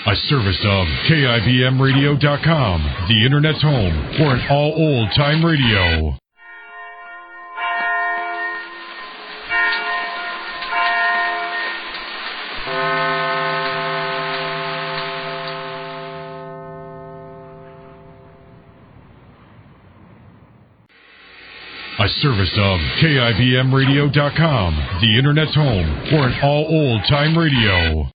A service of KIBMradio.com, the Internet's home for an all-old-time radio. A service of KIBMradio.com, the Internet's home for an all-old-time radio.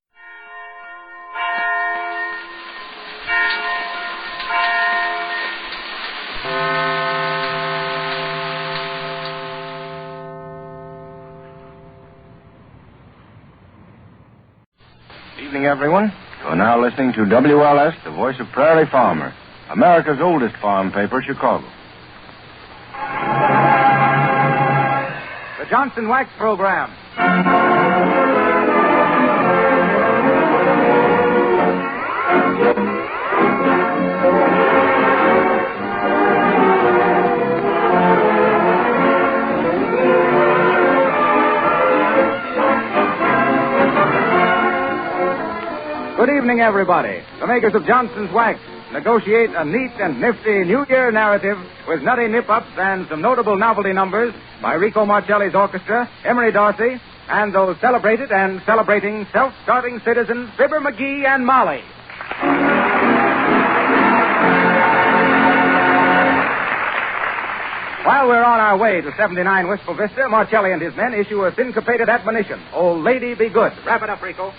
Evening, everyone. You are now listening to WLS, the voice of Prairie Farmer, America's oldest farm paper, Chicago. The Johnson Wax Program. Good evening, everybody. The makers of Johnson's Wax negotiate a neat and nifty New Year narrative with nutty nip-ups and some notable novelty numbers by Rico Marcelli's orchestra, Emery Darcy, and those celebrated and celebrating self-starting citizens, Fibber, McGee, and Molly. While we're on our way to 79 Wistful Vista, Marcelli and his men issue a syncopated admonition. Old lady, be good. Wrap it up, Rico.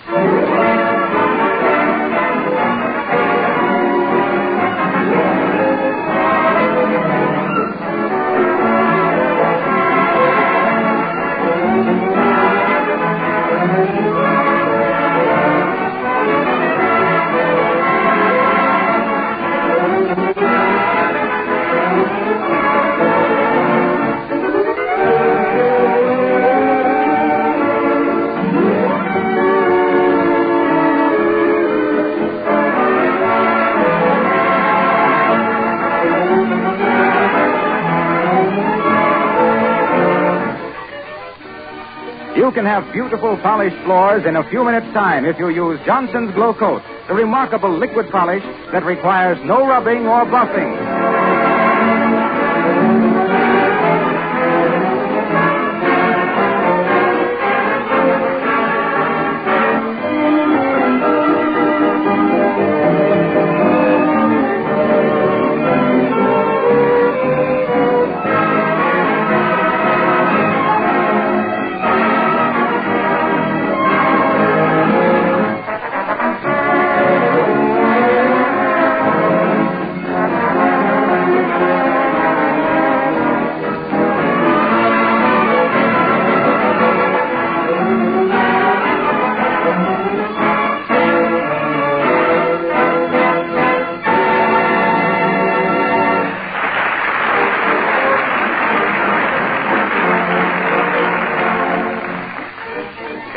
You can have beautiful polished floors in a few minutes' time if you use Johnson's Glow Coat, the remarkable liquid polish that requires no rubbing or buffing.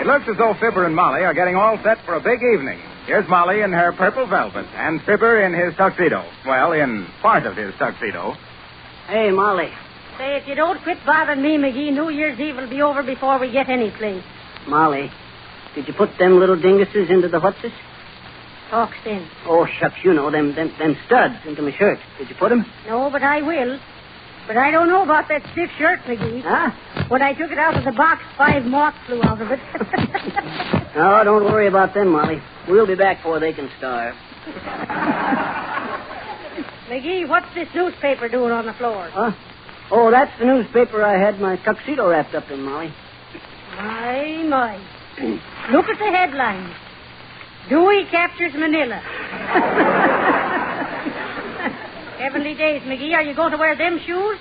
Looks as though Fibber and Molly are getting all set for a big evening. Here's Molly in her purple velvet, and Fibber in his tuxedo. Well, in part of his tuxedo. Hey, Molly. Say, if you don't quit bothering me, McGee, New Year's Eve will be over before we get any place. Molly, did you put them little dinguses into the what's-this? Talk sense. Oh, shucks, you know, them studs into my shirt. Did you put them? No, but I will. But I don't know about that stiff shirt, McGee. Huh? When I took it out of the box, 5 moths flew out of it. No, don't worry about them, Molly. We'll be back before they can starve. McGee, what's this newspaper doing on the floor? Huh? Oh, that's the newspaper I had my tuxedo wrapped up in, Molly. My. Look at the headline. Dewey captures Manila. Heavenly days, McGee. Are you going to wear them shoes?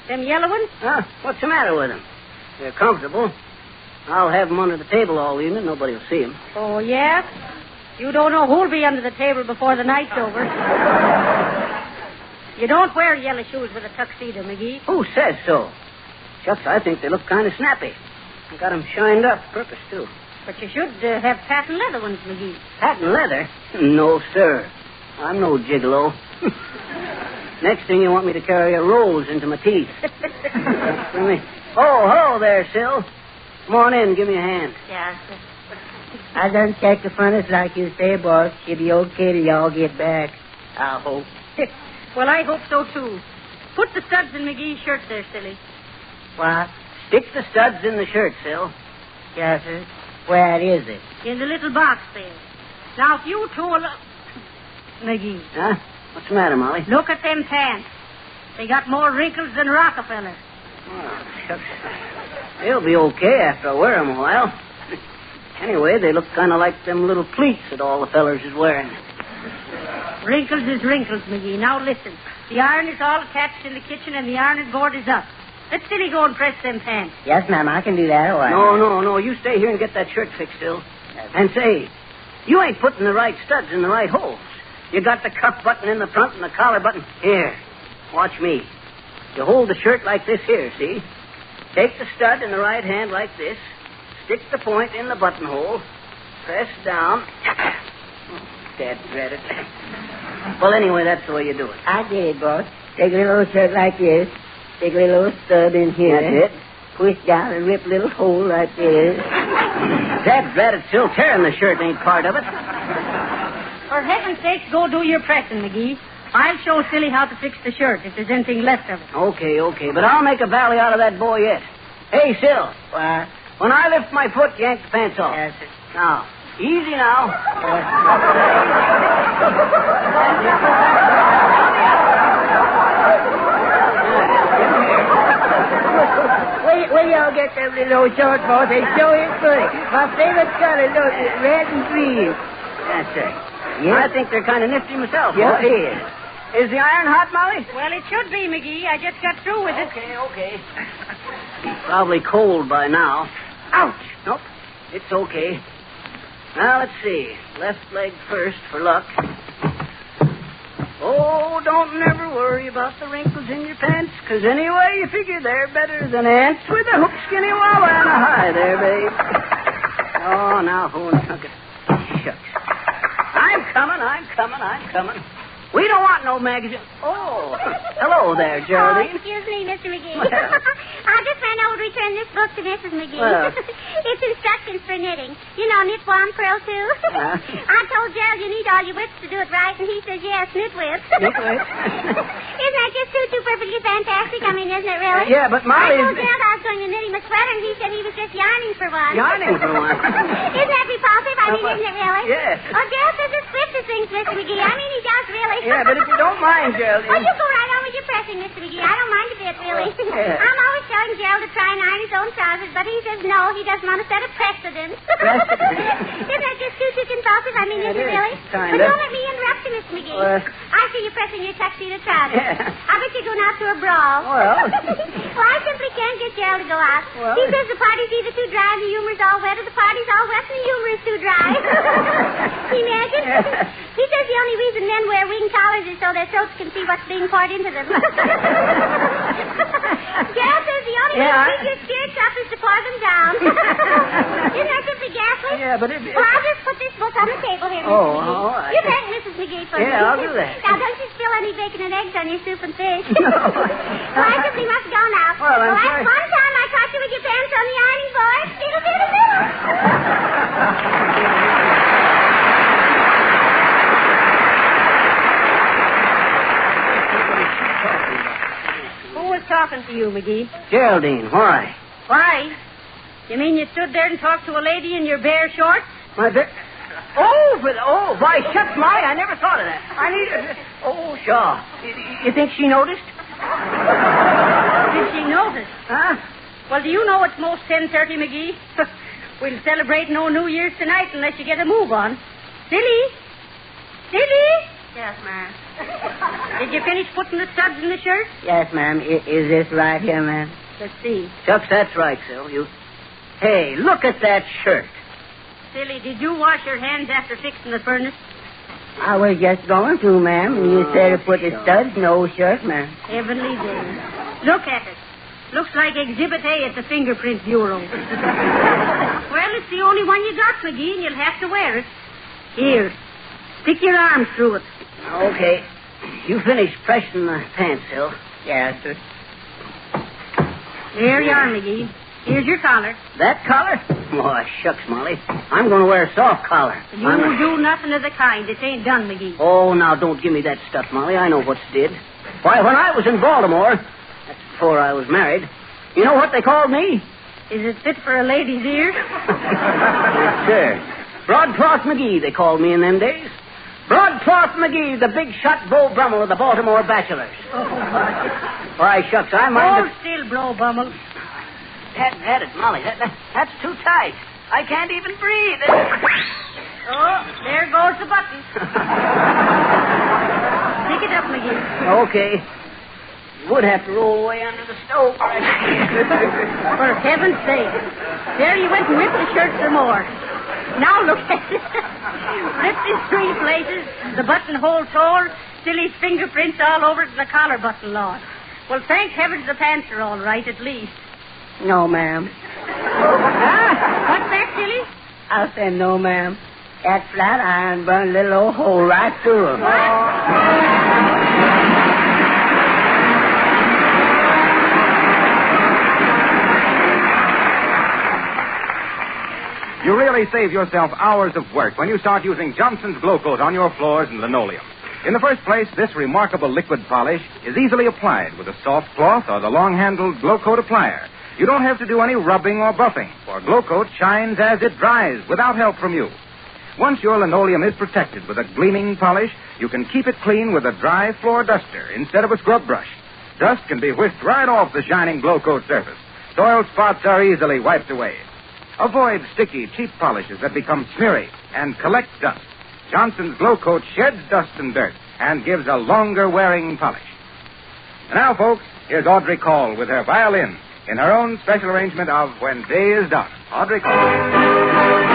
Them yellow ones? Huh? What's the matter with them? They're comfortable. I'll have them under the table all evening. Nobody will see them. Oh, yeah? You don't know who'll be under the table before the night's over. You don't wear yellow shoes with a tuxedo, McGee. Who says so? Shucks, I think they look kind of snappy. I got them shined up purpose, too. But you should have patent leather ones, McGee. Patent leather? No, sir. I'm no gigolo. Next thing you want me to carry a rose into my teeth. Oh, hello there, Sil. Come on in. Give me a hand. Yeah, sir. I done check the furnace like you say, boss. She'll be okay till y'all get back. I hope. Well, I hope so, too. Put the studs in McGee's shirt there, silly. What? Stick the studs in the shirt, Sil. Yes, sir. Where is it? In the little box there. Now, if you two will... McGee. Huh? What's the matter, Molly? Look at them pants. They got more wrinkles than Rockefeller. Oh, shucks. They'll be okay after I wear them a while. Anyway, they look kind of like them little pleats that all the fellers is wearing. Wrinkles is wrinkles, McGee. Now, listen. The iron is all attached in the kitchen and the ironing board is up. Let Silly go and press them pants. Yes, ma'am. I can do that. All right. No. You stay here and get that shirt fixed, Sil. And say, you ain't putting the right studs in the right holes. You got the cuff button in the front and the collar button. Here, watch me. You hold the shirt like this here, see? Take the stud in the right hand like this. Stick the point in the buttonhole. Press down. Dad dread it. Well, anyway, that's the way you do it. I get it, boss. Take a little shirt like this. Take a little stud in here. That's it. Push down and rip a little hole like this. Dad dread it, still tearing the shirt ain't part of it. For heaven's sake, go do your pressing, McGee. I'll show Silly how to fix the shirt if there's anything left of it. Okay. But I'll make a valley out of that boy yet. Hey, Sil. What? When I lift my foot, yank the pants off. Yes, sir. Now, easy now. Where y'all get them little old shorts, boss? They show it pretty. My favorite color, look, is red and green. That's right. Yes. I think they're kind of nifty myself. Yes, boy. it is. Is the iron hot, Molly? Well, it should be, McGee. I just got through with it. Okay. Probably cold by now. Ouch! Nope. It's okay. Now, let's see. Left leg first for luck. Oh, don't never worry about the wrinkles in your pants, 'cause anyway, you figure they're better than ants with a hook skinny walla and a high there, babe. Oh, now, who in chunk it? Shucks. I'm coming. We don't want no magazine. Oh, hello there, Geraldine. Oh, excuse me, Mr. McGee. Well. I just ran over to return this book to Mrs. McGee. Well. It's instructions for knitting. You know, knit one, purl two. I told Gerald you need all your whips to do it right, and he says, yes, knit whips. Knit whips. Isn't that just too perfectly fantastic? I mean, isn't it really? Yeah, but Molly... I told Gerald I was going to knit him a sweater, and he said he was just yarning for one. Yarning for one? Isn't that repulsive? I mean, isn't it really? Yes. Oh, Gerald says it's swift as things, Mr. McGee. I mean, he does really. Yeah, but if you don't mind, Geraldine... Oh, you go right on with your pressing, Mr. McGee. I don't mind a bit, really. Yeah. I'm always telling Gerald to try and iron his own trousers, but he says no, he doesn't want to set a precedent. Precedent? Isn't that just too compulsive? I mean, Yeah, is it it is, really? kind But of. don't let me interrupt you, Mr. McGee. I see you pressing your tuxedo trousers. Yeah. I bet you're going out to a brawl. Well. Well, I simply can't get Gerald to go out. Well. He says the party's either too dry and the humor's all wet, or the party's all wet and the humor is too dry. Can you imagine? Yeah. He says the only reason men wear wing collars is so their throats can see what's being poured into them. Gerald says the only way to keep your spirits up is to pour them down. Isn't that simply ghastly? Yeah, but if... Well, I'll just put this book on the table here, Mrs. Oh, McGee. all right. You thank Mrs. McGee for me. Yeah, I'll do that. Now, don't you spill any bacon and eggs on your soup and fish. No. Well, I simply must go now. Well, I'm that's sorry. one time I caught you with your pants on the ironing board. Diddle, diddle, diddle. Who was talking to you, McGee? Geraldine, why? Why? You mean you stood there and talked to a lady in your bare shorts? My bit... why, shucks, Molly, I never thought of that. I need... Oh, sure. You think she noticed? Did she notice? Huh? Well, do you know it's most 10:30, McGee? We'll celebrate no New Year's tonight unless you get a move on. Silly? Yes, ma'am. Did you finish putting the studs in the shirt? Yes, ma'am. Is this right here, ma'am? Let's see. Shucks, that's right, Sil. Hey, look at that shirt. Silly, did you wash your hands after fixing the furnace? I was just going to, ma'am, and you said to put the studs in the old shirt, ma'am. Heavenly days. Look at it. Looks like Exhibit A at the Fingerprint Bureau. Well, it's the only one you got, McGee, and you'll have to wear it. Here. Stick your arms through it. Okay. You finished pressing the pants, Sil. Yes, sir. There you are, McGee. Here's your collar. That collar? Oh, shucks, Molly. I'm going to wear a soft collar. You do nothing of the kind. It ain't done, McGee. Oh, now, don't give me that stuff, Molly. I know what's did. Why, when I was in Baltimore, that's before I was married, you know what they called me? Is it fit for a lady's ear? Yes, sir. Broadcloth McGee, they called me in them days. Broadcloth McGee, the big shot Beau Brummel of the Baltimore Bachelors. Oh, my. Why, shucks, I mind Hold still, Bro Bummel. Had it, Molly. That's too tight. I can't even breathe. Oh, there goes the button. Pick it up, McGee. Okay. You would have to roll away under the stove. For heaven's sake. There you went and ripped the shirt some more. Now look at it. Ripped in 3 places. The buttonhole tore. Still his fingerprints all over it and the collar button lost. Well, thank heavens the pants are all right, at least. No, ma'am. What's that, Tilly? I said no, ma'am. That flat iron burned a little old hole right through him. You really save yourself hours of work when you start using Johnson's Glow Coat on your floors and linoleum. In the first place, this remarkable liquid polish is easily applied with a soft cloth or the long-handled Glow Coat applier. You don't have to do any rubbing or buffing, for Glow Coat shines as it dries without help from you. Once your linoleum is protected with a gleaming polish, you can keep it clean with a dry floor duster instead of a scrub brush. Dust can be whisked right off the shining Glow Coat surface. Soil spots are easily wiped away. Avoid sticky, cheap polishes that become smeary and collect dust. Johnson's Glow Coat sheds dust and dirt and gives a longer-wearing polish. And now, folks, here's Audrey Call with her violin in her own special arrangement of When Day is Done. Audrey Call.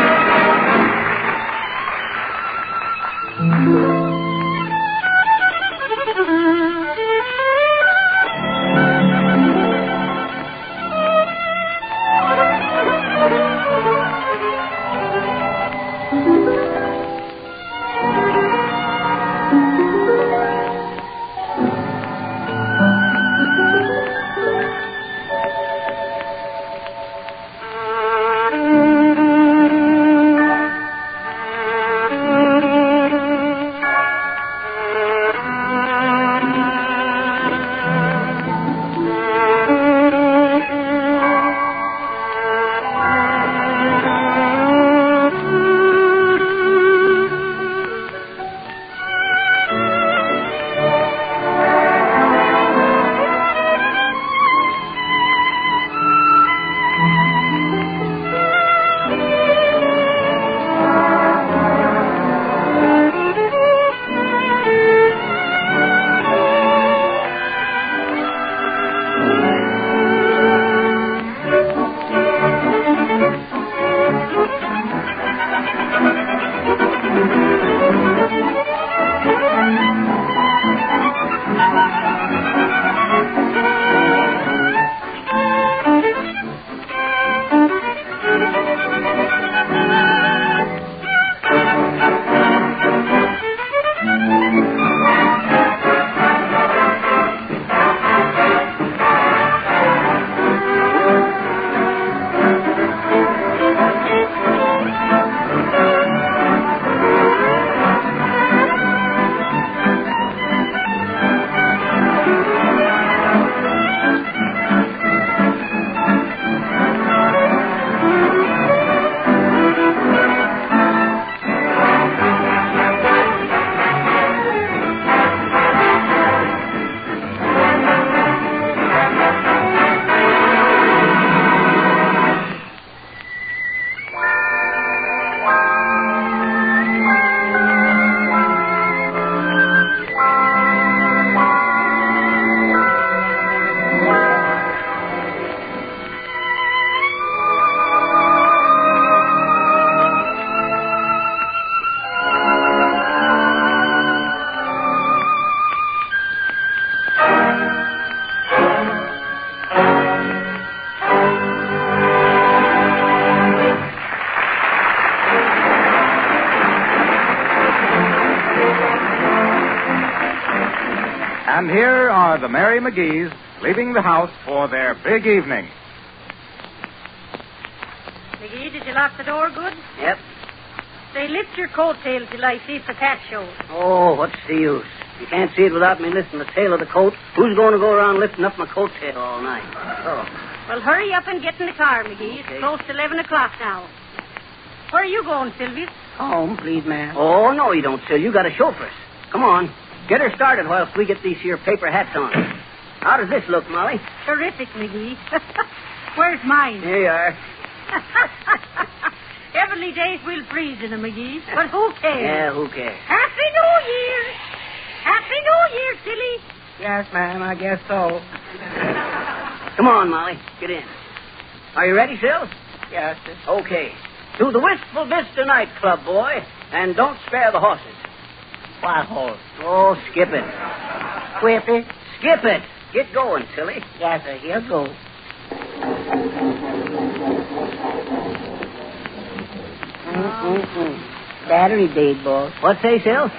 And here are the Merry McGees leaving the house for their big evening. McGee, did you lock the door good? Yep. Say, lift your coattail till I see if the cat shows. Oh, what's the use? You can't see it without me lifting the tail of the coat. Who's going to go around lifting up my coattail all night? Oh. Well, hurry up and get in the car, McGee. Okay. It's close to 11 o'clock now. Where are you going, Sylvia? Home, please, ma'am. Oh, no, you don't, Sil. You got to chauffeur us. Come on. Get her started whilst we get these here paper hats on. How does this look, Molly? Terrific, McGee. Where's mine? Here you are. Heavenly days will freeze in them, McGee. But who cares? Yeah, who cares? Happy New Year! Happy New Year, silly! Yes, ma'am, I guess so. Come on, Molly. Get in. Are you ready, Sil? Yes, sir. Okay. To the Wistful Vista nightclub, boy. And don't spare the horses. What horse? Oh, skip it. Whip it? Skip it. Get going, silly. Yes, sir, here go. Battery dead, boss. What say, Sil?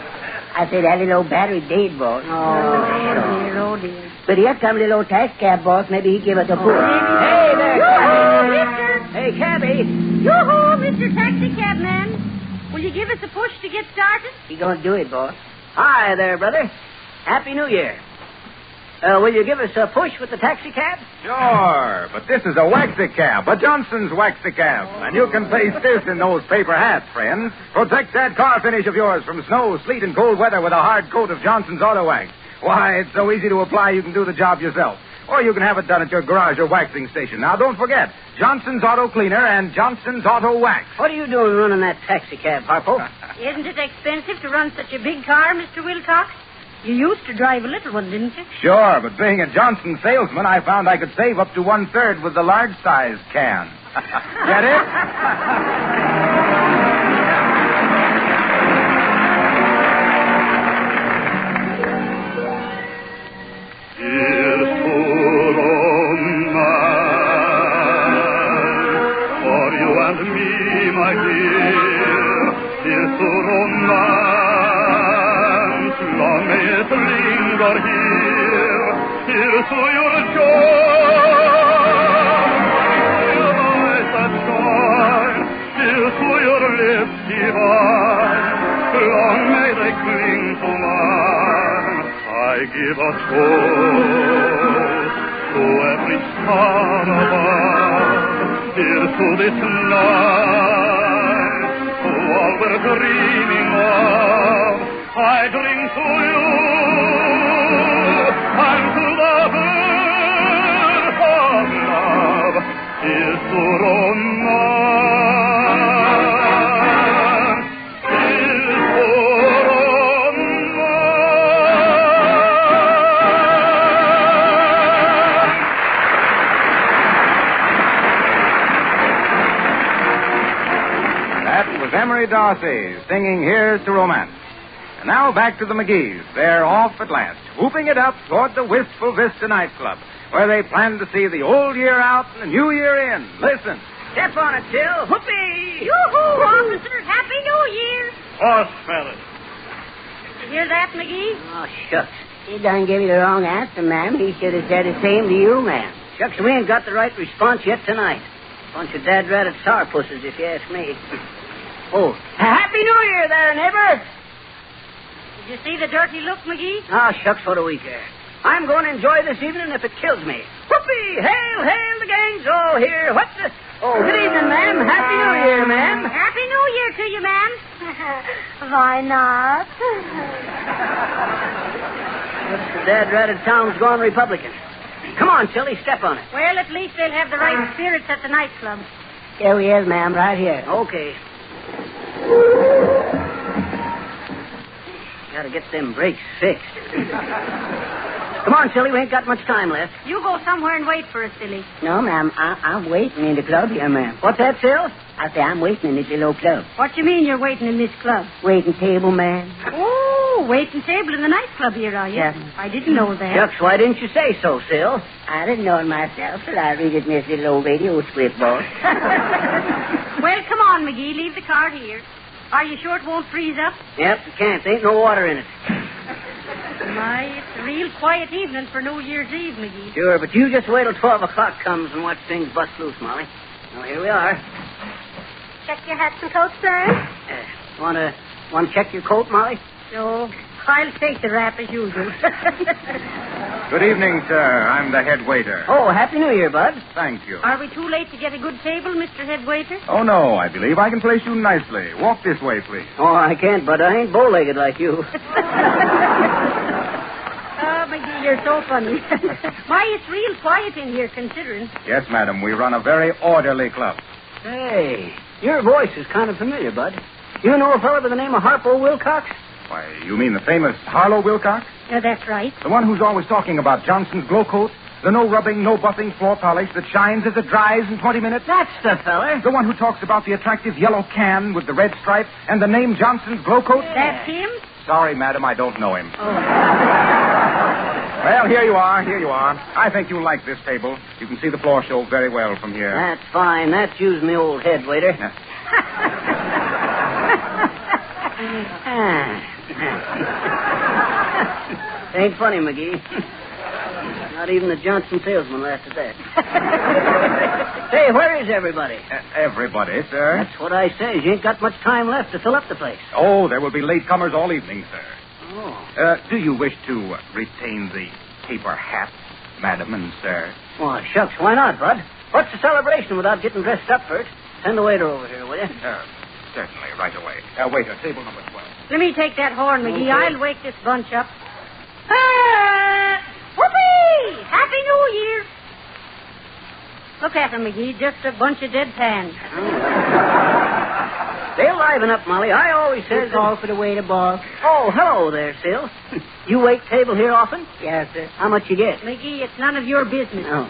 I said that little battery dead, boss. Oh, dear. But here come little old tax cab, boss. Maybe he give us a push. Hey there, Yoo-hoo, mister! Hey, cabby. Yoo-hoo, Mr. Taxi Cab Man. Will you give us a push to get started? He gonna do it, boss. Hi there, brother. Happy New Year. Will you give us a push with the taxi cab? Sure, but this is a waxicab, a Johnson's waxicab. And you can place this in those paper hats, friends. Protect that car finish of yours from snow, sleet, and cold weather with a hard coat of Johnson's Auto Wax. Why, it's so easy to apply you can do the job yourself. Or you can have it done at your garage or waxing station. Now, don't forget, Johnson's Auto Cleaner and Johnson's Auto Wax. What are you doing running that taxi cab, Harpo? Isn't it expensive to run such a big car, Mr. Wilcox? You used to drive a little one, didn't you? Sure, but being a Johnson salesman, I found I could save up to 1/3 with the large-sized can. Get it? For you and me, my dear, here's to romance. Long may it linger here. Here's to your joy, your eyes that shine. Here's to your lips divine. Long may they cling to mine. I give a toast to every star above. Here's to this night, to all we're dreaming of. I drink to you, and to the birth of love. Here's to romance. Here's to That was Emery Darcy singing Here's to Romance. And now back to the McGees. They're off at last, whooping it up toward the Wistful Vista nightclub, where they plan to see the old year out and the new year in. Listen. Step on it, Sil. Whoopee! Yoo-hoo, officer. Happy New Year. horse fellas. You hear that, McGee? Oh, shucks. He done gave you the wrong answer, ma'am. He should have said the same to you, ma'am. Shucks, we ain't got the right response yet tonight. Bunch of dad-ratted sourpusses, if you ask me. Oh, Happy New Year there, neighbor! Did you see the dirty look, McGee? Oh, shucks, what do we care? I'm going to enjoy this evening if it kills me. Whoopee! Hail, hail, the gangs all here. What the... Oh, good evening, ma'am. Happy New Year, ma'am. Happy New Year to you, ma'am. Why not? The dad-ratted town's gone Republican. Come on, silly, step on it. Well, at least they'll have the right spirits at the nightclub. Here he is, ma'am, right here. Okay. Gotta get them brakes fixed. Come on, silly, we ain't got much time left. You go somewhere and wait for us, silly. No, ma'am, I'm waiting in the club here, ma'am. What's that, Sil? I say I'm waiting in this little club. What you mean you're waiting in this club? Waiting table, ma'am. Oh, waiting table in the nightclub here, are you? Yes. I didn't know that. Shucks, why didn't you say so, Sil? I didn't know it myself, but I read it in this little old radio script, boss. Well, come on, McGee. Leave the card here. Are you sure it won't freeze up? Yep, you can't. There ain't no water in it. My, it's a real quiet evening for New Year's Eve, McGee. Sure, but you just wait till 12 o'clock comes and watch things bust loose, Molly. Well, here we are. Check your hats and coats, sir? Want to check your coat, Molly? No, I'll take the wrap as usual. Good evening, sir. I'm the head waiter. Oh, Happy New Year, Bud. Thank you. Are we too late to get a good table, Mr. Head Waiter? Oh, no, I believe I can place you nicely. Walk this way, please. Oh, I can't, Bud. I ain't bow-legged like you. Oh, McGee, you're so funny. Why, it's real quiet in here, considering. Yes, madam, we run a very orderly club. Hey, your voice is kind of familiar, Bud. You know a fellow by the name of Harpo Wilcox? Why, you mean the famous Harlow Wilcox? Yeah, that's right. The one who's always talking about Johnson's Glow Coat? The no rubbing, no buffing floor polish that shines as it dries in 20 minutes? That's the feller. The one who talks about the attractive yellow can with the red stripe and the name Johnson's Glow Coat? That's him? Sorry, madam, I don't know him. Oh. Well, here you are. I think you'll like this table. You can see the floor show very well from here. That's fine. That's using the old head waiter. Ain't funny, McGee. Not even the Johnson salesman laughed at that. Say, where is everybody? Everybody, sir. That's what I says. You ain't got much time left to fill up the place. Oh, there will be latecomers all evening, sir. Oh. Do you wish to retain the paper hat, madam and sir? Well, shucks, why not, Bud? What's the celebration without getting dressed up first? Send the waiter over here, will you? Certainly, right away. Waiter, table number 12. Let me take that horn, McGee. Okay. I'll wake this bunch up. Whoopee! Happy New Year! Look at them, McGee. Just a bunch of dead pans. They'll liven up, Molly. I always says... Call for the waiter, boss. Oh, hello there, Sil. You wait table here often? Yes, sir. How much you get? McGee, it's none of your business. Oh.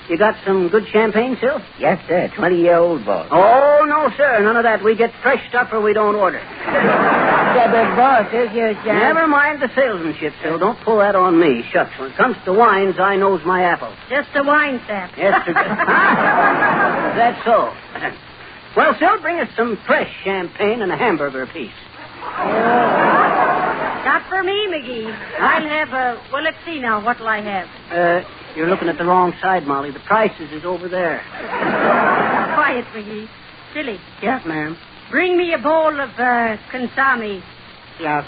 You got some good champagne, Sil? Yes, sir. 20-year-old, boss. Oh, no, sir. None of that. We get fresh stuff or we don't order. Yeah, but boss, here's your chance. Never mind the salesmanship, Sil. Don't pull that on me. Shucks. When it comes to wines, I knows my apple. Just a wine sap. Yes, sir. That's so. Well, Sil, bring us some fresh champagne and a hamburger apiece. Not for me, McGee. I'll have well, let's see now. What'll I have? You're looking at the wrong side, Molly. The prices is over there. Quiet, McGee. Silly. Yes, ma'am. Bring me a bowl of consomme. Yes,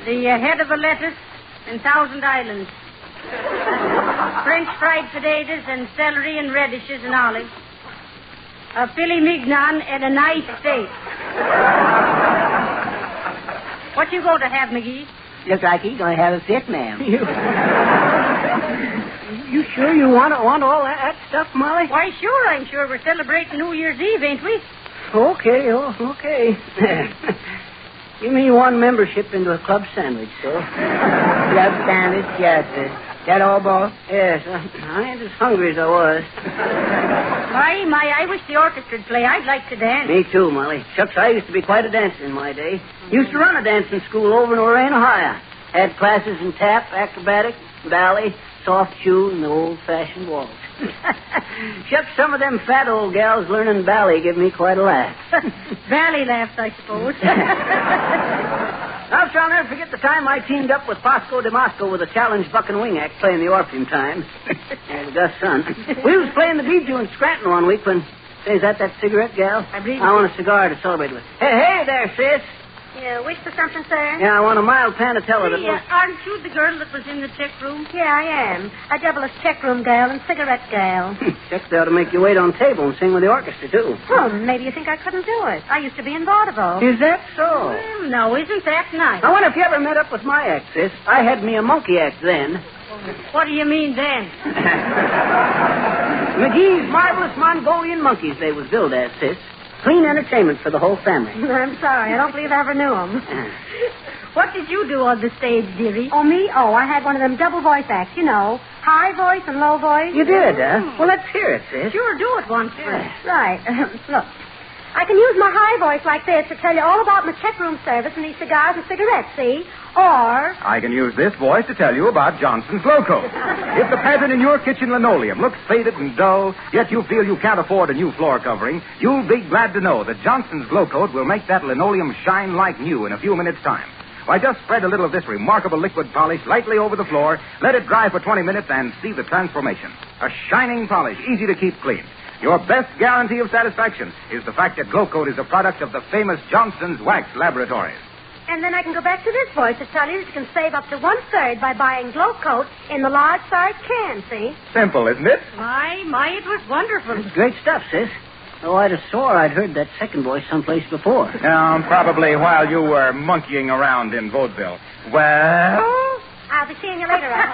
The head of a lettuce and Thousand Islands. French fried potatoes and celery and radishes and olives. A filet mignon and a nice steak. What you going to have, McGee? looks like he's going to have a fit, ma'am. You sure you want all that stuff, Molly? Why, sure, I'm sure. We're celebrating New Year's Eve, ain't we? Okay. Give me one membership into a club sandwich, sir. Club sandwich, yes, sir. That all, boss? Yes, I ain't as hungry as I was. I wish the orchestra'd play. I'd like to dance. Me too, Molly. Shucks, I used to be quite a dancer in my day. Used to run a dancing school over in Lorraine, Ohio. Had classes in tap, acrobatic, ballet, soft shoe, and the old-fashioned waltz. Shucks, some of them fat old gals learning ballet give me quite a laugh. Ballet laughs, I suppose. Now, I'll never forget the time I teamed up with Pasco de Mosco with a challenge buck and wing act playing the Orpheum time. And Gus' son. We was playing the Bijou in Scranton one week when... Say, is that cigarette, gal? I believe I want a cigar to celebrate with. Hey there, sis. You wish for something, sir? Yeah, I want a mild panatella. Hey, aren't you the girl that was in the check room? Yeah, I am. A double check room gal and cigarette gal. Checks ought to make you wait on table and sing with the orchestra, too. Well, maybe you think I couldn't do it. I used to be in vaudeville. Is that so? Well, no, isn't that nice? I wonder if you ever met up with my act, sis. I had me a monkey act then. What do you mean then? McGee's Marvelous Mongolian Monkeys they was billed as, sis. Clean entertainment for the whole family. I'm sorry. I don't believe I ever knew him. What did you do on the stage, dearie? Oh, me? Oh, I had one of them double voice acts, you know. High voice and low voice. You did, huh? Well, let's hear it, sis. Sure, do it once for us. Right. Look. I can use my high voice like this to tell you all about my check room service and these cigars and cigarettes, see? Or... I can use this voice to tell you about Johnson's Glow Coat. If the pattern in your kitchen linoleum looks faded and dull, yet you feel you can't afford a new floor covering, you'll be glad to know that Johnson's Glow Coat will make that linoleum shine like new in a few minutes' time. Why, just spread a little of this remarkable liquid polish lightly over the floor, let it dry for 20 minutes, and see the transformation. A shining polish, easy to keep clean. Your best guarantee of satisfaction is the fact that Glow Coat is a product of the famous Johnson's Wax Laboratories. And then I can go back to this voice to tell you that you can save up to 1/3 by buying Glow Coat in the large size can, see? Simple, isn't it? My, it was wonderful. It's great stuff, sis. Oh, I'd have swore I'd heard that second voice someplace before. Probably while you were monkeying around in vaudeville. Well? I'll be seeing you later, I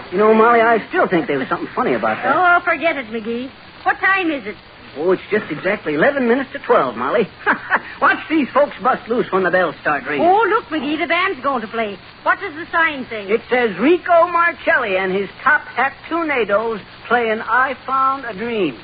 hope. You know, Molly, I still think there was something funny about that. Oh, forget it, McGee. What time is it? Oh, it's just exactly 11 minutes to 12, Molly. Watch these folks bust loose when the bells start ringing. Oh, look, McGee, the band's going to play. What does the sign say? It says Rico Marcelli and his top hat tornadoes playing I Found a Dream.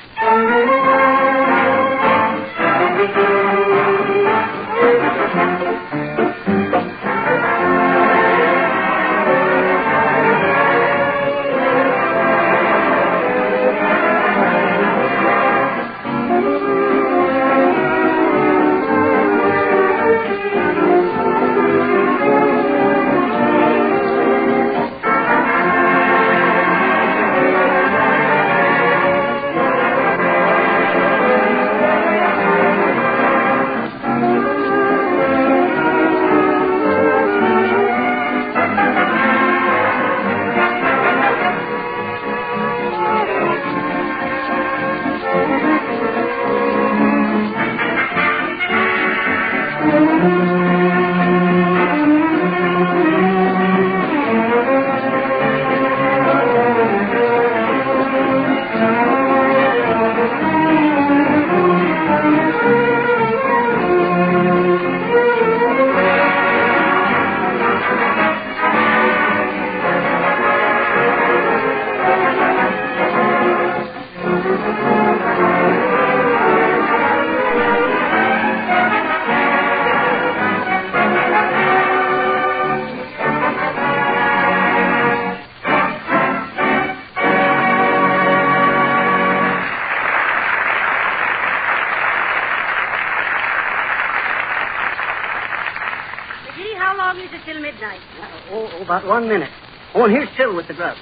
About 1 minute. Oh, and here's Sil with the grub.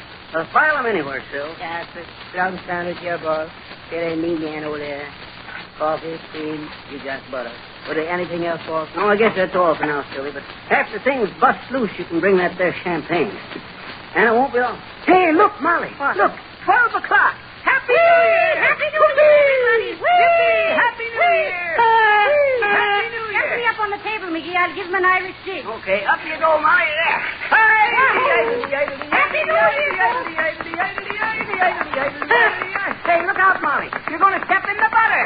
File them anywhere, Sil. Yeah, put plum sandwich here, boss. Get a median over there. Coffee, cream, you got butter. Was there anything else, boss? No, I guess that's all for now, Silly, but after things bust loose, you can bring that there champagne. And it won't be long. Hey, look, Molly. What? Look, 12 o'clock. Happy New Year! Happy New Year, everybody! Yippee! Happy New Year! Happy New Year! Get me up on the table, McGee. I'll give him an Irish jig. Okay, up you go, Molly. There. Happy New Year! Hey, look out, Molly. You're going to step in the butter.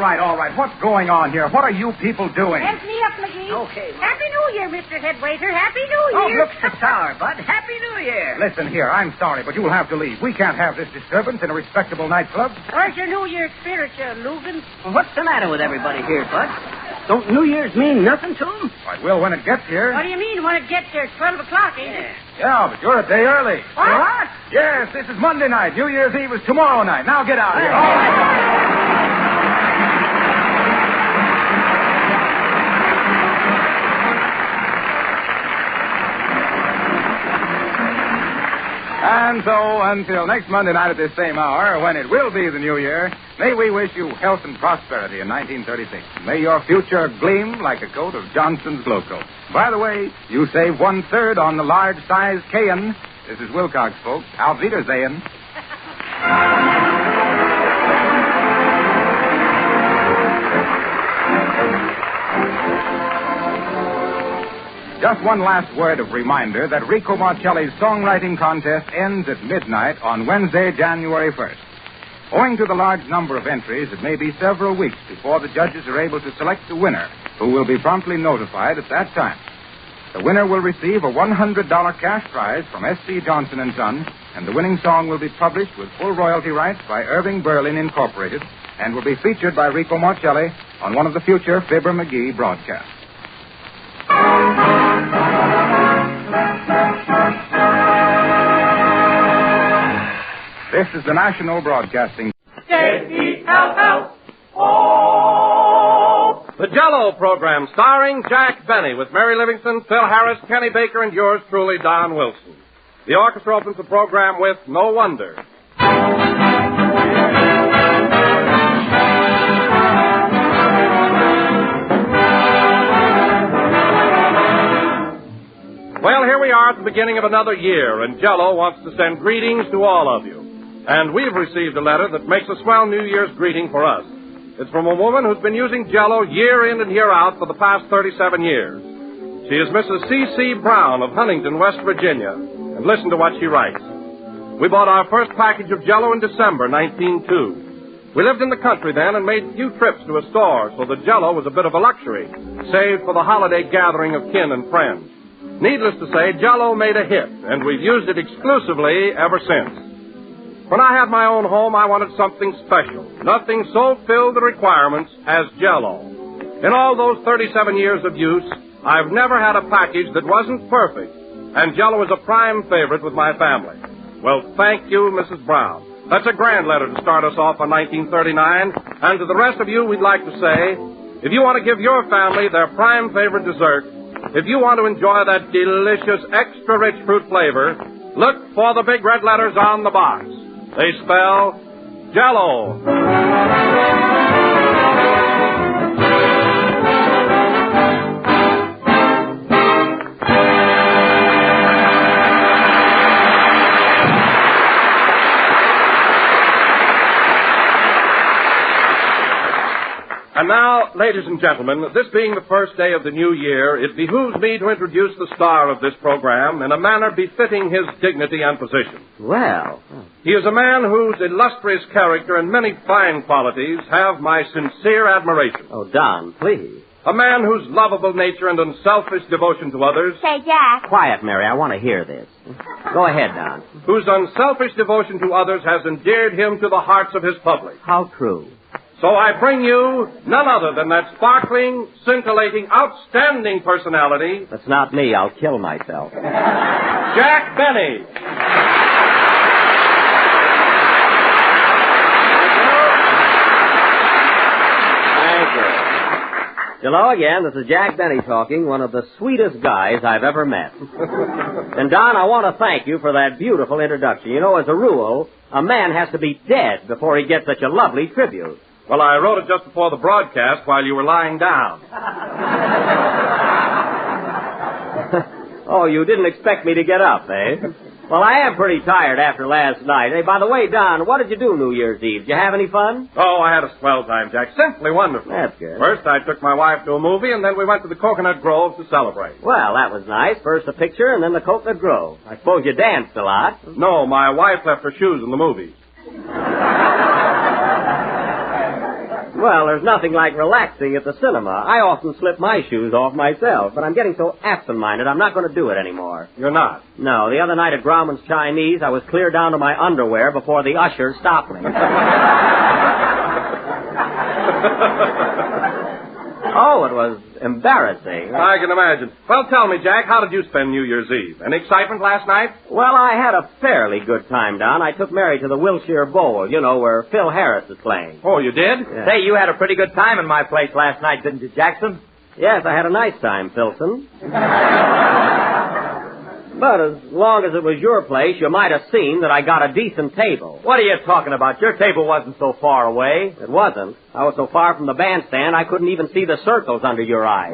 All right. What's going on here? What are you people doing? Help me up, McGee. Okay, Molly. Happy New Year, Mr. Headwaiter. Happy New Oh, Year. look so sour, Bud. Happy New Year. Listen here, I'm sorry, but you'll have to leave. We can't have this disturbance in a respectable nightclub. Where's your New Year's spirit, you Lugan? Well, what's the matter with everybody here, Bud? Don't New Year's mean nothing to them? It will when it gets here. What do you mean when it gets here? It's 12 o'clock, ain't it? Yeah, but you're a day early. What? Yes, this is Monday night. New Year's Eve is tomorrow night. Now get out of here. All right. And so, until next Monday night at this same hour, when it will be the New Year, may we wish you health and prosperity in 1936. May your future gleam like a coat of Johnson's Glow Coat. By the way, you save 1/3 on the large size Cayenne. This is Wilcox, folks. Auf Wiedersehen. Just one last word of reminder that Rico Marcelli's songwriting contest ends at midnight on Wednesday, January 1st. Owing to the large number of entries, it may be several weeks before the judges are able to select the winner, who will be promptly notified at that time. The winner will receive a $100 cash prize from S.C. Johnson & Son, and the winning song will be published with full royalty rights by Irving Berlin Incorporated and will be featured by Rico Marcelli on one of the future Fibber McGee broadcasts. This is the National Broadcasting. J-E-L-L-O. The Jell-O program starring Jack Benny with Mary Livingston, Phil Harris, Kenny Baker, and yours truly, Don Wilson. The orchestra opens the program with No Wonder. Well, here we are at the beginning of another year, and Jell-O wants to send greetings to all of you. And we've received a letter that makes a swell New Year's greeting for us. It's from a woman who's been using Jell-O year in and year out for the past 37 years. She is Mrs. C.C. Brown of Huntington, West Virginia. And listen to what she writes. We bought our first package of Jell-O in December 1902. We lived in the country then and made few trips to a store, so the Jell-O was a bit of a luxury, saved for the holiday gathering of kin and friends. Needless to say, Jell-O made a hit, and we've used it exclusively ever since. When I had my own home, I wanted something special. Nothing so filled the requirements as Jell-O. In all those 37 years of use, I've never had a package that wasn't perfect, and Jell-O is a prime favorite with my family. Well, thank you, Mrs. Brown. That's a grand letter to start us off on 1939, and to the rest of you, we'd like to say, if you want to give your family their prime favorite dessert, if you want to enjoy that delicious, extra-rich fruit flavor, look for the big red letters on the box. They spell Jell-O. And now, ladies and gentlemen, this being the first day of the new year, it behooves me to introduce the star of this program in a manner befitting his dignity and position. Well. He is a man whose illustrious character and many fine qualities have my sincere admiration. Oh, Don, please. A man whose lovable nature and unselfish devotion to others... Say, Jack. Quiet, Mary. I want to hear this. Go ahead, Don. Whose unselfish devotion to others has endeared him to the hearts of his public. How true. So I bring you none other than that sparkling, scintillating, outstanding personality... That's not me. I'll kill myself. Jack Benny. Thank you. Hello again. This is Jack Benny talking, one of the sweetest guys I've ever met. And, Don, I want to thank you for that beautiful introduction. You know, as a rule, a man has to be dead before he gets such a lovely tribute. Well, I wrote it just before the broadcast while you were lying down. Oh, you didn't expect me to get up, eh? Well, I am pretty tired after last night. Hey, by the way, Don, what did you do New Year's Eve? Did you have any fun? Oh, I had a swell time, Jack. Simply wonderful. That's good. First, I took my wife to a movie, and then we went to the Coconut Grove to celebrate. Well, that was nice. First a picture, and then the Coconut Grove. I suppose you danced a lot. No, my wife left her shoes in the movie. Well, there's nothing like relaxing at the cinema. I often slip my shoes off myself, but I'm getting so absent-minded I'm not going to do it anymore. You're not? No, the other night at Grauman's Chinese, I was clear down to my underwear before the usher stopped me. Oh, it was embarrassing. I can imagine. Well, tell me, Jack, how did you spend New Year's Eve? Any excitement last night? Well, I had a fairly good time, Don. I took Mary to the Wilshire Bowl, you know, where Phil Harris is playing. Oh, you did? Yeah. Say, you had a pretty good time in my place last night, didn't you, Jackson? Yes, I had a nice time, Filson. But as long as it was your place, you might have seen that I got a decent table. What are you talking about? Your table wasn't so far away. It wasn't. I was so far from the bandstand, I couldn't even see the circles under your eyes.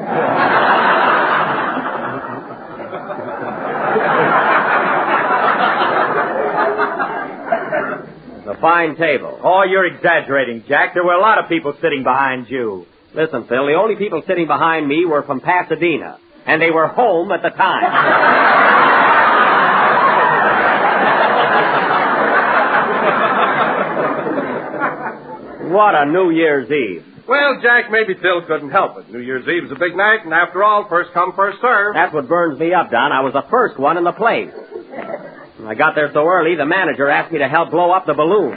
It's a fine table. Oh, you're exaggerating, Jack. There were a lot of people sitting behind you. Listen, Phil, the only people sitting behind me were from Pasadena, and they were home at the time. What a New Year's Eve. Well, Jack, maybe Phil couldn't help it. New Year's Eve is a big night, and after all, first come, first serve. That's what burns me up, Don. I was the first one in the place. When I got there so early, the manager asked me to help blow up the balloon.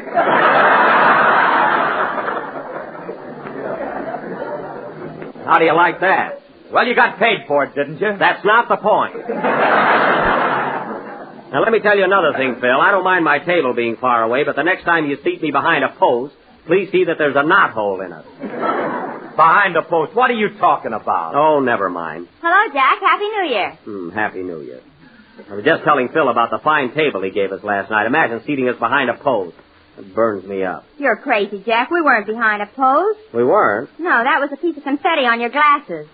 How do you like that? Well, you got paid for it, didn't you? That's not the point. Now, let me tell you another thing, Phil. I don't mind my table being far away, but the next time you seat me behind a post, please see that there's a knothole in it. Behind a post? What are you talking about? Oh, never mind. Hello, Jack. Happy New Year. Happy New Year. I was just telling Phil about the fine table he gave us last night. Imagine seating us behind a post. It burns me up. You're crazy, Jack. We weren't behind a post. We weren't? No, that was a piece of confetti on your glasses.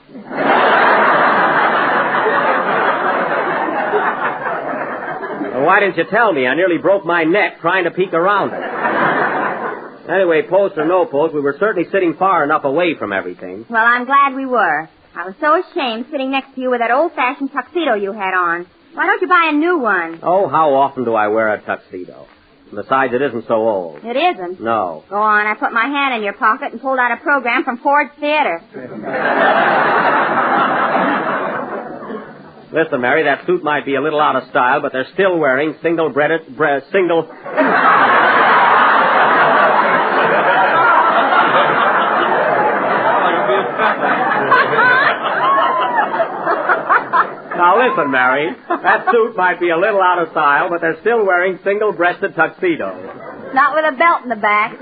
Well, why didn't you tell me? I nearly broke my neck trying to peek around it. Anyway, post or no post, we were certainly sitting far enough away from everything. Well, I'm glad we were. I was so ashamed sitting next to you with that old-fashioned tuxedo you had on. Why don't you buy a new one? Oh, how often do I wear a tuxedo? Besides, it isn't so old. It isn't? No. Go on. I put my hand in your pocket and pulled out a program from Ford's Theater. Listen, Mary, that suit might be a little out of style, but they're still wearing single... Now, listen, Mary. That suit might be a little out of style, but they're still wearing single-breasted tuxedos. Not with a belt in the back.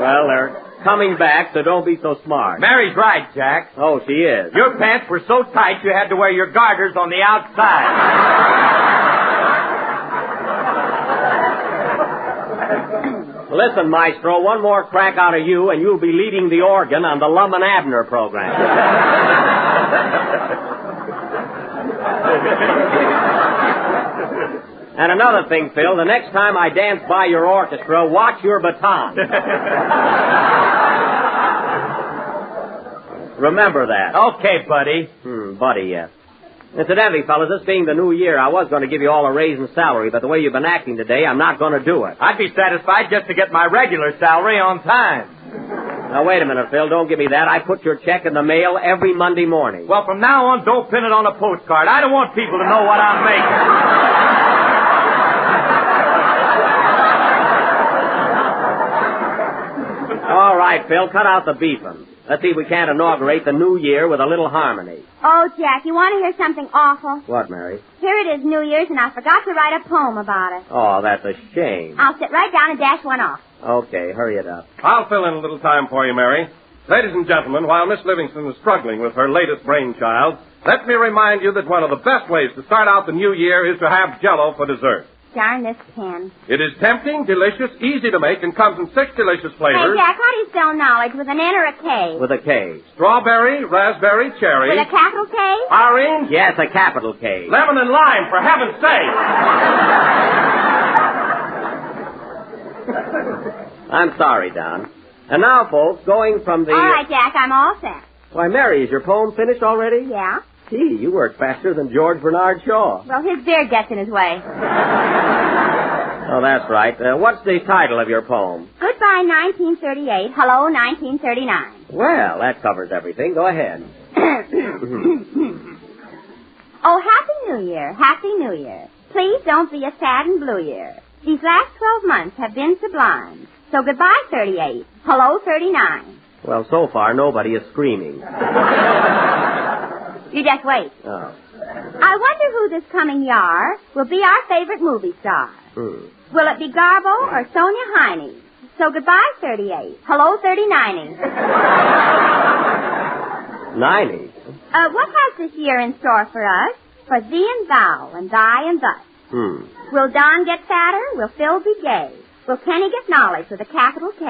Well, they're coming back, so don't be so smart. Mary's right, Jack. Oh, she is. Your pants were so tight you had to wear your garters on the outside. Listen, Maestro, one more crack out of you, and you'll be leading the organ on the Lum and Abner program. And another thing, Phil, the next time I dance by your orchestra, watch your baton. Remember that. Okay, buddy. Buddy, yes. Incidentally, fellas, this being the new year, I was going to give you all a raise in salary, but the way you've been acting today, I'm not going to do it. I'd be satisfied just to get my regular salary on time. Now, wait a minute, Phil. Don't give me that. I put your check in the mail every Monday morning. Well, from now on, don't pin it on a postcard. I don't want people to know what I'm making. All right, Phil, cut out the beefing. Let's see if we can't inaugurate the new year with a little harmony. Oh, Jack, you want to hear something awful? What, Mary? Here it is, New Year's, and I forgot to write a poem about it. Oh, that's a shame. I'll sit right down and dash one off. Okay, hurry it up. I'll fill in a little time for you, Mary. Ladies and gentlemen, while Miss Livingston is struggling with her latest brainchild, let me remind you that one of the best ways to start out the new year is to have Jell-O for dessert. Darn this pen. It is tempting, delicious, easy to make, and comes in 6 delicious flavors. Hey, Jack, how do you spell knowledge? With an N or a K? With a K. Strawberry, raspberry, cherry. With a capital K? Orange. Yes, a capital K. Lemon and lime, for heaven's sake. I'm sorry, Don. And now, folks, going from the... All right, Jack, I'm all set. Why, Mary, is your poem finished already? Yeah? Gee, you work faster than George Bernard Shaw. Well, his beard gets in his way. Oh, that's right. What's the title of your poem? Goodbye, 1938. Hello, 1939. Well, that covers everything. Go ahead. Oh, Happy New Year. Happy New Year. Please don't be a sad and blue year. These last 12 months have been sublime. So goodbye, 38. Hello, 39. Well, so far, nobody is screaming. You just wait. Oh. I wonder who this coming year will be our favorite movie star. Will it be Garbo or Sonia Heine? So goodbye, 38. Hello, 39. 90. What has this year in store for us? For thee and thou, and thy and thus. Will Don get fatter? Will Phil be gay? Will Kenny get knowledge with a capital K?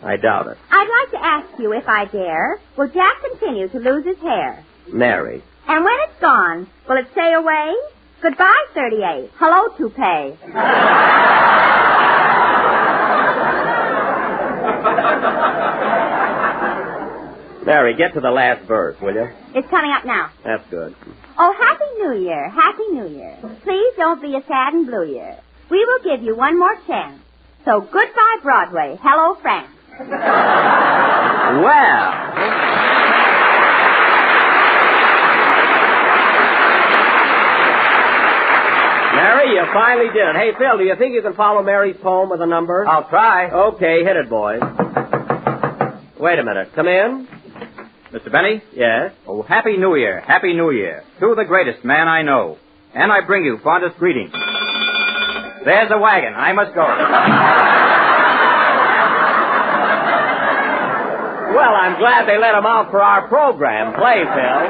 I doubt it. I'd like to ask you, if I dare, will Jack continue to lose his hair? Mary. And when it's gone, will it say away? Goodbye, 38. Hello, toupee. Mary, get to the last verse, will you? It's coming up now. That's good. Oh, Happy New Year, Happy New Year. Please don't be a sad and blue year. We will give you one more chance. So goodbye, Broadway. Hello, France. Well. Mary, you finally did it. Hey, Phil, do you think you can follow Mary's poem with a number? I'll try. Okay, hit it, boys. Wait a minute. Come in. Mr. Benny? Yes? Oh, Happy New Year, Happy New Year. To the greatest man I know. And I bring you fondest greetings. There's a wagon. I must go. Well, I'm glad they let him out for our program. Play, Phil.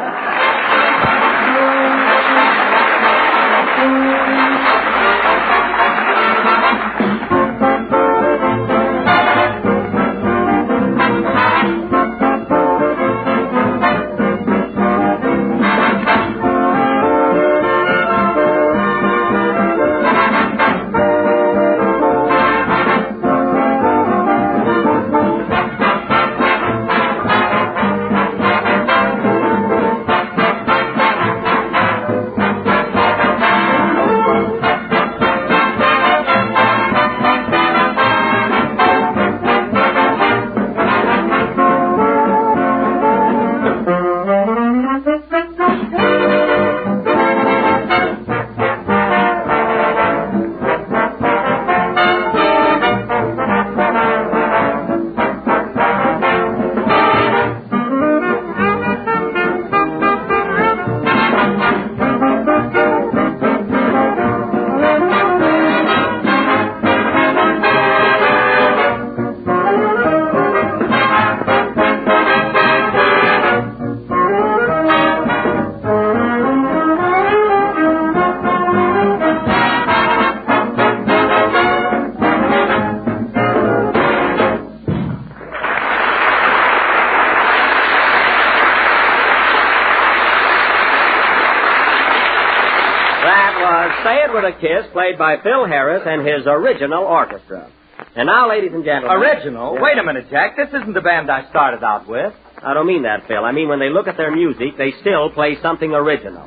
a Kiss, played by Phil Harris and his original orchestra. And now, ladies and gentlemen... Original? Yeah. Wait a minute, Jack. This isn't the band I started out with. I don't mean that, Phil. I mean when they look at their music, they still play something original.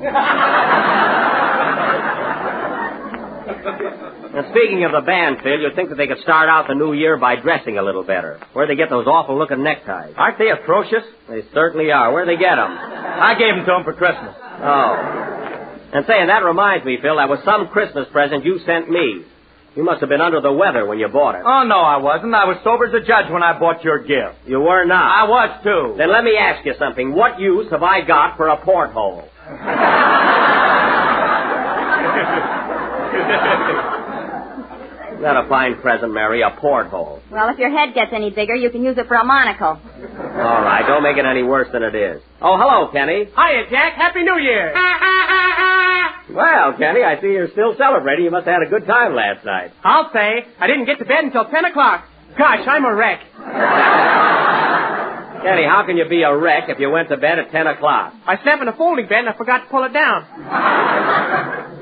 And speaking of the band, Phil, you'd think that they could start out the new year by dressing a little better. Where'd they get those awful-looking neckties? Aren't they atrocious? They certainly are. Where'd they get them? I gave them to them for Christmas. Oh. And saying that reminds me, Phil, that was some Christmas present you sent me. You must have been under the weather when you bought it. Oh, no, I wasn't. I was sober as a judge when I bought your gift. You were not. I was, too. Then let me ask you something. What use have I got for a porthole? Isn't that a fine present, Mary? A porthole. Well, if your head gets any bigger, you can use it for a monocle. All right, don't make it any worse than it is. Oh, hello, Kenny. Hiya, Jack. Happy New Year. Well, Kenny, I see you're still celebrating. You must have had a good time last night. I'll say. I didn't get to bed until 10 o'clock. Gosh, I'm a wreck. Kenny, how can you be a wreck if you went to bed at 10 o'clock? I slept in a folding bed and I forgot to pull it down.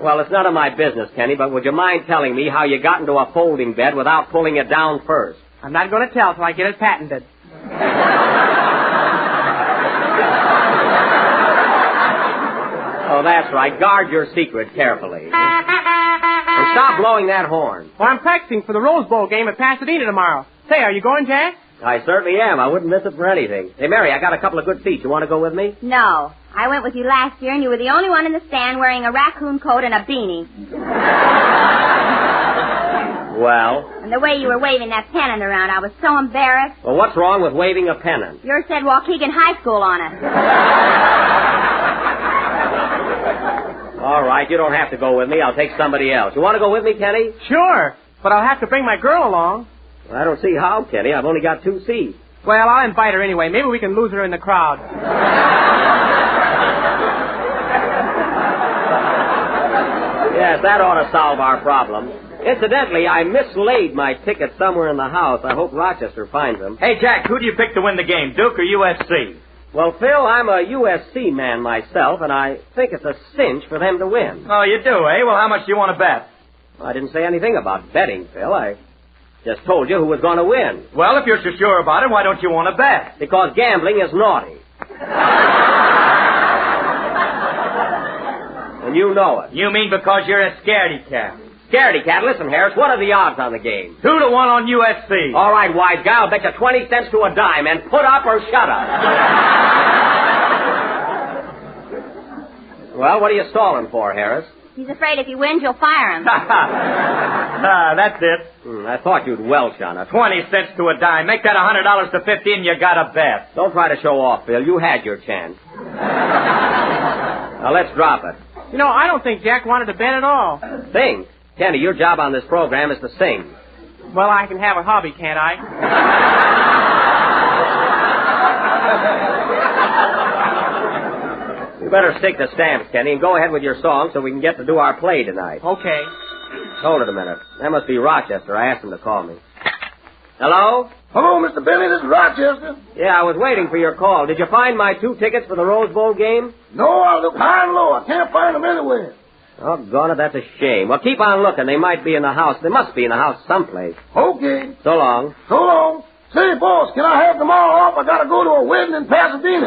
Well, it's none of my business, Kenny, but would you mind telling me how you got into a folding bed without pulling it down first? I'm not going to tell till I get it patented. Oh, that's right. Guard your secret carefully. And stop blowing that horn. Well, I'm practicing for the Rose Bowl game at Pasadena tomorrow. Say, are you going, Jack? I certainly am. I wouldn't miss it for anything. Hey, Mary, I got a couple of good seats. You want to go with me? No. I went with you last year, and you were the only one in the stand wearing a raccoon coat and a beanie. Well? And the way you were waving that pennant around, I was so embarrassed. Well, what's wrong with waving a pennant? Yours said Waukegan High School on it. All right, you don't have to go with me. I'll take somebody else. You want to go with me, Kenny? Sure, but I'll have to bring my girl along. Well, I don't see how, Kenny. I've only got 2 seats. Well, I'll invite her anyway. Maybe we can lose her in the crowd. Yes, that ought to solve our problem. Incidentally, I mislaid my ticket somewhere in the house. I hope Rochester finds them. Hey, Jack, who do you pick to win the game, Duke or USC? Well, Phil, I'm a USC man myself, and I think it's a cinch for them to win. Oh, you do, eh? Well, how much do you want to bet? I didn't say anything about betting, Phil. I just told you who was going to win. Well, if you're so sure about it, why don't you want to bet? Because gambling is naughty. And you know it. You mean because you're a scaredy cat? Scaredy cat, listen, Harris, what are the odds on the game? 2-1 on USC. All right, wise guy, I'll bet you 20 cents to a dime, and put up or shut up. Well, what are you stalling for, Harris? He's afraid if he wins, you'll fire him. That's it. I thought you'd welch on it. 20 cents to a dime. Make that $100 to 50 and you got a bet. Don't try to show off, Phil. You had your chance. Now, let's drop it. You know, I don't think Jack wanted to bet at all. Sing. Kenny, your job on this program is to sing. Well, I can have a hobby, can't I? You better stick to stamps, Kenny, and go ahead with your song so we can get to do our play tonight. Okay. Hold it a minute. That must be Rochester. I asked him to call me. Hello? Hello, Mr. Benny. This is Rochester. Yeah, I was waiting for your call. Did you find my 2 tickets for the Rose Bowl game? No, I look high and low. I can't find them anywhere. Oh, gone it, that's a shame. Well, keep on looking. They might be in the house. They must be in the house someplace. Okay. So long. So long. Say, boss, can I have tomorrow off? I gotta go to a wedding in Pasadena.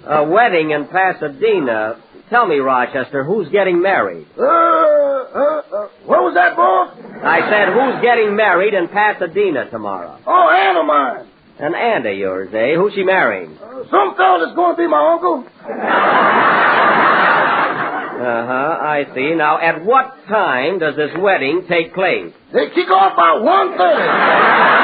A wedding in Pasadena. Tell me, Rochester, who's getting married? What was that, boss? I said, who's getting married in Pasadena tomorrow? Oh, aunt of mine. An aunt of yours, eh? Who's she marrying? Some fellow that's going to be my uncle. I see. Now, at what time does this wedding take place? They kick off by 1:30.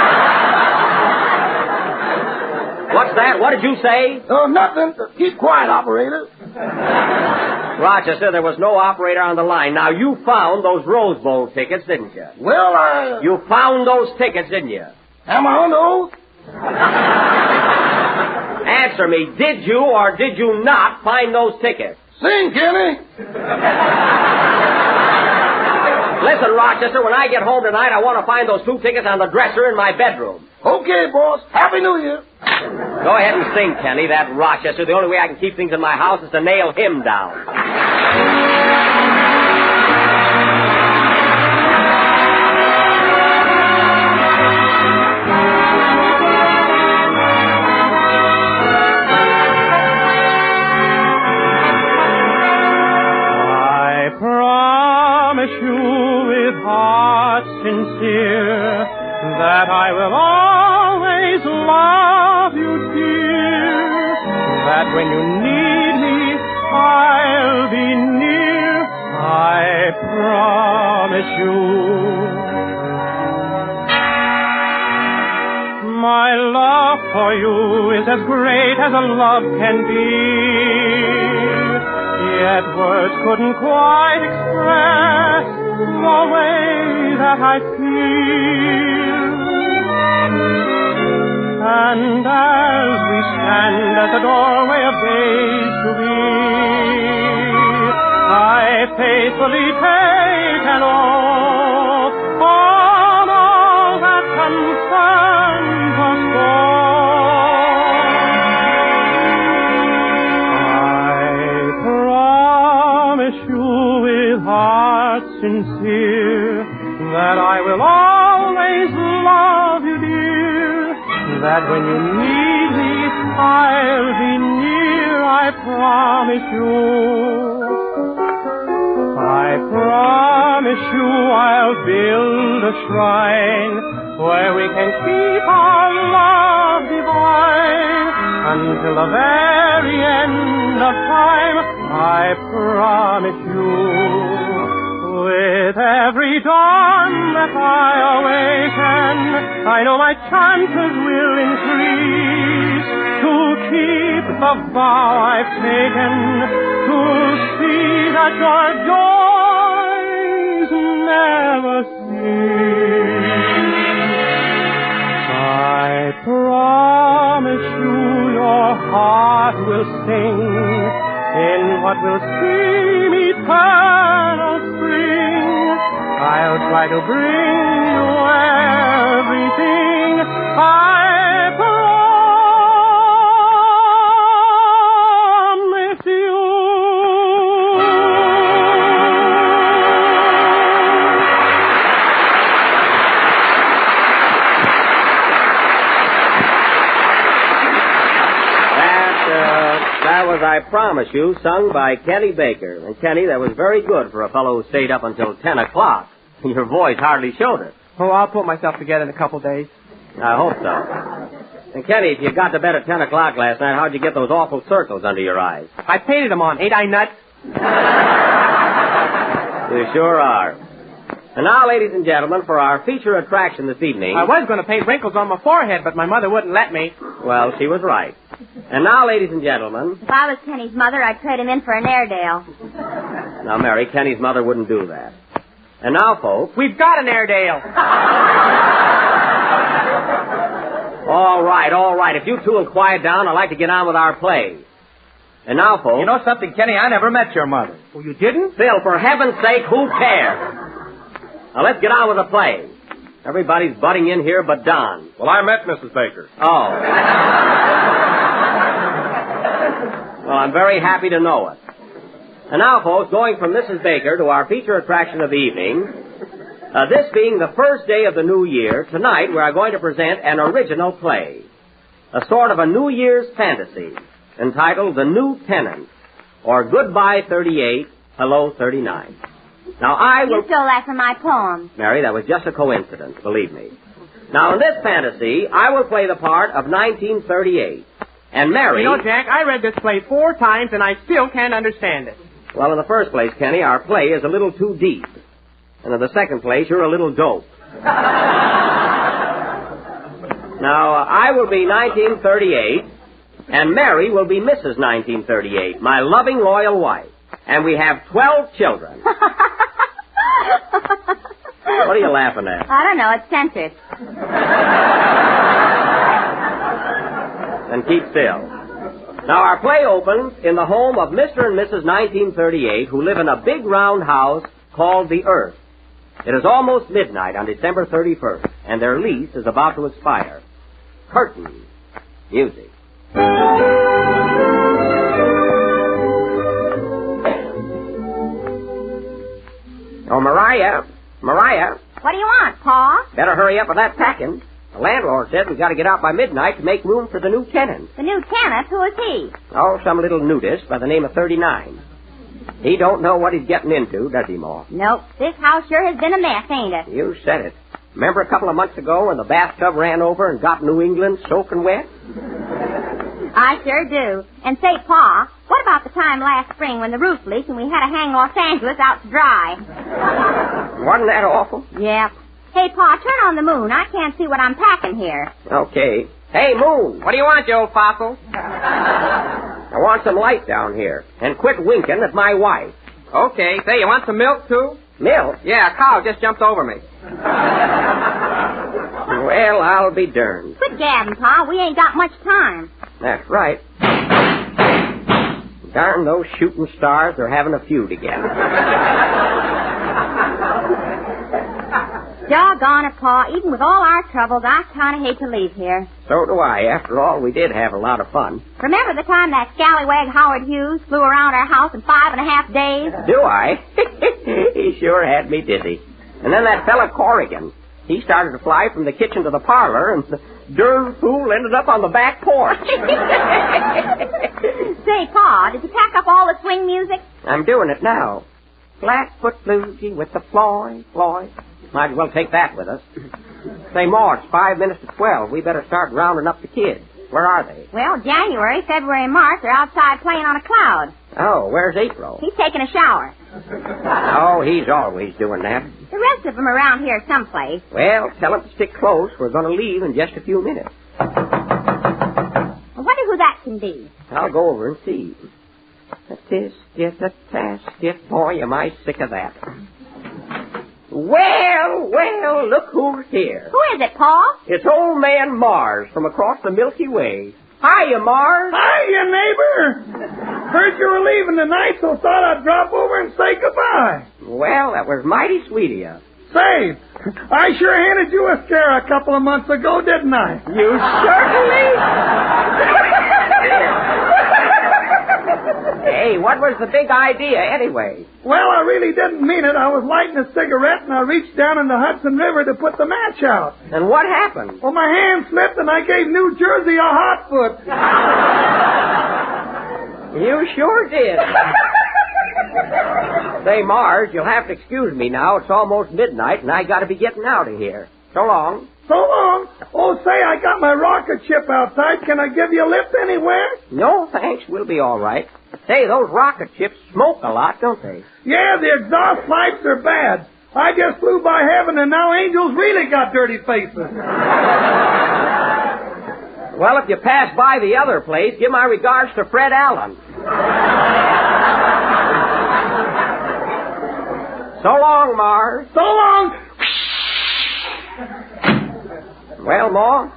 What's that? What did you say? Nothing. Keep quiet, operator. Rochester, there was no operator on the line. Now, you found those Rose Bowl tickets, didn't you? Well, You found those tickets, didn't you? Am I under oath? Answer me. Did you or did you not find those tickets? Sing, Kenny. Listen, Rochester, when I get home tonight, I want to find those 2 tickets on the dresser in my bedroom. Okay, boss. Happy New Year. Go ahead and sing, Kenny. That Rochester. The only way I can keep things in my house is to nail him down. Sincere, that I will always love you, dear, that when you need me, I'll be near, I promise you. My love for you is as great as a love can be, yet words couldn't quite express the way that I feel. And as we stand at the doorway of days to be, I faithfully take an oath on all that concerns us all. I promise you with heart sincere that I will always love you, dear, that when you need me, I'll be near, I promise you. I promise you I'll build a shrine where we can keep our love divine until the very end of time, I promise you. With every dawn that I awaken, I know my chances will increase to keep the vow I've taken, to see that your joys never cease. I promise you your heart will sing in what will seem eternal spring. I'll try to bring you everything I promise you. That was I Promise You, sung by Kenny Baker. And, Kenny, that was very good for a fellow who stayed up until 10 o'clock. Your voice hardly showed it. Oh, I'll put myself together in a couple days. I hope so. And, Kenny, if you got to bed at 10 o'clock last night, how'd you get those awful circles under your eyes? I painted them on. Ain't I nuts? You sure are. And now, ladies and gentlemen, for our feature attraction this evening... I was going to paint wrinkles on my forehead, but my mother wouldn't let me. Well, she was right. And now, ladies and gentlemen... If I was Kenny's mother, I'd trade him in for an Airedale. Now, Mary, Kenny's mother wouldn't do that. And now, folks... We've got an Airedale. All right. If you two will quiet down, I'd like to get on with our play. And now, folks... You know something, Kenny? I never met your mother. Oh, you didn't? Phil, for heaven's sake, who cares? Now, let's get on with the play. Everybody's butting in here but Don. Well, I met Mrs. Baker. Oh. Well, I'm very happy to know it. And now, folks, going from Mrs. Baker to our feature attraction of the evening, this being the first day of the new year, tonight we are going to present an original play, a sort of a New Year's fantasy, entitled The New Tenant, or Goodbye 38, Hello 39. Now, You stole that from my poem. Mary, that was just a coincidence, believe me. Now, in this fantasy, I will play the part of 1938. And Mary... You know, Jack, I read this play 4 times, and I still can't understand it. Well, in the first place, Kenny, our play is a little too deep. And in the second place, you're a little dope. Now, I will be 1938, and Mary will be Mrs. 1938, my loving, loyal wife. And we have 12 children. What are you laughing at? I don't know. It's censored. And keep still. Now, our play opens in the home of Mr. and Mrs. 1938, who live in a big round house called the Earth. It is almost midnight on December 31st, and their lease is about to expire. Curtain. Music. Oh, Mariah. What do you want, Pa? Better hurry up with that packing. The landlord said we got to get out by midnight to make room for the new tenant. The new tenant? Who is he? Oh, some little nudist by the name of 39. He don't know what he's getting into, does he, Ma? Nope. This house sure has been a mess, ain't it? You said it. Remember a couple of months ago when the bathtub ran over and got New England soaking wet? I sure do. And say, Pa, what about the time last spring when the roof leaked and we had to hang Los Angeles out to dry? Wasn't that awful? Yep. Hey, Pa, turn on the moon. I can't see what I'm packing here. Okay. Hey, Moon. What do you want, you old fossil? I want some light down here. And quit winking at my wife. Okay. Say, you want some milk, too? Milk? Yeah, a cow just jumped over me. Well, I'll be darned. Quit gabbing, Pa. We ain't got much time. That's right. Darn those shooting stars, they're having a feud again. Doggone it, Pa. Even with all our troubles, I kind of hate to leave here. So do I. After all, we did have a lot of fun. Remember the time that scallywag Howard Hughes flew around our house in 5.5 days? Do I? He sure had me dizzy. And then that fella Corrigan, he started to fly from the kitchen to the parlor, and the darn fool ended up on the back porch. Say, Pa, did you pack up all the swing music? I'm doing it now. Flatfoot Bluesy with the Floyd. Might as well take that with us. Say, Ma, it's 5 minutes to 12. We better start rounding up the kids. Where are they? Well, January, February, and March, they're outside playing on a cloud. Oh, where's April? He's taking a shower. Oh, he's always doing that. The rest of them are around here someplace. Well, tell them to stick close. We're going to leave in just a few minutes. I wonder who that can be. I'll go over and see. This is a tasket. Boy, am I sick of that. Well, look who's here. Who is it, Pa? It's old man Mars from across the Milky Way. Hiya, Mars. Hiya, neighbor. Heard you were leaving tonight, so thought I'd drop over and say goodbye. Well, that was mighty sweet of you. Say, I sure handed you a scare a couple of months ago, didn't I? You certainly... Hey, what was the big idea, anyway? Well, I really didn't mean it. I was lighting a cigarette, and I reached down in the Hudson River to put the match out. And what happened? Well, my hand slipped, and I gave New Jersey a hot foot. You sure did. Say, Marge, you'll have to excuse me now. It's almost midnight, and I got to be getting out of here. So long. So long. Oh, say, I got my rocket ship outside. Can I give you a lift anywhere? No, thanks. We'll be all right. Say, those rocket ships smoke a lot, don't they? Yeah, the exhaust pipes are bad. I just flew by heaven, and now angels really got dirty faces. Well, if you pass by the other place, give my regards to Fred Allen. So long, Mars. So long. Well, Ma,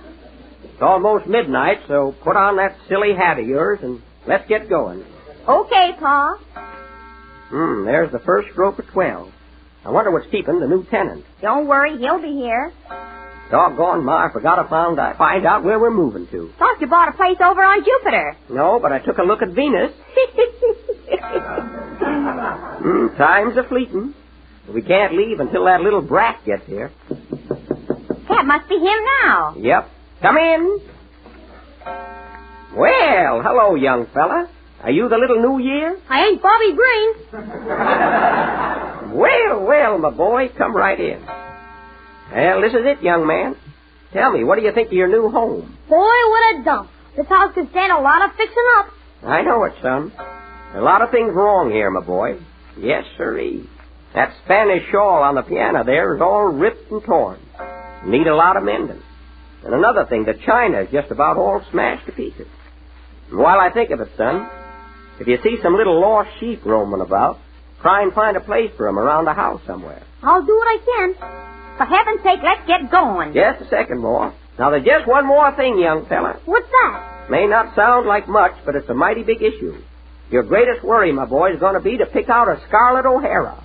it's almost midnight, so put on that silly hat of yours and let's get going. Okay, Pa. There's the first stroke of 12. I wonder what's keeping the new tenant. Don't worry, he'll be here. Doggone, Ma, I forgot to find out where we're moving to. Thought you bought a place over on Jupiter. No, but I took a look at Venus. Time's a-fleeting. We can't leave until that little brat gets here. That must be him now. Yep. Come in. Well, hello, young fella. Are you the little New Year? I ain't Bobby Green. Well, my boy, come right in. Well, this is it, young man. Tell me, what do you think of your new home? Boy, what a dump. This house could stand a lot of fixing up. I know it, son. A lot of things wrong here, my boy. Yes, sirree. That Spanish shawl on the piano there is all ripped and torn. Need a lot of mending. And another thing, the china is just about all smashed to pieces. And while I think of it, son, if you see some little lost sheep roaming about, try and find a place for them around the house somewhere. I'll do what I can. For heaven's sake, let's get going. Just a second more. Now, there's just one more thing, young fella. What's that? May not sound like much, but it's a mighty big issue. Your greatest worry, my boy, is going to be to pick out a Scarlett O'Hara.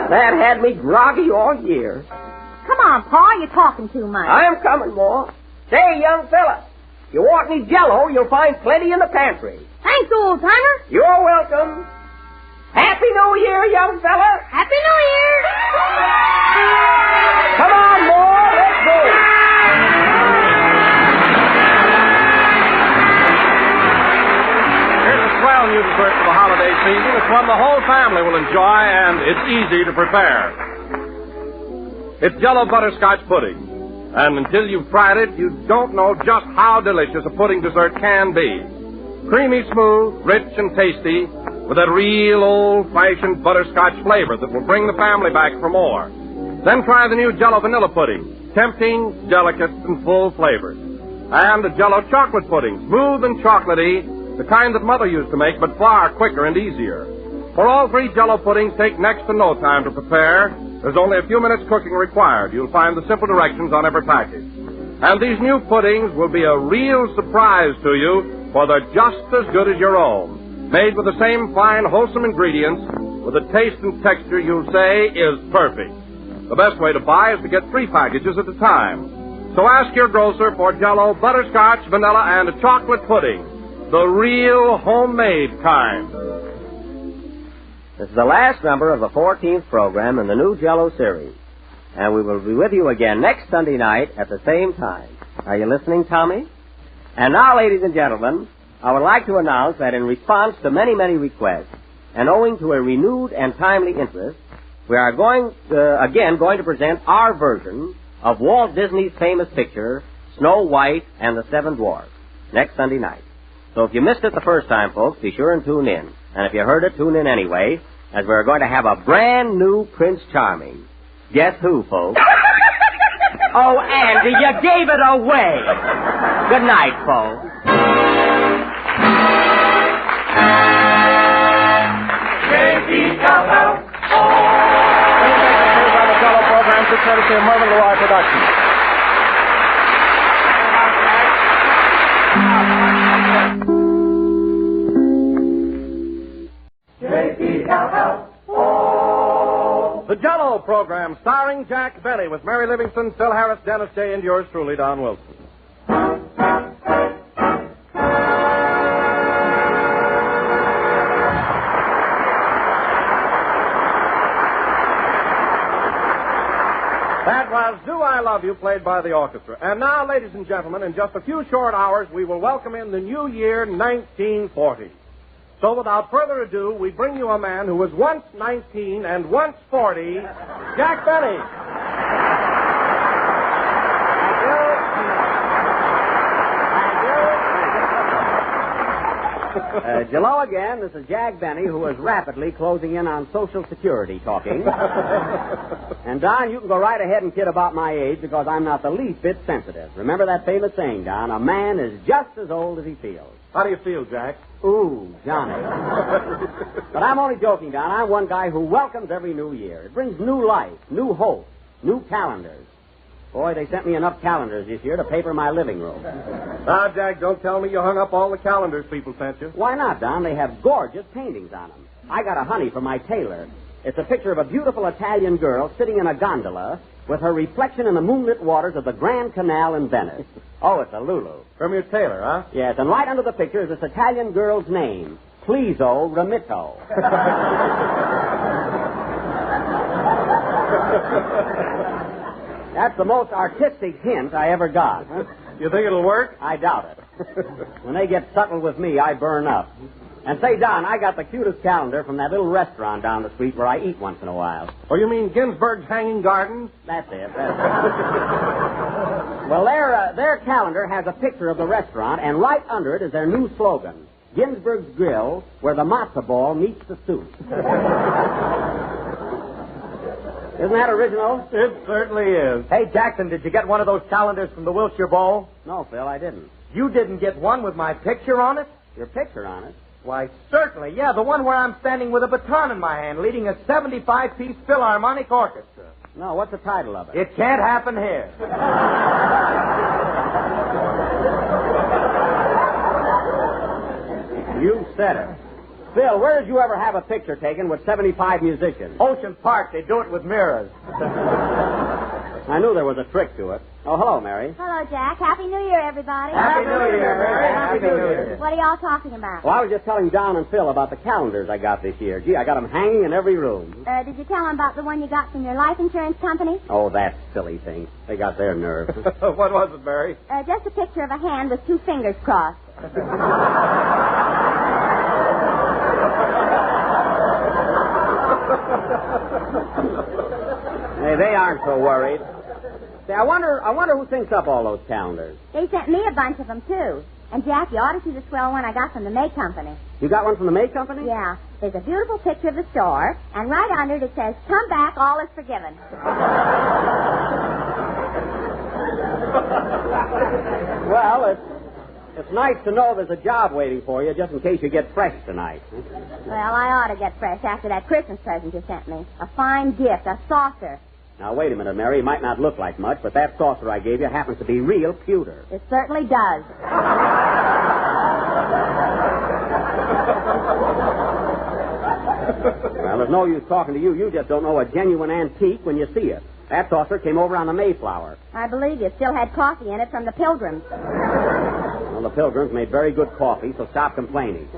That had me groggy all year. Come on, Pa, you're talking too much. I am coming, Ma. Say, young fella, you want any Jell-O, you'll find plenty in the pantry. Thanks, old-timer. You're welcome. Happy New Year, young fella. Happy New Year. Come on, Ma, let's go. Here's a swell new dessert for the holiday season. It's one the whole family will enjoy, and it's easy to prepare. It's Jell-O butterscotch pudding. And until you've tried it, you don't know just how delicious a pudding dessert can be. Creamy smooth, rich and tasty, with that real old-fashioned butterscotch flavor that will bring the family back for more. Then try the new Jell-O vanilla pudding. Tempting, delicate, and full flavored. And the Jell-O chocolate pudding, smooth and chocolatey, the kind that Mother used to make, but far quicker and easier. For all three Jell-O puddings take next to no time to prepare. There's only a few minutes cooking required. You'll find the simple directions on every package. And these new puddings will be a real surprise to you, for they're just as good as your own. Made with the same fine, wholesome ingredients, with a taste and texture you'll say is perfect. The best way to buy is to get 3 packages at a time. So ask your grocer for Jell-O butterscotch, vanilla, and a chocolate pudding. The real homemade kind. This is the last number of the 14th program in the new Jell-O series. And we will be with you again next Sunday night at the same time. Are you listening, Tommy? And now, ladies and gentlemen, I would like to announce that in response to many, many requests, and owing to a renewed and timely interest, we are going to present our version of Walt Disney's famous picture, Snow White and the Seven Dwarfs, next Sunday night. So if you missed it the first time, folks, be sure and tune in. And if you heard it, tune in anyway, as we're going to have a brand new Prince Charming. Guess who, folks? Oh, Andy, you gave it away. Good night, folks. On the Jell-O program, courtesy of Mervyn LeRoy Productions. The Jell-O program, starring Jack Benny, with Mary Livingston, Phil Harris, Dennis Day, and yours truly, Don Wilson. That was Do I Love You, played by the orchestra. And now, ladies and gentlemen, in just a few short hours, we will welcome in the new year, 1940. So without further ado, we bring you a man who was once 19 and once 40, Jack Benny. Jell-O again. This is Jack Benny, who is rapidly closing in on Social Security talking. And, Don, you can go right ahead and kid about my age, because I'm not the least bit sensitive. Remember that famous saying, Don, a man is just as old as he feels. How do you feel, Jack? Ooh, Johnny. But I'm only joking, Don. I'm one guy who welcomes every new year. It brings new life, new hope, new calendars. Boy, they sent me enough calendars this year to paper my living room. Now, Jack, don't tell me you hung up all the calendars people sent you. Why not, Don? They have gorgeous paintings on them. I got a honey from my tailor. It's a picture of a beautiful Italian girl sitting in a gondola with her reflection in the moonlit waters of the Grand Canal in Venice. Oh, it's a Lulu. From your tailor, huh? Yes, and right under the picture is this Italian girl's name, Pleaso Remito. That's the most artistic hint I ever got. Huh? You think it'll work? I doubt it. When they get subtle with me, I burn up. And say, Don, I got the cutest calendar from that little restaurant down the street where I eat once in a while. Oh, you mean Ginsberg's Hanging Gardens? That's it. Well, their calendar has a picture of the restaurant, and right under it is their new slogan, Ginsberg's Grill, where the matzo ball meets the soup. Isn't that original? It certainly is. Hey, Jackson, did you get one of those calendars from the Wilshire Bowl? No, Phil, I didn't. You didn't get one with my picture on it? Your picture on it? Why, certainly, yeah, the one where I'm standing with a baton in my hand, leading a 75-piece Philharmonic Orchestra. No, what's the title of it? It Can't Happen Here. You said it. Phil, where did you ever have a picture taken with 75 musicians? Ocean Park, they do it with mirrors. I knew there was a trick to it. Oh, hello, Mary. Hello, Jack. Happy New Year, everybody. Happy New Year, Mary. Happy New Year. What are y'all talking about? Well, I was just telling Don and Phil about the calendars I got this year. Gee, I got them hanging in every room. Did you tell them about the one you got from your life insurance company? Oh, that silly thing. They got their nerve. What was it, Mary? Just a picture of a hand with two fingers crossed. Hey, they aren't so worried. Say, I wonder who thinks up all those calendars. They sent me a bunch of them, too. And, Jack, you ought to see the swell one I got from the May Company. You got one from the May Company? Yeah. There's a beautiful picture of the store, and right under it says, "Come back, all is forgiven." Well, it's nice to know there's a job waiting for you just in case you get fresh tonight. Well, I ought to get fresh after that Christmas present you sent me. A fine gift, a saucer. Now, wait a minute, Mary. It might not look like much, but that saucer I gave you happens to be real pewter. It certainly does. Well, there's no use talking to you. You just don't know a genuine antique when you see it. That saucer came over on the Mayflower. I believe you still had coffee in it from the Pilgrims. Well, the Pilgrims made very good coffee, so stop complaining.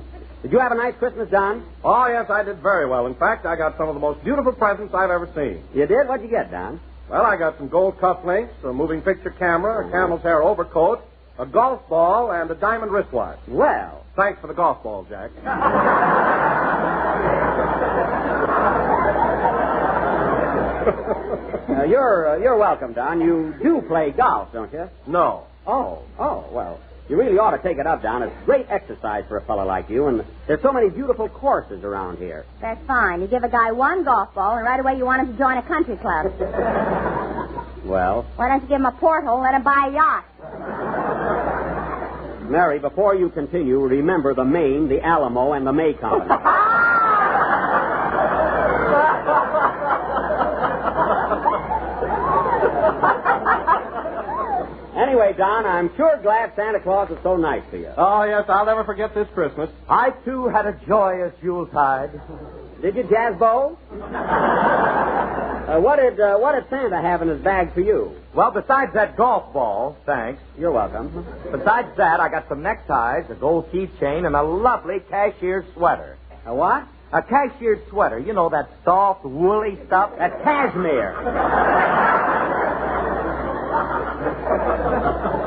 Did you have a nice Christmas, Don? Oh, yes, I did very well. In fact, I got some of the most beautiful presents I've ever seen. You did? What'd you get, Don? Well, I got some gold cufflinks, a moving picture camera, a camel's hair overcoat, a golf ball, and a diamond wristwatch. Well. Thanks for the golf ball, Jack. You're welcome, Don. You do play golf, don't you? No. Oh, well. You really ought to take it up, Don. It's great exercise for a fellow like you, and there's so many beautiful courses around here. That's fine. You give a guy one golf ball, and right away you want him to join a country club. Well? Why don't you give him a porthole and let him buy a yacht? Mary, before you continue, remember the Maine, the Alamo, and the May Company. Anyway, Don, I'm sure glad Santa Claus is so nice to you. Oh, yes, I'll never forget this Christmas. I, too, had a joyous Yuletide. Did you, Jazzbo? What did Santa have in his bag for you? Well, besides that golf ball, thanks. You're welcome. Besides that, I got some neckties, a gold keychain, and a lovely cashier's sweater. A what? A cashier's sweater. You know, that soft, woolly stuff? That's cashmere.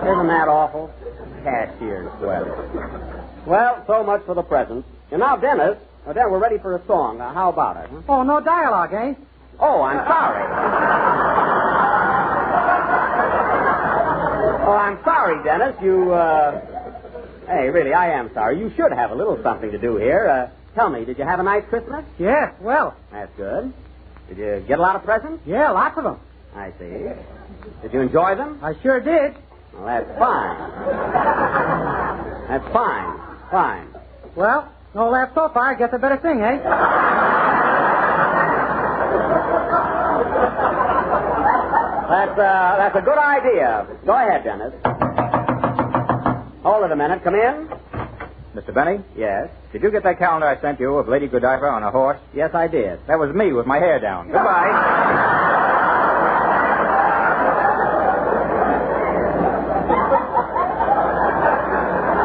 Isn't that awful? Cashier's sweater. Well, so much for the presents. And now, Dennis, we're ready for a song. How about it? Huh? Oh, no dialogue, eh? Oh, I'm sorry. Oh, I'm sorry, Dennis. Hey, really, I am sorry. You should have a little something to do here. Tell me, did you have a nice Christmas? Yes, well. That's good. Did you get a lot of presents? Yeah, lots of them. I see. Did you enjoy them? I sure did. Well, that's fine. That's fine. Fine. Well, no laugh so far. Gets a better thing, eh? That's a good idea. Go ahead, Dennis. Hold it a minute. Come in. Mr. Benny? Yes? Did you get that calendar I sent you of Lady Godiva on a horse? Yes, I did. That was me with my hair down. Goodbye.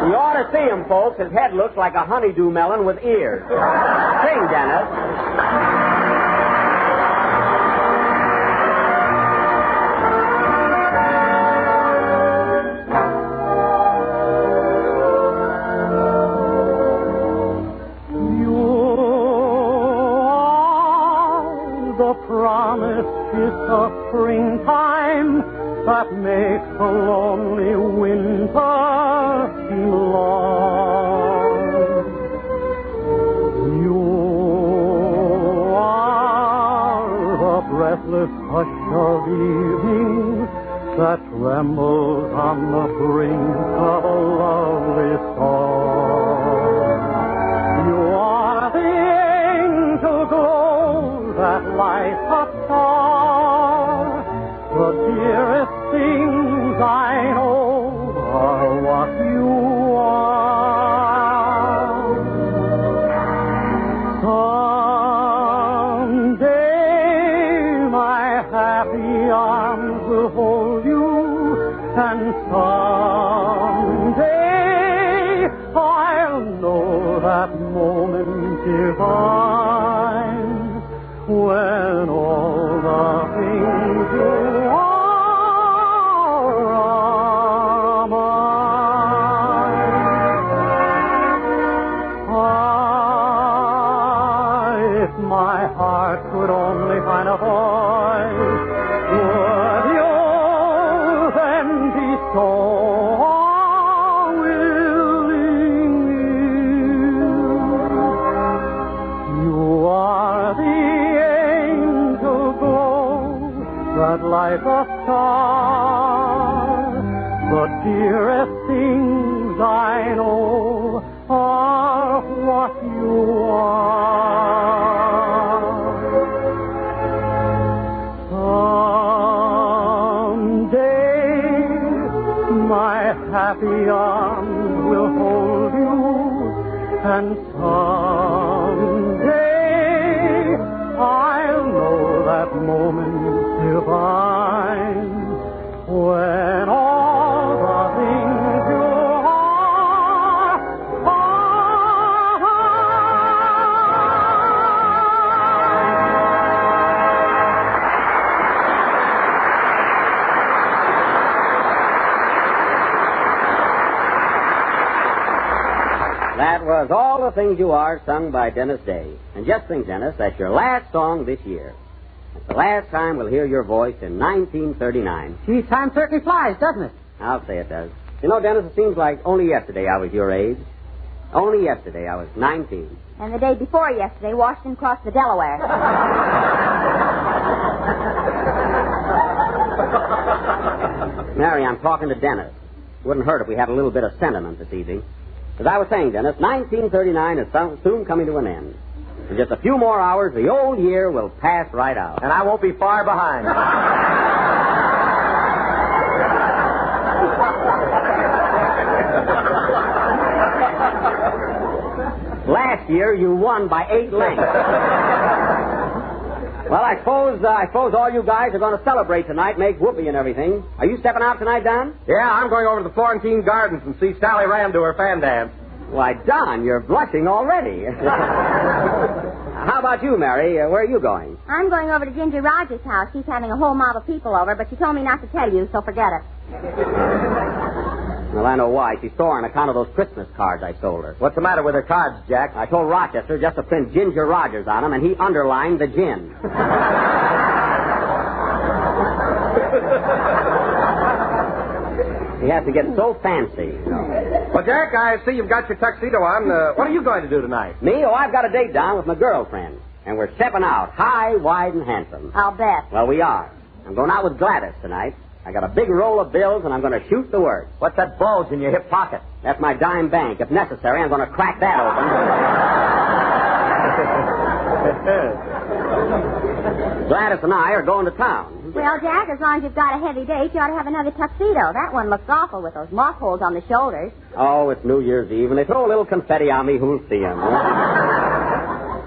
You ought to see him, folks. His head looks like a honeydew melon with ears. Sing, Dennis. It's a springtime that makes the lonely winter seem long. You are the breathless hush of evening that trembles on the brink of a lovely song. You are the angel glow that lights up star. The dearest things I know are what you are. divine when all the things you are mine. If my heart could only find a voice, would you then be so willing? You are the angel glow that lights a star. The dearest things I know are what you are. Someday my happy arms will hold you, and someday I'll know that moment divine when all the things you That was All the Things You Are, sung by Dennis Day. And just think, Dennis, that's your last song this year. It's the last time we'll hear your voice in 1939. Gee, time certainly flies, doesn't it? I'll say it does. You know, Dennis, it seems like only yesterday I was your age. Only yesterday I was 19. And the day before yesterday, Washington crossed the Delaware. Mary, I'm talking to Dennis. Wouldn't hurt if we had a little bit of sentiment this evening. As I was saying, Dennis, 1939 is soon coming to an end. In just a few more hours, the old year will pass right out. And I won't be far behind. Last year, you won by 8 lengths. Well, I suppose all you guys are going to celebrate tonight, make whoopee and everything. Are you stepping out tonight, Don? Yeah, I'm going over to the Florentine Gardens and see Sally Rand do her fan dance. Why, Don, you're blushing already. How about you, Mary? Where are you going? I'm going over to Ginger Rogers' house. She's having a whole mob of people over, but she told me not to tell you, so forget it. Well, I know why. She's sore on account of those Christmas cards I sold her. What's the matter with her cards, Jack? I told Rochester just to print Ginger Rogers on them, and he underlined the gin. He has to get so fancy, you know. Well, Jack, I see you've got your tuxedo on. What are you going to do tonight? Me? Oh, I've got a date down with my girlfriend. And we're stepping out, high, wide, and handsome. I'll bet. Well, we are. I'm going out with Gladys tonight. I got a big roll of bills, and I'm going to shoot the works. What's that bulge in your hip pocket? That's my dime bank. If necessary, I'm going to crack that open. Gladys and I are going to town. Well, Jack, as long as you've got a heavy date, you ought to have another tuxedo. That one looks awful with those moth holes on the shoulders. Oh, it's New Year's Eve, and they throw a little confetti on me. Who'll see him?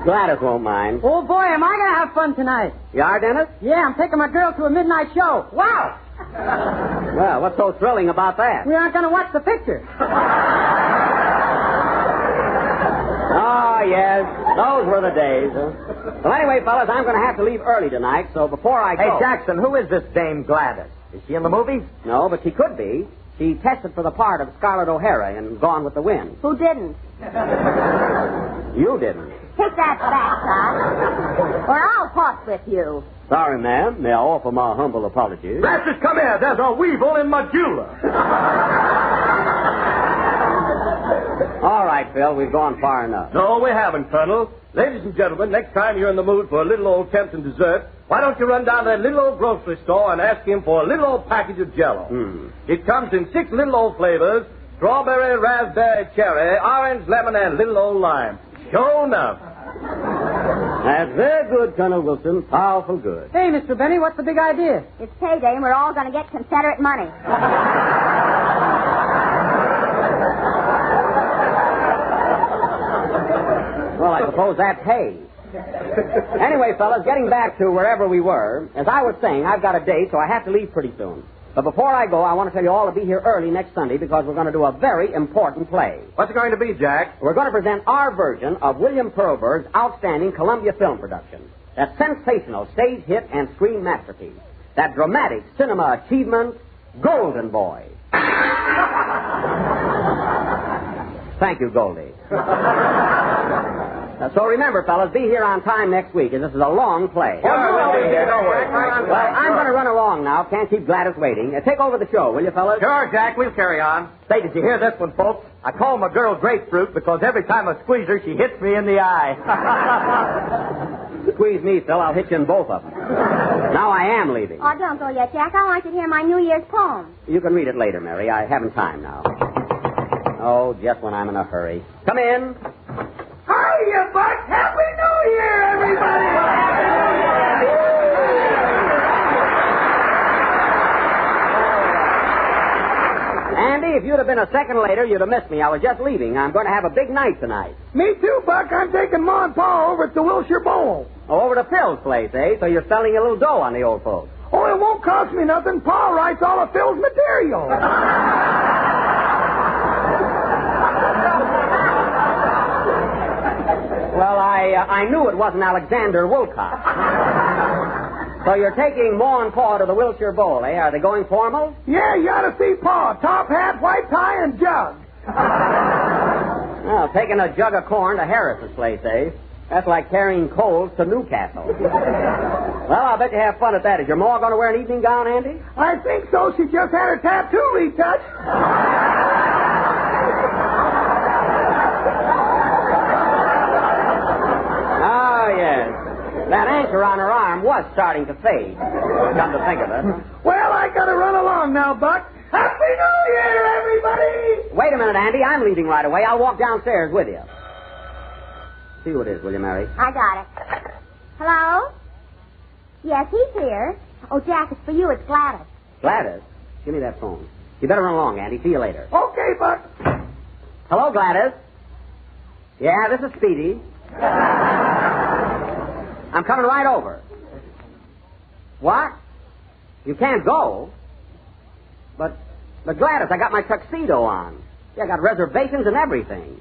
Gladys won't mind. Oh, boy, am I going to have fun tonight. You are, Dennis? Yeah, I'm taking my girl to a midnight show. Wow! Well, what's so thrilling about that? We aren't going to watch the picture. Oh, yes. Those were the days. Well, anyway, fellas, I'm going to have to leave early tonight, so before I go... Hey, Jackson, who is this Dame Gladys? Is she in the movies? No, but she could be. She tested for the part of Scarlett O'Hara in Gone with the Wind. Who didn't? You didn't. Take that back, Todd. Or I'll talk with you. Sorry, ma'am. May I offer my humble apologies? Francis, come here. There's a weevil in my jeweler. All right, Phil. We've gone far enough. No, we haven't, Colonel. Ladies and gentlemen, next time you're in the mood for a little old tempting dessert, why don't you run down to that little old grocery store and ask him for a little old package of Jell-O? It comes in 6 little old flavors: strawberry, raspberry, cherry, orange, lemon, and little old lime. Sure enough. That's very good, Colonel Wilson. Powerful good. Hey, Mr. Benny, what's the big idea? It's payday, and we're all going to get Confederate money. Well, I suppose that pays. Anyway, fellas, getting back to wherever we were, as I was saying, I've got a date, so I have to leave pretty soon. But before I go, I want to tell you all to be here early next Sunday because we're going to do a very important play. What's it going to be, Jack? We're going to present our version of William Pearlberg's outstanding Columbia film production. That sensational stage hit and screen masterpiece. That dramatic cinema achievement, Golden Boy. Thank you, Goldie. So remember, fellas, be here on time next week, as this is a long play. We'll be here. Don't worry. Well, I'm going to run along now. Can't keep Gladys waiting. Take over the show, will you, fellas? Sure, Jack. We'll carry on. Say, did you hear this one, folks? I call my girl Grapefruit because every time I squeeze her, she hits me in the eye. Squeeze me, Phil. I'll hit you in both of them. Now I am leaving. Oh, don't go yet, Jack. I want you to hear my New Year's poem. You can read it later, Mary. I haven't time now. Oh, just when I'm in a hurry. Come in. Hiya, Buck. Happy New Year, everybody. Andy, if you'd have been a second later, you'd have missed me. I was just leaving. I'm going to have a big night tonight. Me too, Buck. I'm taking Ma and Pa over to Wilshire Bowl. Oh, over to Phil's place, eh? So you're selling a little dough on the old folks. Oh, it won't cost me nothing. Pa writes all of Phil's material. Well, I knew it wasn't Alexander Wilcox. So you're taking Ma and Pa to the Wilshire Bowl, eh? Are they going formal? Yeah, you ought to see Pa. Top hat, white tie, and jug. Well, taking a jug of corn to Harris's place, eh? That's like carrying coals to Newcastle. Well, I'll bet you have fun at that. Is your Ma going to wear an evening gown, Andy? I think so. She just had her tattoo retouched. Oh, yes. That anchor on her arm was starting to fade. Come to think of it. Well, I got to run along now, Buck. Happy New Year, everybody! Wait a minute, Andy. I'm leaving right away. I'll walk downstairs with you. See who it is, will you, Mary? I got it. Hello? Yes, he's here. Oh, Jack, it's for you. It's Gladys. Gladys? Give me that phone. You better run along, Andy. See you later. Okay, Buck. Hello, Gladys. Yeah, this is Speedy. I'm coming right over. What? You can't go? But Gladys, I got my tuxedo on. Yeah, I got reservations and everything.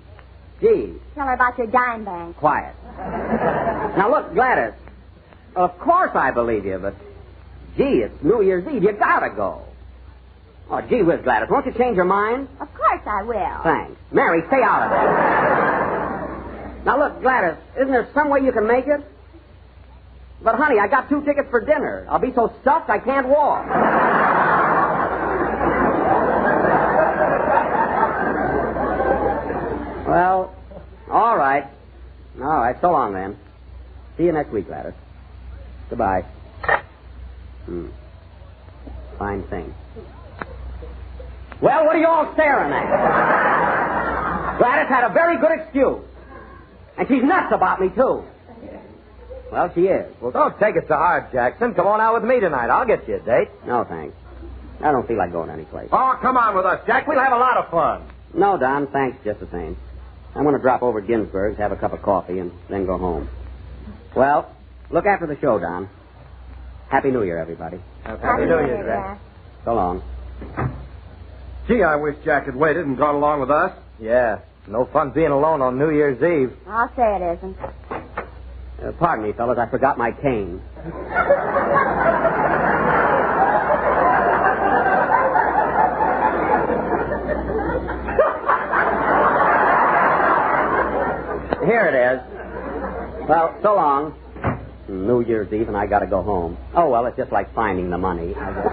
Gee. Tell her about your dime bank. Quiet. Now, look, Gladys. Of course I believe you, but, gee, it's New Year's Eve. You gotta go. Oh, gee whiz, Gladys. Won't you change your mind? Of course I will. Thanks. Mary, stay out of it. Now, look, Gladys, isn't there some way you can make it? But, honey, I got 2 tickets for dinner. I'll be so stuffed I can't walk. Well, all right. All right, so long then. See you next week, Gladys. Goodbye. Fine thing. Well, what are you all staring at? Gladys had a very good excuse. And she's nuts about me, too. Well, she is. Well, don't take it so hard, Jackson. Come on out with me tonight. I'll get you a date. No, thanks. I don't feel like going anyplace. Oh, come on with us, Jack. We'll have a lot of fun. No, Don, thanks just the same. I'm going to drop over at Ginsburg's, have a cup of coffee, and then go home. Well, look after the show, Don. Happy New Year, everybody. Happy New Year, Jack. So long. Gee, I wish Jack had waited and gone along with us. Yeah, no fun being alone on New Year's Eve. I'll say it isn't. Pardon me, fellas, I forgot my cane. Here it is. Well, so long. New Year's Eve, and I got to go home. Oh, well, it's just like finding the money. I guess.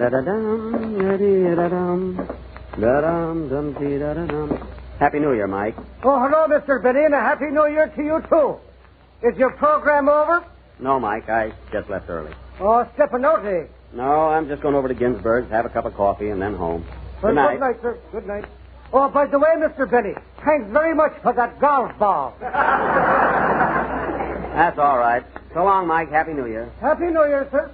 Happy New Year, Mike. Oh, hello, Mr. Benny, and a Happy New Year to you, too. Is your program over? No, Mike, I just left early. Oh, Stepanotti. No, I'm just going over to Ginsburg's, have a cup of coffee, and then home. Well, Good night. Good night, sir. Good night. Oh, by the way, Mr. Benny, thanks very much for that golf ball. That's all right. So long, Mike. Happy New Year. Happy New Year, sir.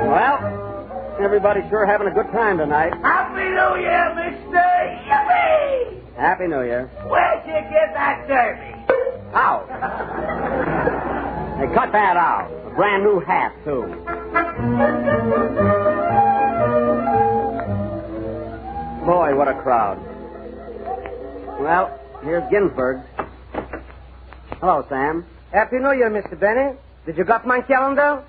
Well, everybody's sure having a good time tonight. Happy New Year, mister. Yippee! Happy New Year. Where'd you get that derby? Ow. Hey, cut that out. A brand new hat, too. Boy, what a crowd. Well, here's Ginsburg. Hello, Sam. Happy New Year, Mr. Benny. Did you got my calendar?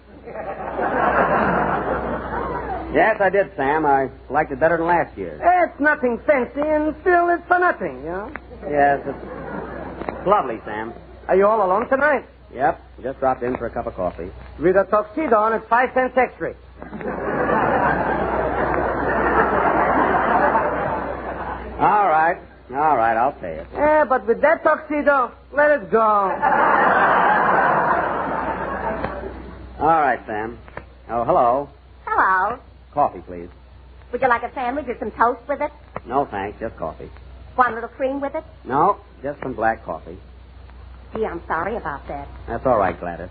Yes, I did, Sam. I liked it better than last year. It's nothing fancy, and still it's for nothing, you know? Yes, it's lovely, Sam. Are you all alone tonight? Yep, just dropped in for a cup of coffee. With a tuxedo on, it's 5 cents extra. All right, I'll pay it. Yeah, but with that tuxedo, let it go. All right, Sam. Oh, hello. Hello. Coffee, please. Would you like a sandwich or some toast with it? No, thanks, just coffee. Want a little cream with it? No, just some black coffee. Gee, I'm sorry about that. That's all right, Gladys.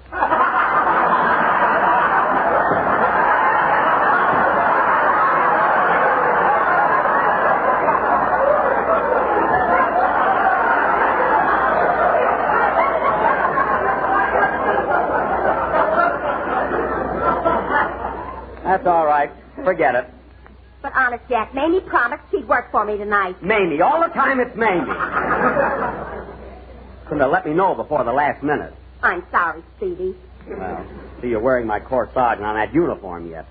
That's all right. Forget it. But honest, Jack, Mamie promised she'd work for me tonight. Mamie. All the time it's Mamie. Couldn't have let me know before the last minute. I'm sorry, Speedy. Well, see, you're wearing my corsage on that uniform yet.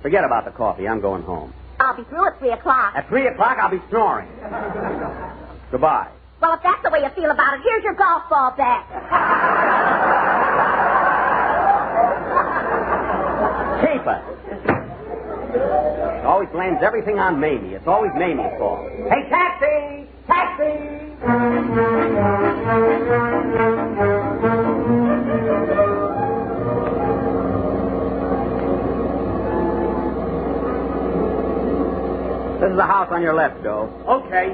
Forget about the coffee. I'm going home. I'll be through at 3 o'clock. At 3 o'clock, I'll be snoring. Goodbye. Well, if that's the way you feel about it, here's your golf ball back. Keep it. She always blames everything on Mamie. It's always Mamie's fault. Hey, taxi! Taxi! This is the house on your left, Joe. Okay.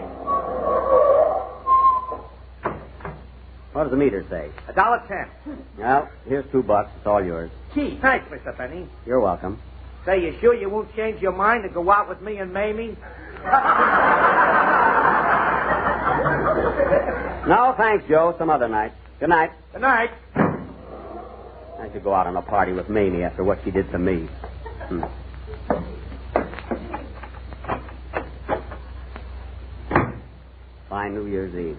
What does the meter say? $1.10. Well, here's $2. It's all yours. Gee, thanks, Mr. Benny. You're welcome. Say, you sure you won't change your mind and go out with me and Mamie? No, thanks, Joe. Some other night. Good night. Good night. I could go out on a party with Mamie after what she did to me. Fine New Year's Eve.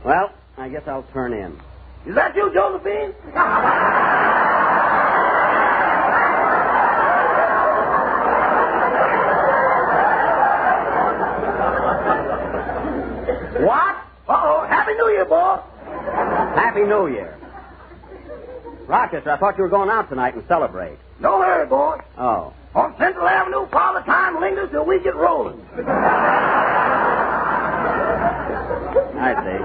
Well, I guess I'll turn in. Is that you, Josephine? What? Uh-oh. Happy New Year, boy. Happy New Year. Rochester, I thought you were going out tonight and celebrate. No hurry, boy. Oh. On Central Avenue, Father Time lingers till we get rolling. I see.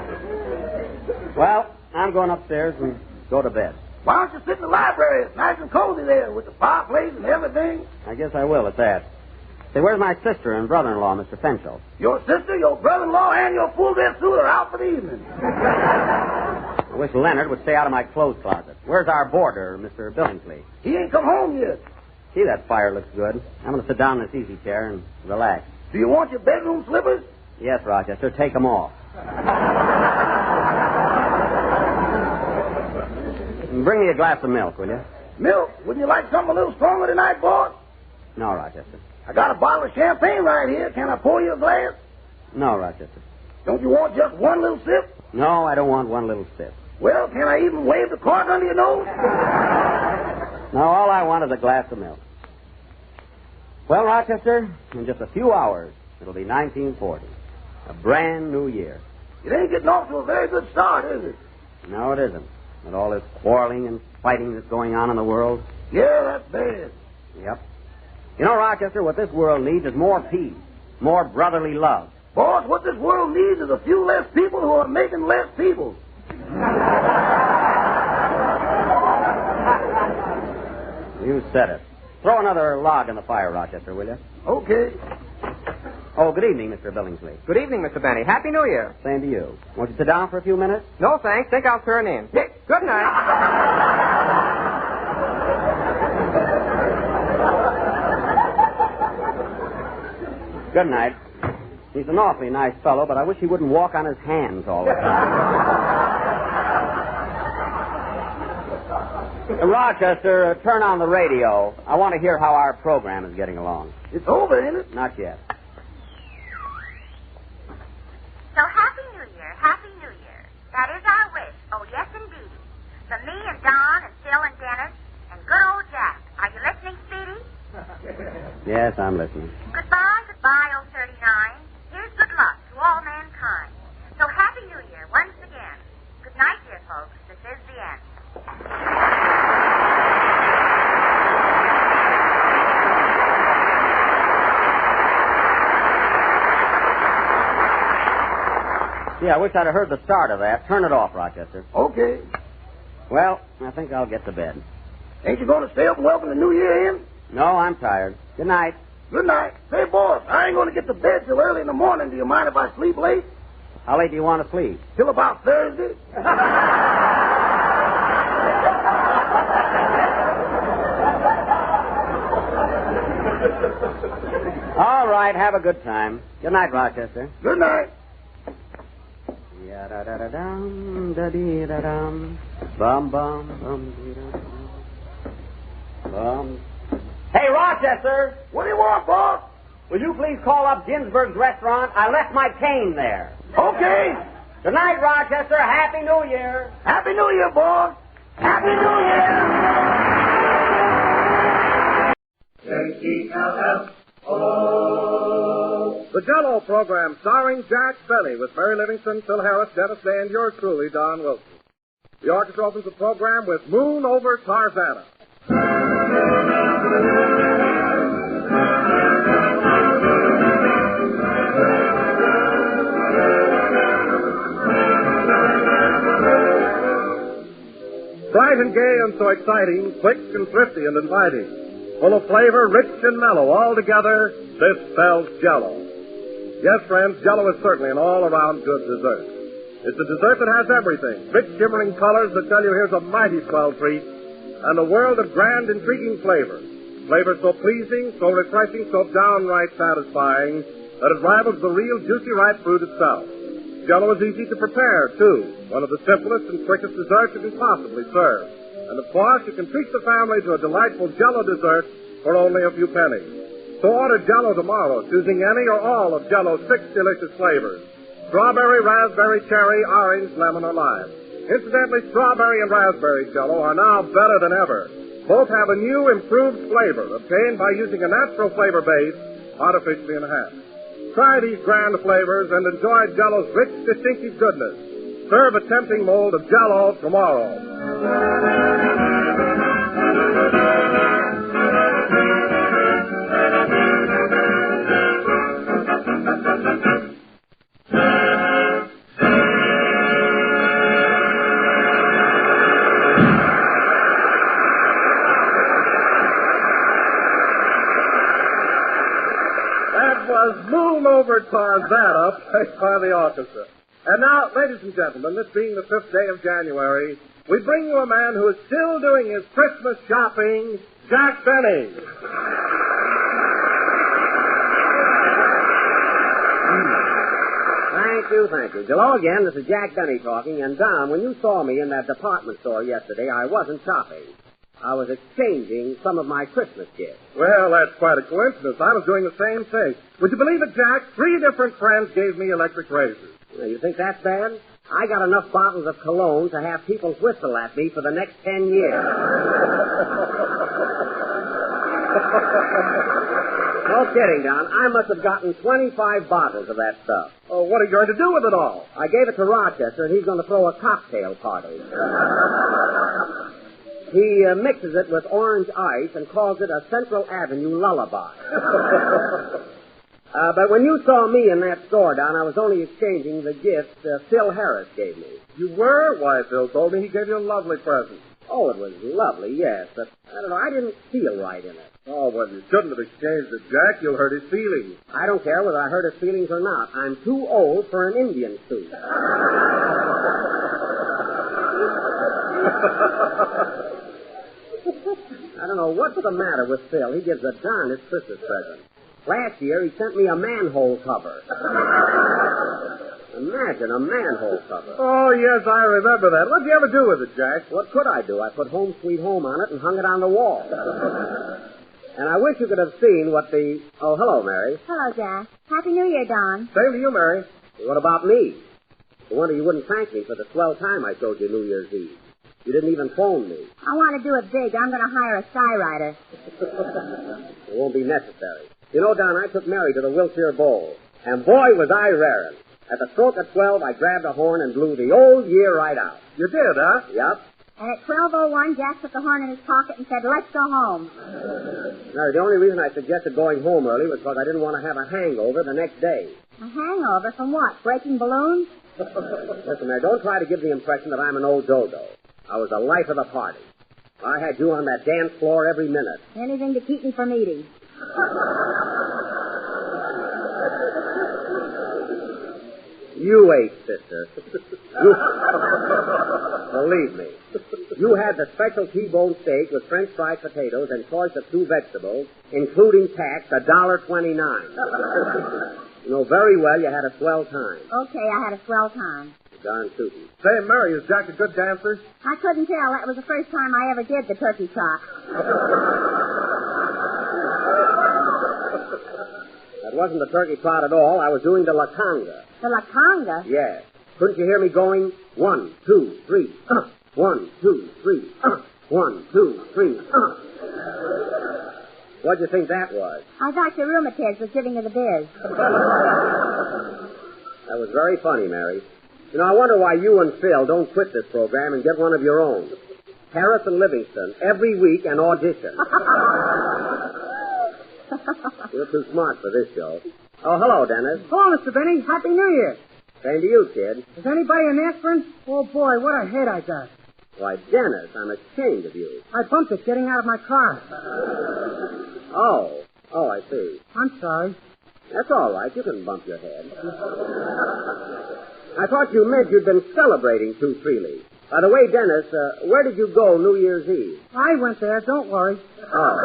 Well, I'm going upstairs and go to bed. Why don't you sit in the library? It's nice and cozy there with the fireplace and everything. I guess I will at that. Say, where's my sister and brother-in-law, Mr. Fenchel? Your sister, your brother-in-law, and your full-dress suit are out for the evening. I wish Leonard would stay out of my clothes closet. Where's our boarder, Mr. Billingsley? He ain't come home yet. Gee, that fire looks good. I'm going to sit down in this easy chair and relax. Do you want your bedroom slippers? Yes, Rochester. Take them off. And bring me a glass of milk, will you? Milk? Wouldn't you like something a little stronger tonight, boy? No, Rochester. I got a bottle of champagne right here. Can I pour you a glass? No, Rochester. Don't you want just one little sip? No, I don't want one little sip. Well, can I even wave the cork under your nose? No, all I want is a glass of milk. Well, Rochester, in just a few hours, it'll be 1940. A brand new year. It ain't getting off to a very good start, is it? No, it isn't. With all this quarreling and fighting that's going on in the world. Yeah, that's bad. Yep. You know, Rochester, what this world needs is more peace, more brotherly love. Boss, what this world needs is a few less people who are making less people. You said it. Throw another log in the fire, Rochester, will you? Okay. Oh, good evening, Mr. Billingsley. Good evening, Mr. Benny. Happy New Year. Same to you. Won't you sit down for a few minutes? No, thanks. Think I'll turn in. Good night. Good night. He's an awfully nice fellow, but I wish he wouldn't walk on his hands all the time. Rochester, turn on the radio. I want to hear how our program is getting along. It's over, ain't it? Not yet. So Happy New Year, Happy New Year. That is our wish. Oh, yes, indeed. From me and Don and Phil and Dennis and good old Jack. Are you listening, Speedy? Yes, I'm listening. Goodbye, goodbye, old 39. Here's good luck to all mankind. So Happy New Year once again. Good night, dear folks. This is the end. Yeah, I wish I'd have heard the start of that. Turn it off, Rochester. Okay. Well, I think I'll get to bed. Ain't you going to stay up and welcome the New Year in? No, I'm tired. Good night. Good night. Say, boss, I ain't going to get to bed till early in the morning. Do you mind if I sleep late? How late do you want to sleep? Till about Thursday. All right, have a good time. Good night, Rochester. Good night. Ya-da-da-da-dum, da-dee-da-dum, bum-bum-bum-dee-da-dum, bum. Hey, Rochester! What do you want, boss? Will you please call up Ginsberg's restaurant? I left my cane there. Okay. Good night, Rochester. Happy New Year. Happy New Year, boss. Happy New Year. The Jell-O program starring Jack Benny with Mary Livingston, Phil Harris, Dennis Day, and yours truly, Don Wilson. The orchestra opens the program with Moon Over Tarzana. Bright and gay and so exciting, quick and thrifty and inviting. Full of flavor, rich and mellow, all together, this spells Jell-O. Yes, friends, Jell-O is certainly an all-around good dessert. It's a dessert that has everything. Rich, shimmering colors that tell you here's a mighty swell treat, and a world of grand, intriguing flavor. Flavor so pleasing, so refreshing, so downright satisfying, that it rivals the real juicy ripe fruit itself. Jell-O is easy to prepare, too. One of the simplest and quickest desserts you can possibly serve. And, of course, you can treat the family to a delightful Jell-O dessert for only a few pennies. So order Jell-O tomorrow, choosing any or all of Jell-O's 6 delicious flavors. Strawberry, raspberry, cherry, orange, lemon, or lime. Incidentally, strawberry and raspberry Jell-O are now better than ever. Both have a new, improved flavor obtained by using a natural flavor base artificially enhanced. Try these grand flavors and enjoy Jell-O's rich, distinctive goodness. Serve a tempting mold of Jell-O tomorrow. Moon Over Tarzana, played by the orchestra. And now, ladies and gentlemen, this being the 5th day of January, we bring you a man who is still doing his Christmas shopping, Jack Benny. Thank you. Hello again, this is Jack Benny talking. And Don, when you saw me in that department store yesterday, I wasn't shopping. I was exchanging some of my Christmas gifts. Well, that's quite a coincidence. I was doing the same thing. Would you believe it, Jack? 3 different friends gave me electric razors. Well, you think that's bad? I got enough bottles of cologne to have people whistle at me for the next 10 years. kidding, Don. I must have gotten 25 bottles of that stuff. Oh, what are you going to do with it all? I gave it to Rochester, and he's going to throw a cocktail party. He mixes it with orange ice and calls it a Central Avenue lullaby. But when you saw me in that store, Don, I was only exchanging the gift Phil Harris gave me. You were? Why, Phil told me he gave you a lovely present. Oh, it was lovely, yes, but I don't know, I didn't feel right in it. Oh, well, you shouldn't have exchanged it, Jack. You'll hurt his feelings. I don't care whether I hurt his feelings or not. I'm too old for an Indian suit. I don't know what's the matter with Phil. He gives a darn his Christmas present. Last year, he sent me a manhole cover. Imagine a manhole cover. Oh, yes, I remember that. What'd you ever do with it, Jack? What could I do? I put Home Sweet Home on it and hung it on the wall. And I wish you could have seen what the... Oh, hello, Mary. Hello, Jack. Happy New Year, Don. Same to you, Mary. What about me? I wonder you wouldn't thank me for the swell time I showed you New Year's Eve. You didn't even phone me. I want to do it big. I'm going to hire a skywriter. It won't be necessary. You know, Don, I took Mary to the Wilshire Bowl, and boy, was I raring. At the stroke of 12, I grabbed a horn and blew the old year right out. You did, huh? Yep. And at 12:01, Jack put the horn in his pocket and said, "Let's go home." Mary, the only reason I suggested going home early was because I didn't want to have a hangover the next day. A hangover from what? Breaking balloons? Listen, Mary, don't try to give the impression that I'm an old dodo. I was the life of the party. I had you on that dance floor every minute. Anything to keep me from eating. You ate, sister. Believe me. You had the special T-bone steak with French fried potatoes and choice of 2 vegetables, including tax, $1.29. You know very well you had a swell time. Okay, I had a swell time. Darn tootin'. Say, Mary, is Jack a good dancer? I couldn't tell. That was the first time I ever did the turkey trot. That wasn't the turkey trot at all. I was doing the la conga. The la conga? Yes. Couldn't you hear me going 1, 2, 3, 1, 2, 3, 1, 2, 3, What'd you think that was? I thought your rheumatiz was giving you the biz. That was very funny, Mary. You know, I wonder why you and Phil don't quit this program and get one of your own. Harris and Livingston, every week an audition. You're too smart for this show. Oh, hello, Dennis. Hello, Mr. Benny. Happy New Year. Same to you, kid. Is anybody in aspirin? Oh, boy, what a head I got. Why, Dennis, I'm ashamed of you. I bumped it getting out of my car. Oh, I see. I'm sorry. That's all right. You can bump your head. I thought you meant you'd been celebrating too freely. By the way, Dennis, where did you go New Year's Eve? I went there. Don't worry. Oh.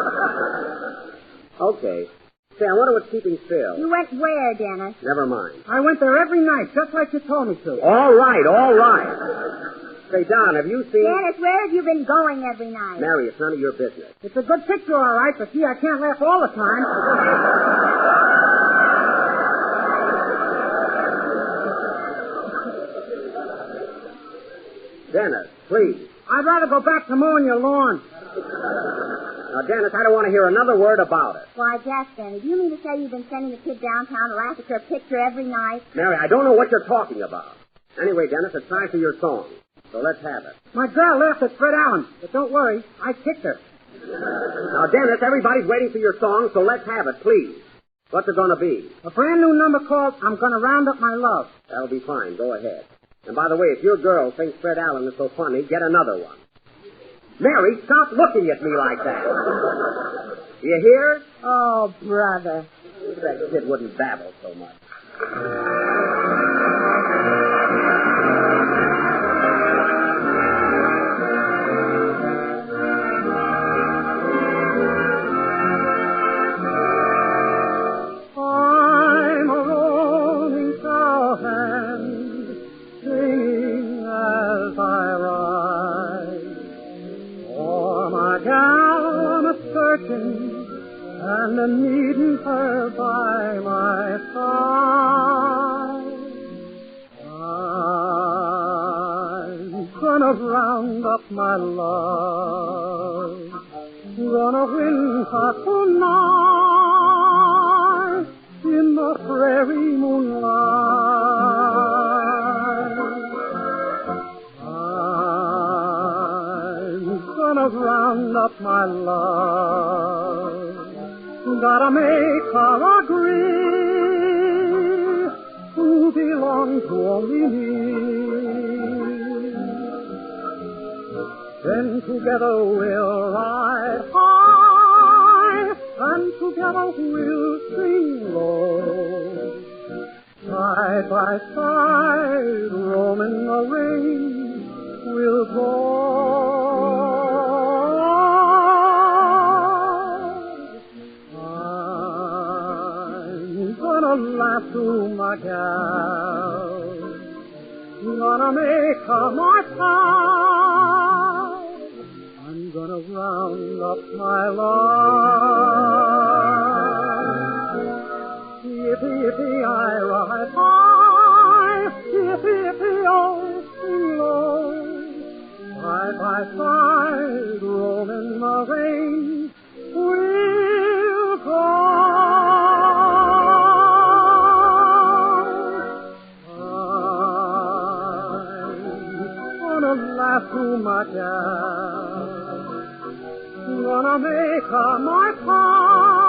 Okay. Say, I wonder what's keeping Phil. You went where, Dennis? Never mind. I went there every night, just like you told me to. All right. Say, Don, have you seen... Dennis, where have you been going every night? Mary, it's none of your business. It's a good picture, all right, but gee, I can't laugh all the time. Dennis, please. I'd rather go back to mowing your lawn. Now, Dennis, I don't want to hear another word about it. Why, Jack Benny, do you mean to say you've been sending the kid downtown to laugh at your picture every night? Mary, I don't know what you're talking about. Anyway, Dennis, it's time for your song. So let's have it. My girl laughed at Fred Allen, but don't worry, I kicked her. Now, Dennis, everybody's waiting for your song, so let's have it, please. What's it going to be? A brand new number called I'm Gonna Round Up My Love. That'll be fine. Go ahead. And by the way, if your girl thinks Fred Allen is so funny, get another one. Mary, stop looking at me like that. You hear? Oh, brother. Wish that kid wouldn't babble so much. I'm a rolling cowhand, singing as I ride. For my gal I'm a-searching, and a-needing her by my side. I'm gonna round up my love, gonna win her tonight. prairie moonlight. I'm gonna round up my love. Gotta make her agree to belong to only me. Then together we'll ride high, and together we'll sing low. Side by side, roaming the range, we'll go. I'm gonna laugh to my gal, gonna make her my pal. I'm gonna round up my love. Yippee, yippee, I ride high. Yippee, yippee, oh, sing low. Side by side, rolling the rain, we'll go. I'm gonna laugh to my gal, gonna make her my pal.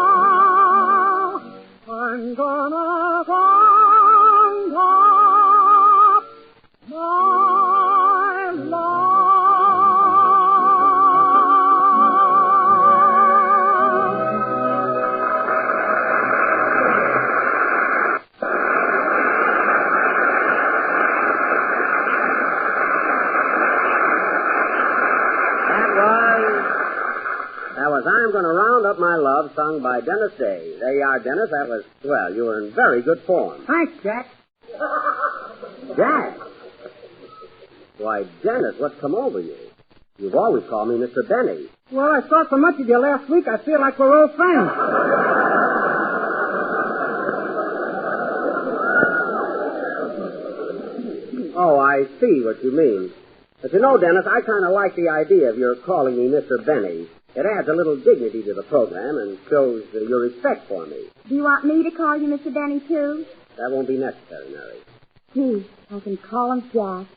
I'm gonna round up my love. That was I'm Gonna Round Up My Love, sung by Dennis Day. There you are, Dennis. That was, well, you were in very good form. Thanks, Jack. Jack? Why, Dennis, what's come over you? You've always called me Mr. Benny. Well, I saw so much of you last week, I feel like we're old friends. Oh, I see what you mean. But you know, Dennis, I kind of like the idea of your calling me Mr. Benny. It adds a little dignity to the program and shows your respect for me. Do you want me to call you Mr. Benny, too? That won't be necessary, Mary. Gee, I can call him Jack.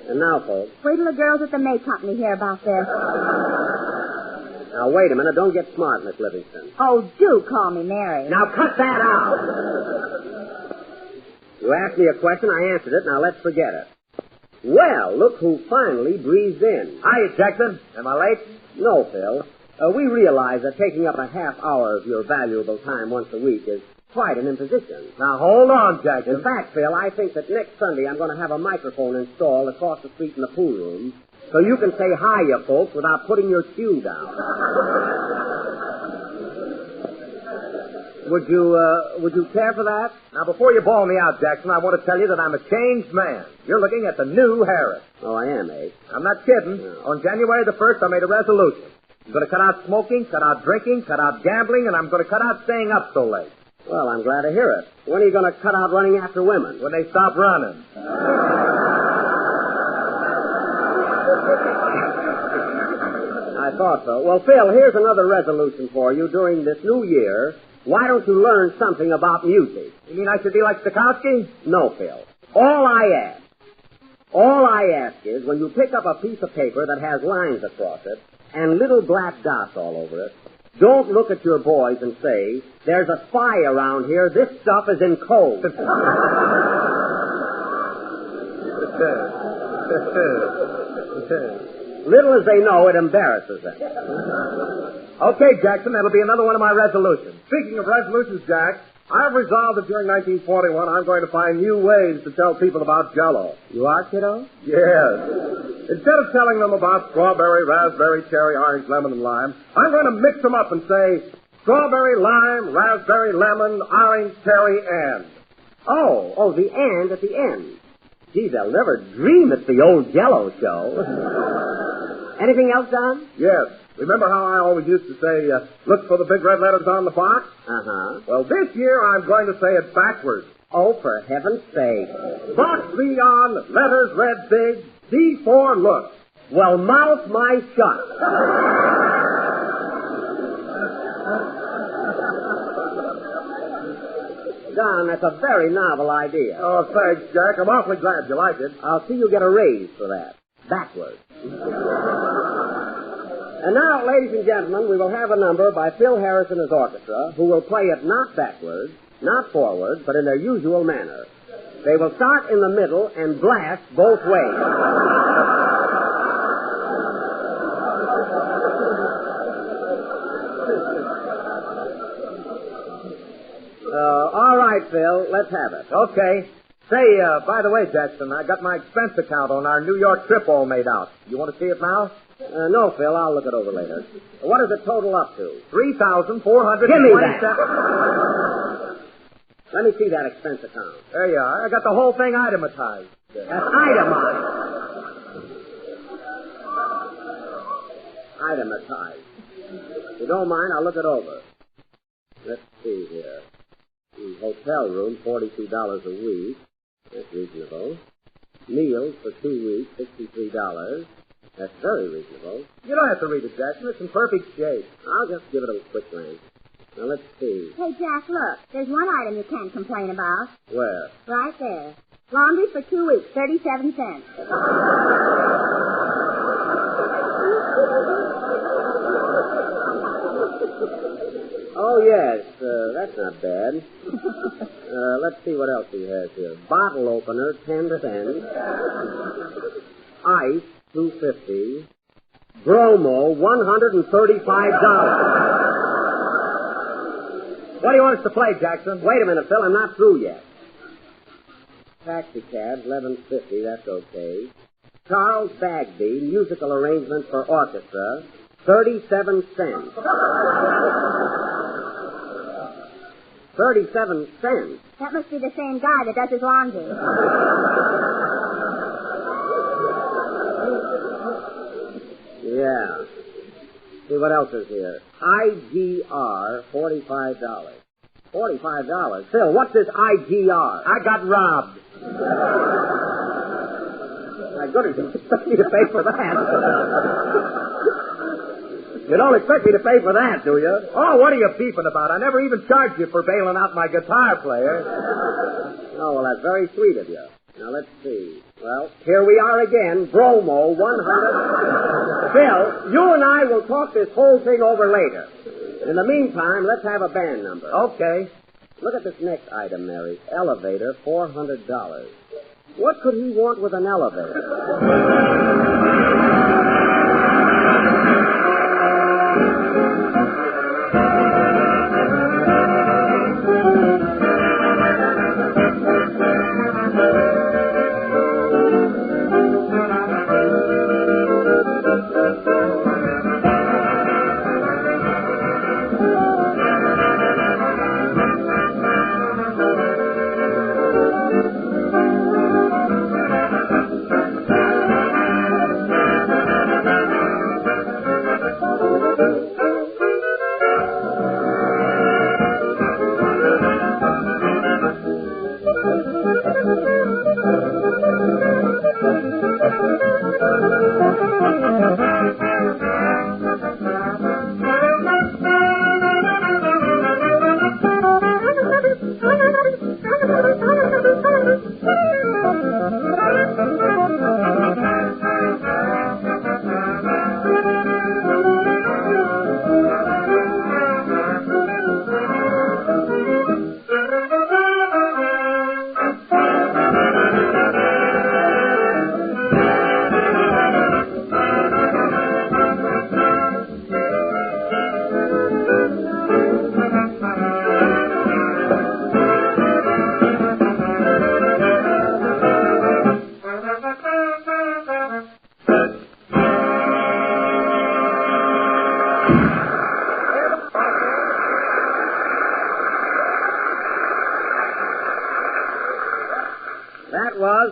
And now, folks. Wait till the girls at the May Company hear about this. Now, wait a minute. Don't get smart, Miss Livingston. Oh, do call me Mary. Now, cut that out. You asked me a question, I answered it. Now, let's forget it. Well, look who finally breezed in. Hiya, Jackson. Am I late? No, Phil. We realize that taking up a half hour of your valuable time once a week is quite an imposition. Now, hold on, Jackson. In fact, Phil, I think that next Sunday I'm going to have a microphone installed across the street in the pool room so you can say hi, you folks, without putting your cue down. Would you care for that? Now, before you bawl me out, Jackson, I want to tell you that I'm a changed man. You're looking at the new Harris. Oh, I am, eh? I'm not kidding. No. On January the 1st, I made a resolution. I'm going to cut out smoking, cut out drinking, cut out gambling, and I'm going to cut out staying up so late. Well, I'm glad to hear it. When are you going to cut out running after women? When they stop running. I thought so. Well, Phil, here's another resolution for you during this new year. Why don't you learn something about music? You mean I should be like Stokowski? No, Phil. All I ask is when you pick up a piece of paper that has lines across it and little black dots all over it, don't look at your boys and say, there's a spy around here, this stuff is in code. Little as they know, it embarrasses them. Okay, Jackson, that'll be another one of my resolutions. Speaking of resolutions, Jack, I've resolved that during 1941 I'm going to find new ways to tell people about Jell-O. You are, kiddo? Yes. Instead of telling them about strawberry, raspberry, cherry, orange, lemon, and lime, I'm going to mix them up and say strawberry, lime, raspberry, lemon, orange, cherry, and. Oh, the and at the end. Gee, they'll never dream it's the old Jell-O show. Anything else, Don? Yes. Remember how I always used to say, look for the big red letters on the box? Uh-huh. Well, this year I'm going to say it backwards. Oh, for heaven's sake. Box B on, letters red big, D for look. Well, mouth my shut. Don, that's a very novel idea. Oh, thanks, Jack. I'm awfully glad you like it. I'll see you get a raise for that. Backwards. And now, ladies and gentlemen, we will have a number by Phil Harris and his orchestra, who will play it not backwards, not forwards, but in their usual manner. They will start in the middle and blast both ways. All right, Phil, let's have it. Okay. Say, by the way, Jackson, I got my expense account on our New York trip all made out. You want to see it now? No, Phil, I'll look it over later. What does it total up to? $3,427. Give me that. Let me see that expense account. There you are. I got the whole thing itemized. That's itemized. Itemized. If you don't mind, I'll look it over. Let's see here. Hotel room, $42 a week. That's reasonable. Meals for 2 weeks, $63. That's very reasonable. You don't have to read it, Jackson. It's in perfect shape. I'll just give it a quick glance. Now, let's see. Hey, Jack, look. There's one item you can't complain about. Where? Right there. Laundry for 2 weeks, 37 cents. Oh, yes. That's not bad. Let's see what else he has here. Bottle opener, 10 cents. Ice, $2.50. Bromo, $135. What do you want us to play, Jackson? Wait a minute, Phil. I'm not through yet. Taxi cab, $11.50. That's okay. Charles Bagby, musical arrangement for orchestra, 37 cents. 37 cents? That must be the same guy that does his laundry. Yeah. See what else is here. IGR, $45. $45? Phil, what's this IGR? I got robbed. My goodness, you expect me to pay for that? You don't expect me to pay for that, do you? Oh, what are you beefing about? I never even charged you for bailing out my guitar player. Oh, well, that's very sweet of you. Now, let's see. Well, here we are again. Bromo, 100. Phil, you and I will talk this whole thing over later. In the meantime, let's have a band number. Okay. Look at this next item, Mary. Elevator, $400. What could he want with an elevator?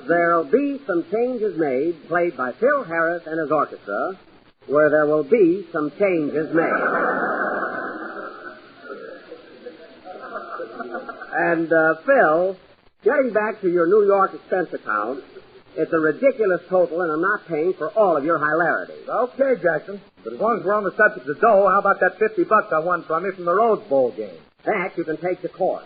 There'll be some changes made, played by Phil Harris and his orchestra, where there will be some changes made. And, Phil, getting back to your New York expense account, it's a ridiculous total, and I'm not paying for all of your hilarity. Okay, Jackson. But as long as we're on the subject of dough, how about that $50 I won from you from the Rose Bowl game? That you can take to court.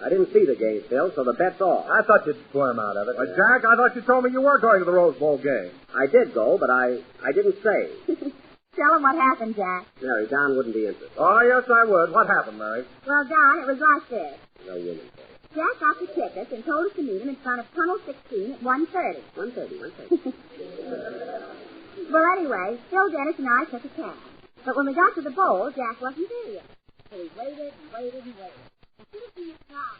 I didn't see the game, Phil, so the bet's off. I thought you'd squirm out of it. But, Jack, I thought you told me you were going to the Rose Bowl game. I did go, but I didn't say. Tell him what happened, Jack. Mary, Don wouldn't be interested. Oh, yes, I would. What happened, Mary? Well, Don, it was like this. No woman. Jack got the tickets and told us to meet him in front of Tunnel 16 at 1:30. 1:30. Well, anyway, Phil Dennis and I took a cab. But when we got to the bowl, Jack wasn't there yet. So we waited and waited and waited. As soon as he stopped,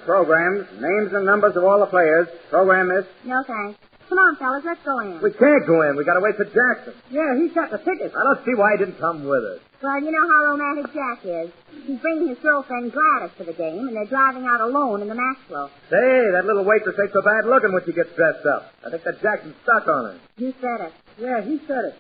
Programs, names and numbers of all the players. Program, miss. No, thanks. Come on, fellas, let's go in. We can't go in. We got to wait for Jackson. Yeah, he's got the tickets. I don't see why he didn't come with us. Well, you know how romantic Jack is. He's bringing his girlfriend Gladys to the game, and they're driving out alone in the Maxwell. Say, that little waitress ain't so bad looking when she gets dressed up. I think that Jackson's stuck on her. You said it. Yeah, he said it.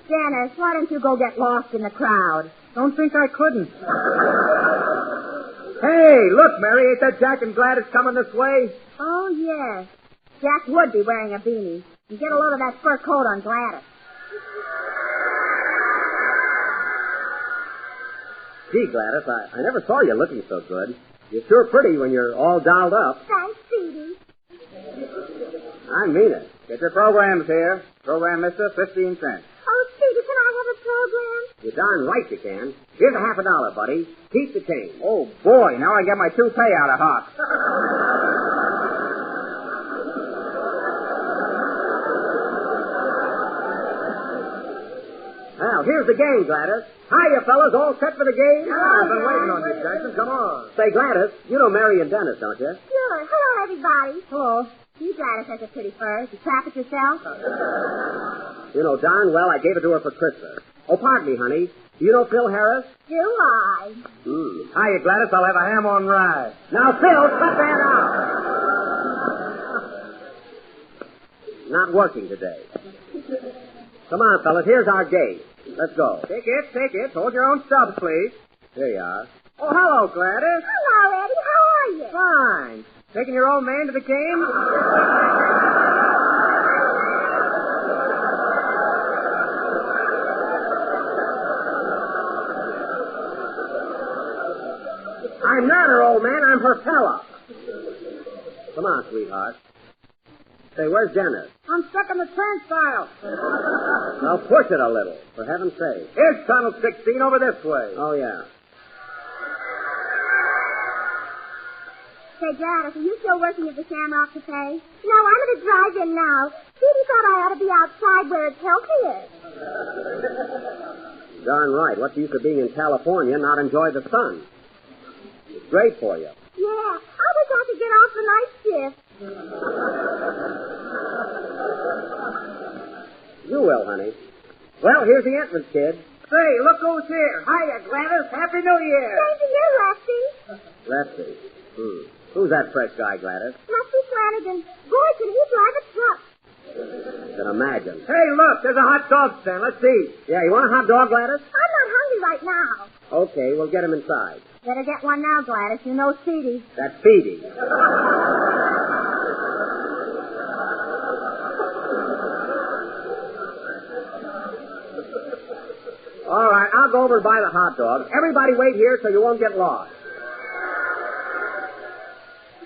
Dennis, why don't you go get lost in the crowd? Don't think I couldn't. Hey, look, Mary, ain't that Jack and Gladys coming this way? Oh, yes. Jack would be wearing a beanie. You get a load of that fur coat on Gladys. Gee, Gladys, I never saw you looking so good. You're sure pretty when you're all dolled up. Thanks, Speedy. I mean it. Get your programs here. Program, mister, 15 cents. Oh, Speedy, can I have a program? You're darn right you can. Here's $50, buddy. Keep the change. Oh, boy, now I get my toupee out of hock. Now, here's the game, Gladys. Hiya, fellas. All set for the game? I've been waiting on you, Jackson. Come on. Say, Gladys, you know Mary and Dennis, don't you? Sure. Hello, everybody. Hello. You Gladys has a pretty fur. Did you trap it yourself? You know darn well I gave it to her for Christmas. Oh, pardon me, honey. Do you know Phil Harris? Do I? Hiya, Gladys. I'll have a ham on rye. Now, Phil, cut that out. Not working today. Come on, fellas. Here's our game. Let's go. Take it. Hold your own stubs, please. There you are. Oh, hello, Gladys. Hello, Eddie. How are you? Fine. Taking your old man to the game? I'm not her old man. I'm her fella. Come on, sweetheart. Say, where's Dennis? I'm stuck in the turnstile. Now push it a little, for heaven's sake. Here's Tunnel 16 over this way. Oh, yeah. Say, Gladys, are you still working at the Shamrock Cafe? No, I'm at a drive-in now. Speedy thought I ought to be outside where it's healthier. Darn right. What's the use of being in California and not enjoy the sun? It's great for you. Yeah, I wish I could get off the night shift. You will, honey. Well, here's the entrance, kid. Say, look who's here. Hiya, Gladys. Happy New Year. Same to you, Lefty. Lefty. Who's that fresh guy, Gladys? Lefty Flanagan. Boy, can he drive a truck. Can imagine. Hey, look, there's a hot dog stand. Let's see. Yeah, you want a hot dog, Gladys? I'm not hungry right now. Okay, we'll get him inside. Better get one now, Gladys. You know Speedy. That's Speedy. All right, I'll go over and buy the hot dog. Everybody wait here so you won't get lost.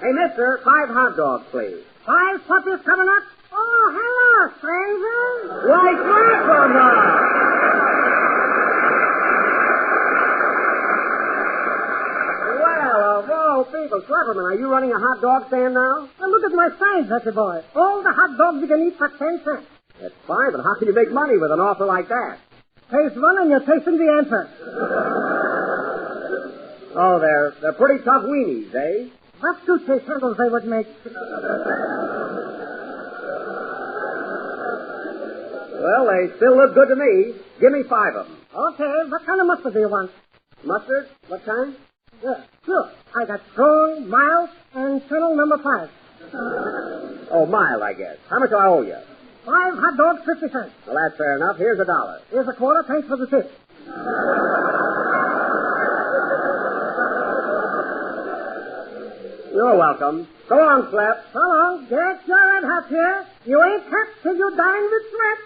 Hey, mister, 5 hot dogs, please. 5 puppies coming up? Oh, hello, stranger. Why, Grandma! Well, of all people, Slapperman, are you running a hot dog stand now? Well, look at my signs, Betty boy. All the hot dogs you can eat for 10 cents. That's fine, but how can you make money with an offer like that? Taste one and you're tasting the answer. Oh, they're pretty tough weenies, eh? What suitcase handles they would make. Well, they still look good to me. Give me 5 of them. Okay, what kind of mustard do you want? Mustard? What kind? Yeah, sure. I got strong, mild, and Colonel number 5. Oh, mild, I guess. How much do I owe you? 5 hot dogs, 50 cents. Well, that's fair enough. Here's $1. Here's a quarter. Thanks for the tip. You're welcome. So long, Flap. So long. Get your and hot here. You ain't kept till you dine with Flap.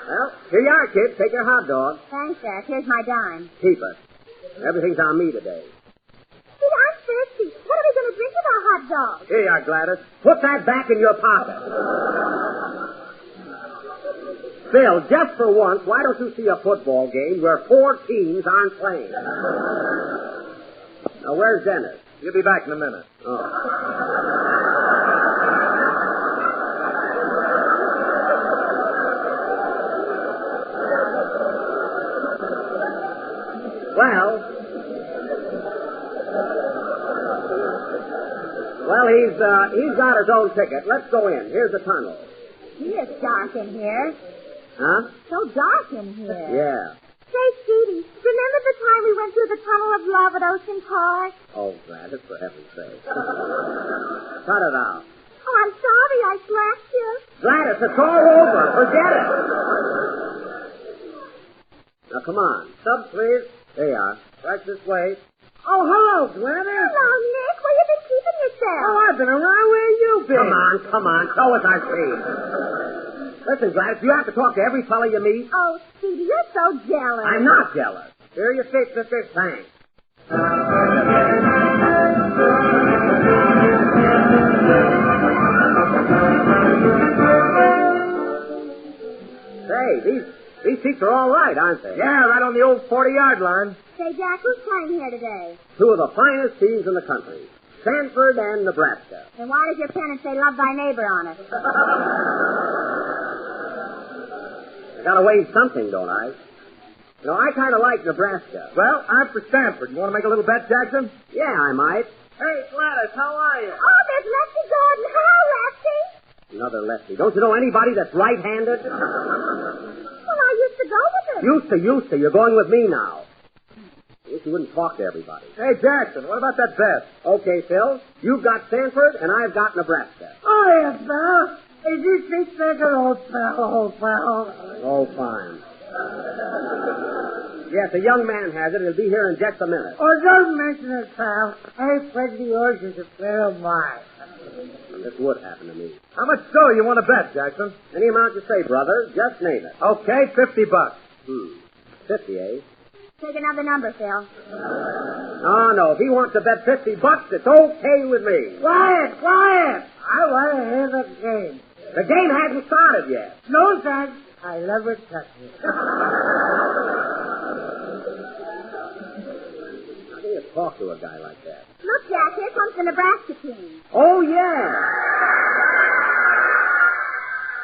Well, here you are, kid. Take your hot dog. Thanks, Jack. Here's my dime. Keep it. Everything's on me today. Pete, I'm thirsty. What are we going to drink with our hot dog? Here you are, Gladys. Put that back in your pocket. Phil, just for once, why don't you see a football game where 4 teams aren't playing? Now, where's Dennis? He'll be back in a minute. Oh. Well, he's got his own ticket. Let's go in. Here's the tunnel. Gee, it's dark in here. Huh? So dark in here. Yeah. Say, Stevie, remember the time we went through the Tunnel of Love at Ocean Park? Oh, Gladys, for heaven's sake. Cut it out. Oh, I'm sorry I slapped you. Gladys, it's all over. Forget it. Now, come on. Subs, please. There you are. Right this way. Oh, hello, Gladys. Hello, Nick. Where you been keeping yourself? Oh, I've been around. Where you been? Come on. Show us our team. Listen, Gladys, you have to talk to every fella you meet. Oh, Stevie, you're so jealous. I'm not jealous. Here are your tickets, Mr. Thanks. Say, these seats are all right, aren't they? Yeah, right on the old 40-yard line. Say, Jack, who's playing here today? 2 of the finest teams in the country, Stanford and Nebraska. Then why does your pennant say love thy neighbor on it? I gotta wave something, don't I? You know, I kind of like Nebraska. Well, I'm for Stanford. You want to make a little bet, Jackson? Yeah, I might. Hey, Gladys, how are you? Oh, there's Lefty Gordon. Hello, Lefty. Another lefty. Don't you know anybody that's right-handed? Well, I used to go with him. Used to. You're going with me now. I wish you wouldn't talk to everybody. Hey, Jackson, what about that bet? Okay, Phil. You've got Stanford, and I've got Nebraska. Oh, yes, pal. Is this seat taken, old pal? Oh, fine. Yes, a young man has it. He'll be here in just a minute. Oh, don't mention it, pal. Hey, Freddy, yours is a friend of mine. This would happen to me. How much dough you want to bet, Jackson? Any amount you say, brother. Just name it. Okay, $50. 50, eh? Take another number, Phil. No. If he wants to bet $50, it's okay with me. Quiet. I want to hear the game. The game hasn't started yet. No, thanks. I never touch it. How do you talk to a guy like that? Look, Jack, here comes the Nebraska team. Oh, yeah.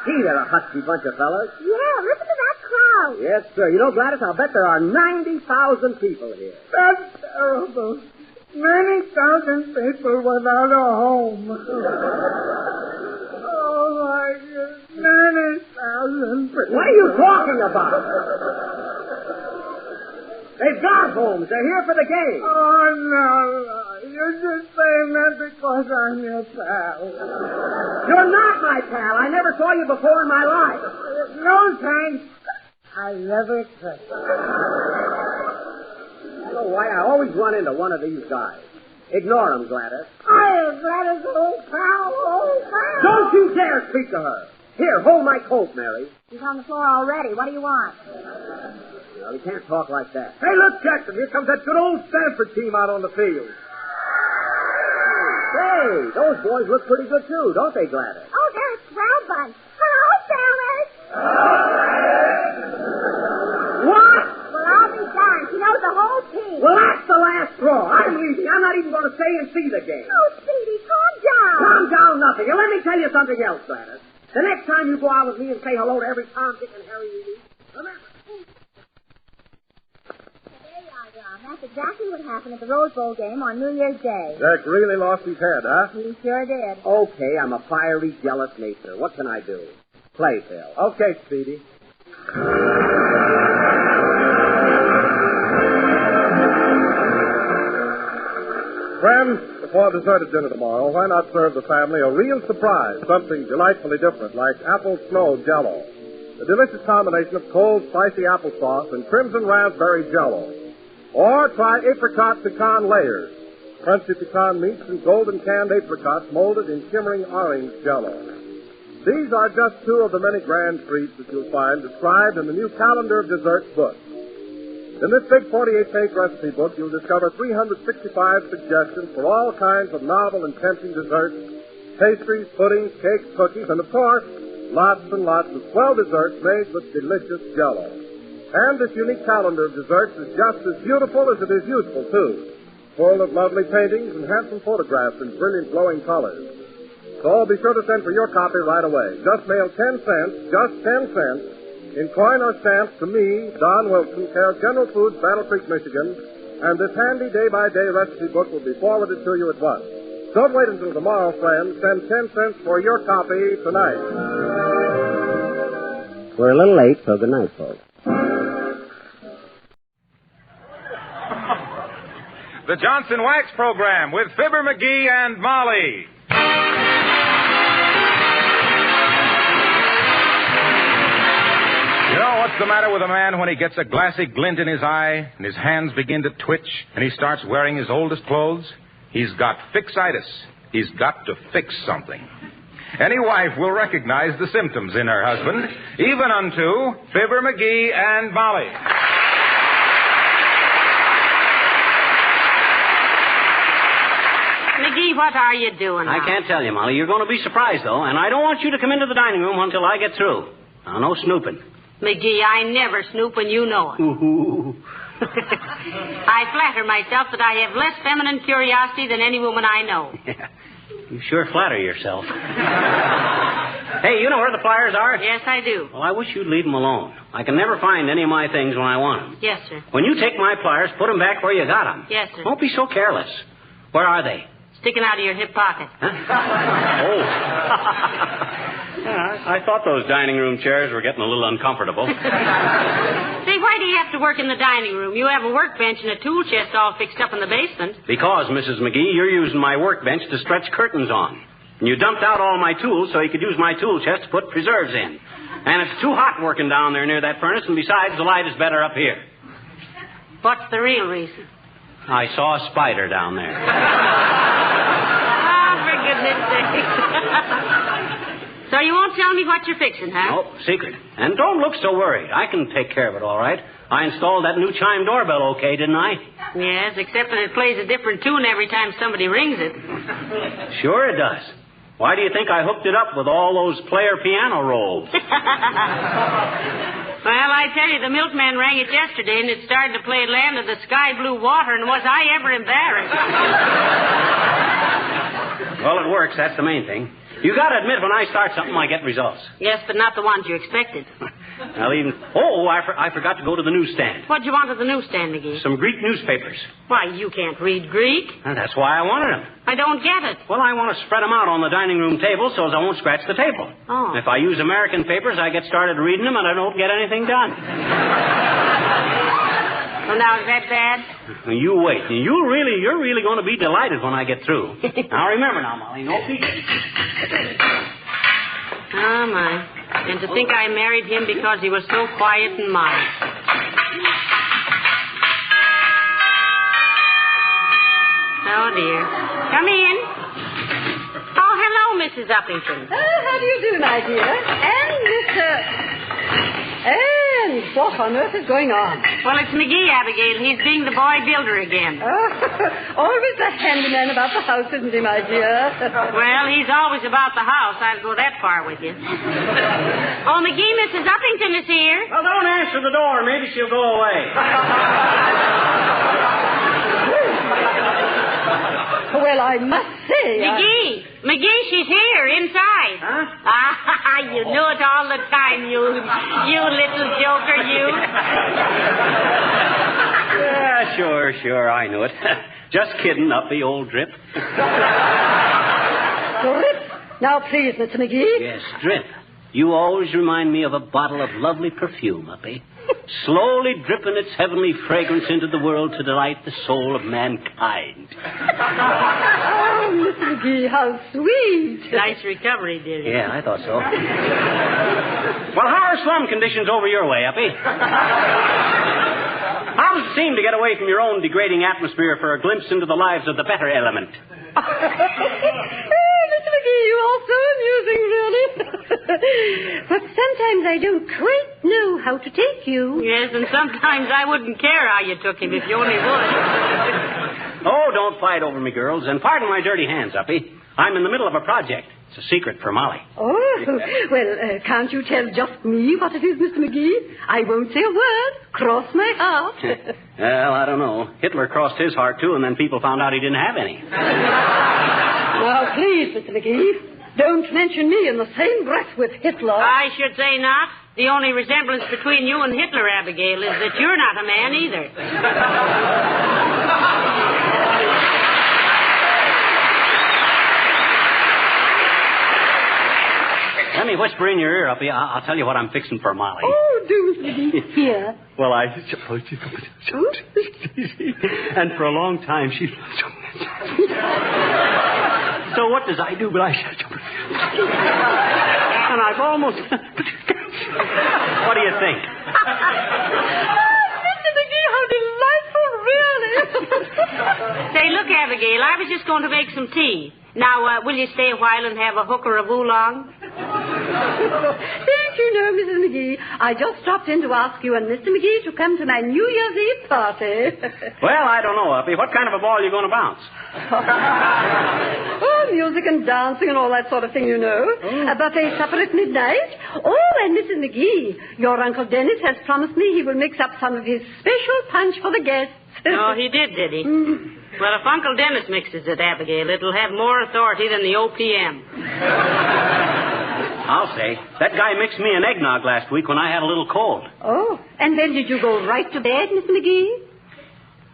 Gee, they're a husky bunch of fellas. Yeah, listen to that crowd. Yes, sir. You know, Gladys, I'll bet there are 90,000 people here. That's terrible. 90,000 people without a home. Oh, my goodness. 90,000 people. What are you talking about? They've got homes. They're here for the game. Oh, no. You're just saying that because I'm your pal. You're not my pal. I never saw you before in my life. No, thanks. I never could. I don't know why I always run into one of these guys. Ignore him, Gladys. I am Gladys, old pal. Don't you dare speak to her. Here, hold my coat, Mary. He's on the floor already. What do you want? Well, you can't talk like that. Hey, look, Jackson, here comes that good old Stanford team out on the field. Say, those boys look pretty good, too, don't they, Gladys? Oh, they're a swell bunch. Hello, fellas. What? Well, I'll be darned. She knows the whole team. Well, that's the last straw. I'm leaving. I'm not even going to stay and see the game. Oh, Speedy, calm down. Calm down nothing. And let me tell you something else, Gladys. The next time you go out with me and say hello to every Tom, Dick, and Harry you meet, remember. That's exactly what happened at the Rose Bowl game on New Year's Day. Jack really lost his head, huh? He sure did. Okay, I'm a fiery, jealous nature. What can I do? Play, Phil. Okay, Speedy. Friends, before dessert at dinner tomorrow, why not serve the family a real surprise, something delightfully different, like apple snow Jell-O. a delicious combination of cold, spicy applesauce and crimson raspberry jello. Or try apricot pecan layers, crunchy pecan meats and golden canned apricots molded in shimmering orange jello. These are just two of the many grand treats that you'll find described in the new Calendar of Desserts book. In this big 48-page recipe book, you'll discover 365 suggestions for all kinds of novel and tempting desserts, pastries, puddings, cakes, cookies, and, of course, lots and lots of swell desserts made with delicious jello. And this unique calendar of desserts is just as beautiful as it is useful, too, full of lovely paintings and handsome photographs in brilliant glowing colors. So be sure to send for your copy right away. Just mail 10 cents, just 10 cents, in coin or stamps to me, Don Wilson, care of General Foods, Battle Creek, Michigan, and this handy day-by-day recipe book will be forwarded to you at once. Don't wait until tomorrow, friends. Send 10 cents for your copy tonight. We're a little late, so good night, folks. The Johnson Wax Program with Fibber, McGee, and Molly. You know what's the matter with a man when he gets a glassy glint in his eye and his hands begin to twitch and he starts wearing his oldest clothes? He's got fixitis. He's got to fix something. Any wife will recognize the symptoms in her husband, even unto Fibber, McGee, and Molly. McGee, what are you doing now? I can't tell you, Molly. You're going to be surprised, though, and I don't want you to come into the dining room until I get through. Now, no snooping. McGee, I never snoop when you know it. I flatter myself that I have less feminine curiosity than any woman I know. Yeah. You sure flatter yourself. Hey, you know where the pliers are? Yes, I do. Well, I wish you'd leave them alone. I can never find any of my things when I want them. Yes, sir. When you take my pliers, put them back where you got them. Yes, sir. Don't be so careless. Where are they? Sticking out of your hip pocket. Huh? Oh. Yeah, I thought those dining room chairs were getting a little uncomfortable. Say, why do you have to work in the dining room? You have a workbench and a tool chest all fixed up in the basement. Because, Mrs. McGee, you're using my workbench to stretch curtains on. And you dumped out all my tools so you could use my tool chest to put preserves in. And it's too hot working down there near that furnace, and besides, the light is better up here. What's the real reason? I saw a spider down there. Oh, for goodness sake. So you won't tell me what you're fixing, huh? Oh, secret. And don't look so worried. I can take care of it, all right. I installed that new chime doorbell okay, didn't I? Yes, except that it plays a different tune every time somebody rings it. Sure it does. Why do you think I hooked it up with all those player piano rolls? Well, I tell you, the milkman rang it yesterday, and it started to play Land of the Sky Blue Water, and was I ever embarrassed? Well, it works. That's the main thing. You got to admit, when I start something, I get results. Yes, but not the ones you expected. Well, even... Oh, I forgot to go to the newsstand. What'd you want at the newsstand, McGee? Some Greek newspapers. Why, you can't read Greek. And that's why I wanted them. I don't get it. Well, I want to spread them out on the dining room table so as I won't scratch the table. Oh. If I use American papers, I get started reading them and I don't get anything done. Well, now, is that bad? You wait. You're really going to be delighted when I get through. Now, remember now, Molly, no peeking. Oh, my. And to think I married him because he was so quiet and modest. Oh, dear. Come in. Oh, hello, Mrs. Uppington. How do you do, my dear? And Mr... And what on earth is going on? Well, it's McGee, Abigail. He's being the boy builder again. Always the handyman about the house, isn't he, my dear? Well, he's always about the house. I'll go that far with you. Oh, McGee, Mrs. Uppington is here. Well, don't answer the door. Maybe she'll go away. Well, I must say... McGee, she's here, inside. Huh? Ah, you knew it all the time, you little joker, you. Yeah, sure, I knew it. Just kidding, Uppy, old Drip. Drip? Now, please, Mr. McGee. Yes, Drip. You always remind me of a bottle of lovely perfume, Uppy. slowly dripping its heavenly fragrance into the world to delight the soul of mankind. Oh, Mr. McGee, how sweet. Nice recovery, dearie. Yeah, I thought so. Well, how are slum conditions over your way, Uppy? How does it seem to get away from your own degrading atmosphere for a glimpse into the lives of the better element? Oh, Mr. McGee, you are so amusing, really. But sometimes I don't quite know how to take you. Yes, and sometimes I wouldn't care how you took him if you only would. Oh, don't fight over me, girls, and pardon my dirty hands, Uppy. I'm in the middle of a project. It's a secret for Molly. Oh, well, can't you tell just me what it is, Mr. McGee? I won't say a word. Cross my heart. Well, I don't know. Hitler crossed his heart, too, and then people found out he didn't have any. Now, please, Mr. McGee, don't mention me in the same breath with Hitler. I should say not. The only resemblance between you and Hitler, Abigail, is that you're not a man either. Let me whisper in your ear, Uppy. I'll tell you what I'm fixing for Molly. Oh, do, Mr. McGee. Here. Well, and for a long time, she... So what does I do? But and I've almost... What do you think? Mr. McGee, how delightful, really. Say, look, Abigail, I was just going to make some tea. Now, will you stay a while and have a hooker of oolong? Don't you know, Mrs. McGee, I just stopped in to ask you and Mr. McGee to come to my New Year's Eve party. Well, I don't know, Uppy. What kind of a ball are you going to bounce? Oh, music and dancing and all that sort of thing, you know. A buffet supper at midnight. Oh, and Mrs. McGee, your Uncle Dennis has promised me he will mix up some of his special punch for the guests. Oh, he did he? Well, if Uncle Dennis mixes it, Abigail, it'll have more authority than the OPM. I'll say. That guy mixed me an eggnog last week when I had a little cold. Oh, and then did you go right to bed, Mr. McGee?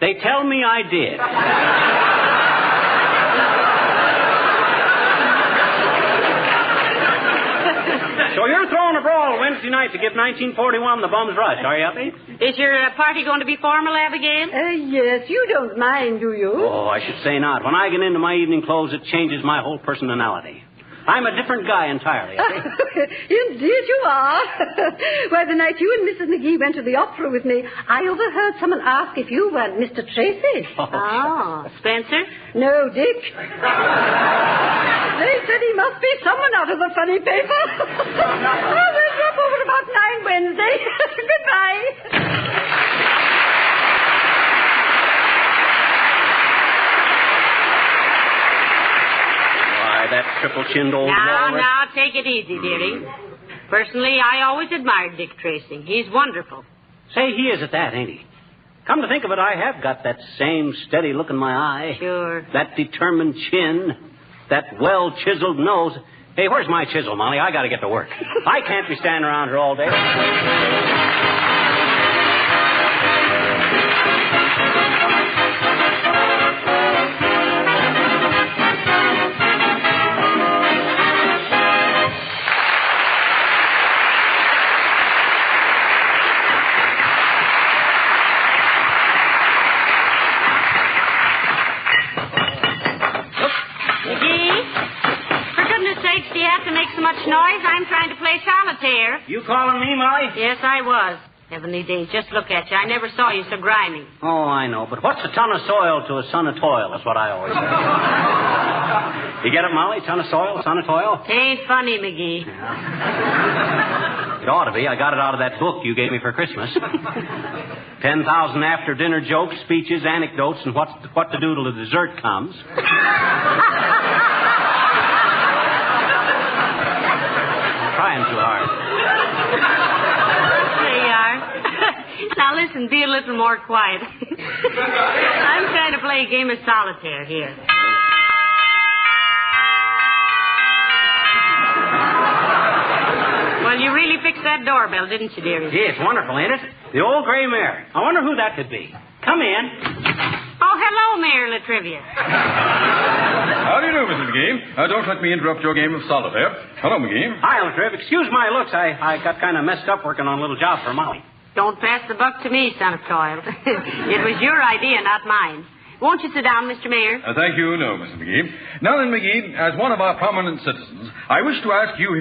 They tell me I did. So you're throwing a brawl Wednesday night to give 1941 the bum's rush, are you, Uppy? Is your party going to be formal, Abigail? Yes, you don't mind, do you? Oh, I should say not. When I get into my evening clothes, it changes my whole personality. I'm a different guy entirely, Uppy. Indeed you are. Why, the night you and Mrs. McGee went to the opera with me, I overheard someone ask if you were Mr. Tracy. Oh, Spencer? No, Dick. They said he must be someone out of the funny paper. Oh, we'll drop over about 9 Wednesday. Goodbye. That triple-chinned old walrus. Now, take it easy, dearie. Personally, I always admired Dick Tracy. He's wonderful. Say, he is at that, ain't he? Come to think of it, I have got that same steady look in my eye. Sure. That determined chin. That well-chiseled nose. Hey, where's my chisel, Molly? I got to get to work. I can't be standing around here all day. Noise. I'm trying to play solitaire. You calling me, Molly? Yes, I was. Heavenly days, just look at you. I never saw you so grimy. Oh, I know, but what's a ton of soil to a son of toil? That's what I always say. You get it, Molly? Ton of soil, son of toil? Ain't funny, McGee. Yeah. It ought to be. I got it out of that book you gave me for Christmas. 10,000 after-dinner jokes, speeches, anecdotes, and what to do till the dessert comes. Trying too hard. There you are. Now listen, be a little more quiet. I'm trying to play a game of solitaire here. Well, you really fixed that doorbell, didn't you, dearie? Yes, wonderful, ain't it? The old gray mare. I wonder who that could be. Come in. Oh, hello, Mayor Latrivia. How do you do, Mrs. McGee? Don't let me interrupt your game of solitaire. Hello, McGee. Hi, Latriv. Excuse my looks. I got kind of messed up working on a little job for Molly. Don't pass the buck to me, son of toil. It was your idea, not mine. Won't you sit down, Mr. Mayor? Thank you, no, Mrs. McGee. Now then, McGee, as one of our prominent citizens, I wish to ask you...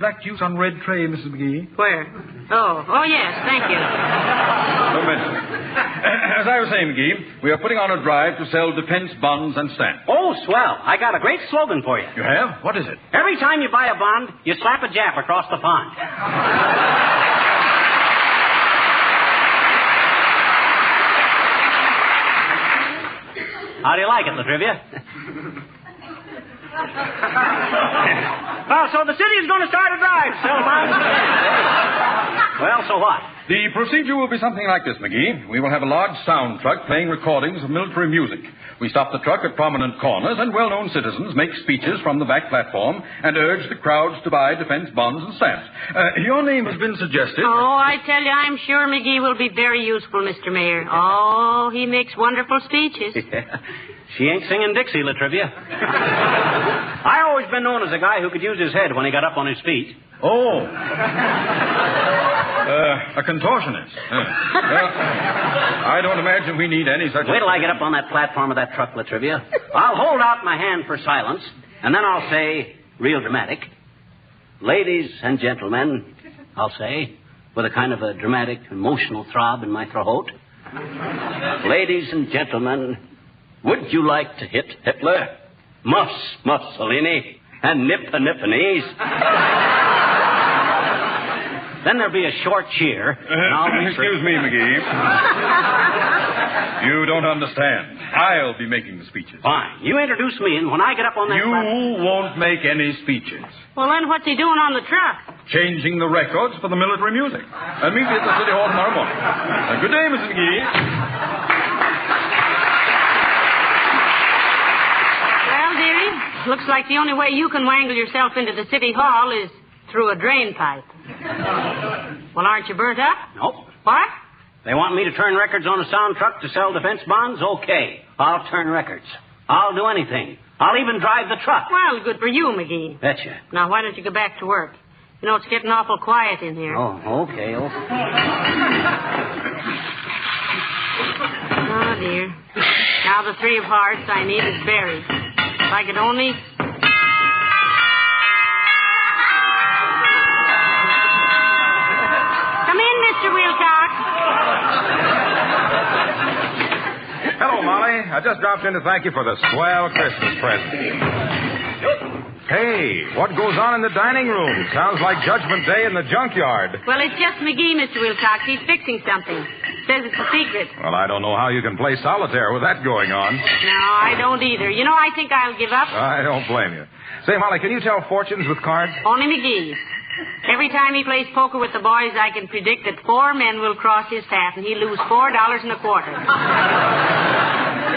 black juice on red tray, Mrs. McGee. Where? Oh, yes, thank you. Don't mention it. As I was saying, McGee, we are putting on a drive to sell defense bonds and stamps. Oh, swell. I got a great slogan for you. You have? What is it? Every time you buy a bond, you slap a Jap across the pond. How do you like it, Latrivia? Well, so the city is going to start a drive, sell bonds. Well, so what? The procedure will be something like this, McGee. We will have a large sound truck playing recordings of military music. We stop the truck at prominent corners, and well-known citizens make speeches from the back platform and urge the crowds to buy defense bonds and stamps. Your name has been suggested. Oh, I tell you, I'm sure McGee will be very useful, Mr. Mayor. Oh, he makes wonderful speeches. Yeah. She ain't singing Dixie, Latrivia. I always been known as a guy who could use his head when he got up on his feet. Oh. A contortionist. Well, I don't imagine we need any such... Wait till I get up on that platform of that truck, Latrivia. I'll hold out my hand for silence, and then I'll say, real dramatic, ladies and gentlemen, I'll say, with a kind of a dramatic, emotional throb in my throat. Ladies and gentlemen, would you like to hit Hitler, Mussolini, and Nipponese? Then there'll be a short cheer. Excuse me, McGee. You don't understand. I'll be making the speeches. Fine. You introduce me, and when I get up on that... You won't make any speeches. Well, then what's he doing on the truck? Changing the records for the military music. And meet me at the City Hall tomorrow morning. Good day, Mrs. McGee. Well, dearie, looks like the only way you can wangle yourself into the City Hall is through a drain pipe. Well, aren't you burnt up? Nope. What? They want me to turn records on a sound truck to sell defense bonds? Okay. I'll turn records. I'll do anything. I'll even drive the truck. Well, good for you, McGee. Betcha. Now, why don't you go back to work? You know, it's getting awful quiet in here. Oh, okay. Oh, dear. Now the 3 of hearts I need is buried. If I could only... Mr. Wilcox. Hello, Molly. I just dropped in to thank you for the swell Christmas present. Hey, what goes on in the dining room? Sounds like Judgment Day in the junkyard. Well, it's just McGee, Mr. Wilcox. He's fixing something. Says it's a secret. Well, I don't know how you can play solitaire with that going on. No, I don't either. You know, I think I'll give up. I don't blame you. Say, Molly, can you tell fortunes with cards? Only McGee's. Every time he plays poker with the boys, I can predict that 4 men will cross his path and he'll lose $4.25.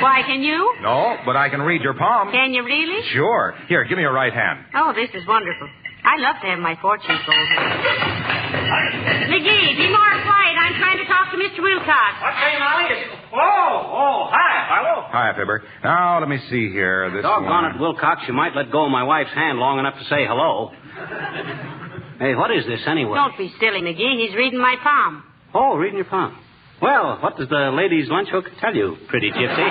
Why, can you? No, but I can read your palm. Can you really? Sure. Here, give me your right hand. Oh, this is wonderful. I love to have my fortune told. McGee, be more quiet. I'm trying to talk to Mr. Wilcox. What's going on? Hi. Hello. Hi, Fibber. Now, let me see here. This Doggone it, Wilcox. You might let go of my wife's hand long enough to say hello. Hey, what is this, anyway? Don't be silly, McGee. He's reading my palm. Oh, reading your palm. Well, what does the ladies' lunch hook tell you, pretty gypsy?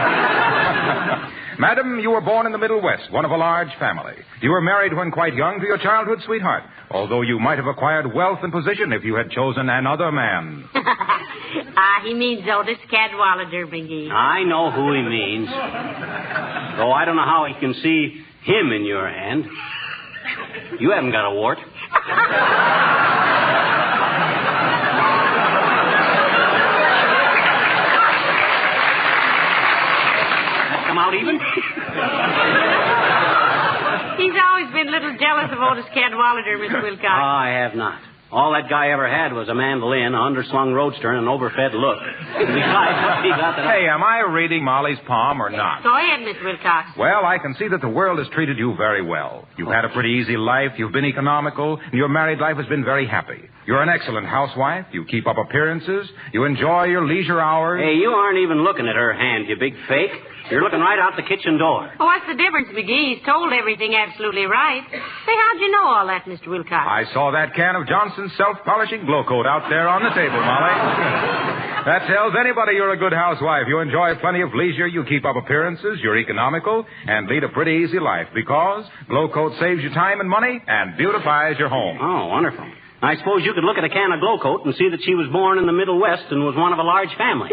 Madam, you were born in the Middle West, one of a large family. You were married when quite young to your childhood sweetheart, although you might have acquired wealth and position if you had chosen another man. He means Otis Cadwallader, McGee. I know who he means. Though I don't know how he can see him in your hand. You haven't got a wart. Come out even? He's always been a little jealous of Otis Cadwallader, Miss Wilcox. I have not. All that guy ever had was a mandolin, an underslung roadster, and an overfed look. Besides, what he got that... Hey, am I reading Molly's palm or not? Go ahead, Miss Wilcox. Well, I can see that the world has treated you very well. You've had a pretty easy life, you've been economical, and your married life has been very happy. You're an excellent housewife. You keep up appearances. You enjoy your leisure hours. Hey, you aren't even looking at her hand, you big fake. You're looking right out the kitchen door. Oh, what's the difference, McGee? He's told everything absolutely right. Say, how'd you know all that, Mr. Wilcox? I saw that can of Johnson's self-polishing glow coat out there on the table, Molly. That tells anybody you're a good housewife. You enjoy plenty of leisure, you keep up appearances, you're economical, and lead a pretty easy life because glow coat saves you time and money and beautifies your home. Oh, wonderful. I suppose you could look at a can of glow coat and see that she was born in the Middle West and was one of a large family.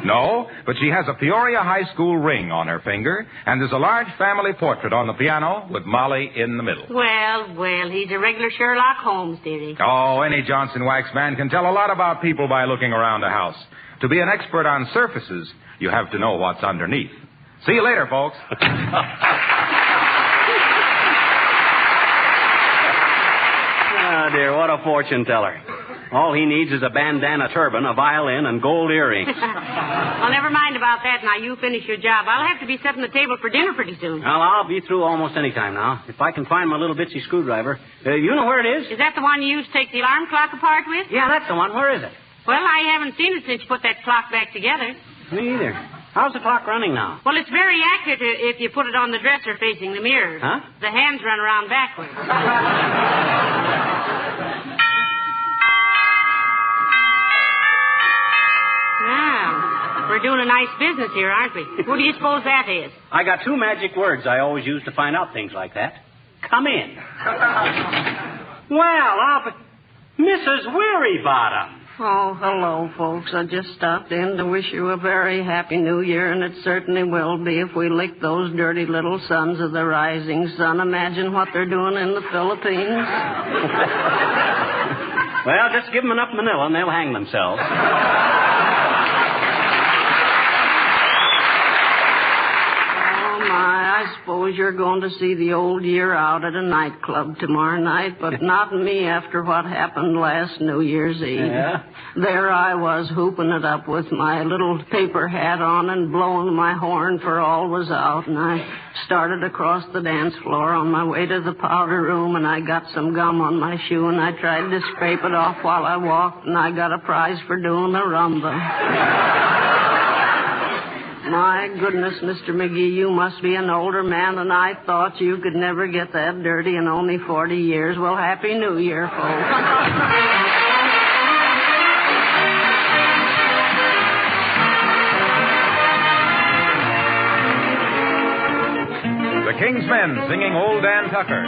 No, but she has a Peoria High School ring on her finger, and there's a large family portrait on the piano with Molly in the middle. Well, he's a regular Sherlock Holmes, dearie. Oh, any Johnson wax man can tell a lot about people by looking around a house. To be an expert on surfaces, you have to know what's underneath. See you later, folks. Oh, dear, what a fortune teller. All he needs is a bandana turban, a violin, and gold earrings. Well, never mind about that. Now, you finish your job. I'll have to be setting the table for dinner pretty soon. Well, I'll be through almost any time now. If I can find my little bitsy screwdriver. You know where it is? Is that the one you used to take the alarm clock apart with? Yeah, that's the one. Where is it? Well, I haven't seen it since you put that clock back together. Me either. How's the clock running now? Well, it's very accurate if you put it on the dresser facing the mirror. Huh? The hands run around backwards. We're doing a nice business here, aren't we? Who do you suppose that is? I got two magic words I always use to find out things like that. Come in. Well, Mrs. Wearybottom. Oh, hello, folks. I just stopped in to wish you a very happy new year, and it certainly will be if we lick those dirty little sons of the rising sun. Imagine what they're doing in the Philippines. Well, just give them enough manila and they'll hang themselves. I suppose you're going to see the old year out at a nightclub tomorrow night, but not me after what happened last New Year's Eve. Yeah? There I was hooping it up with my little paper hat on and blowing my horn for all was out, and I started across the dance floor on my way to the powder room, and I got some gum on my shoe, and I tried to scrape it off while I walked, and I got a prize for doing the rumba. My goodness, Mr. McGee, you must be an older man than I thought. You could never get that dirty in only 40 years. Well, Happy New Year, folks. The King's Men singing Old Dan Tucker.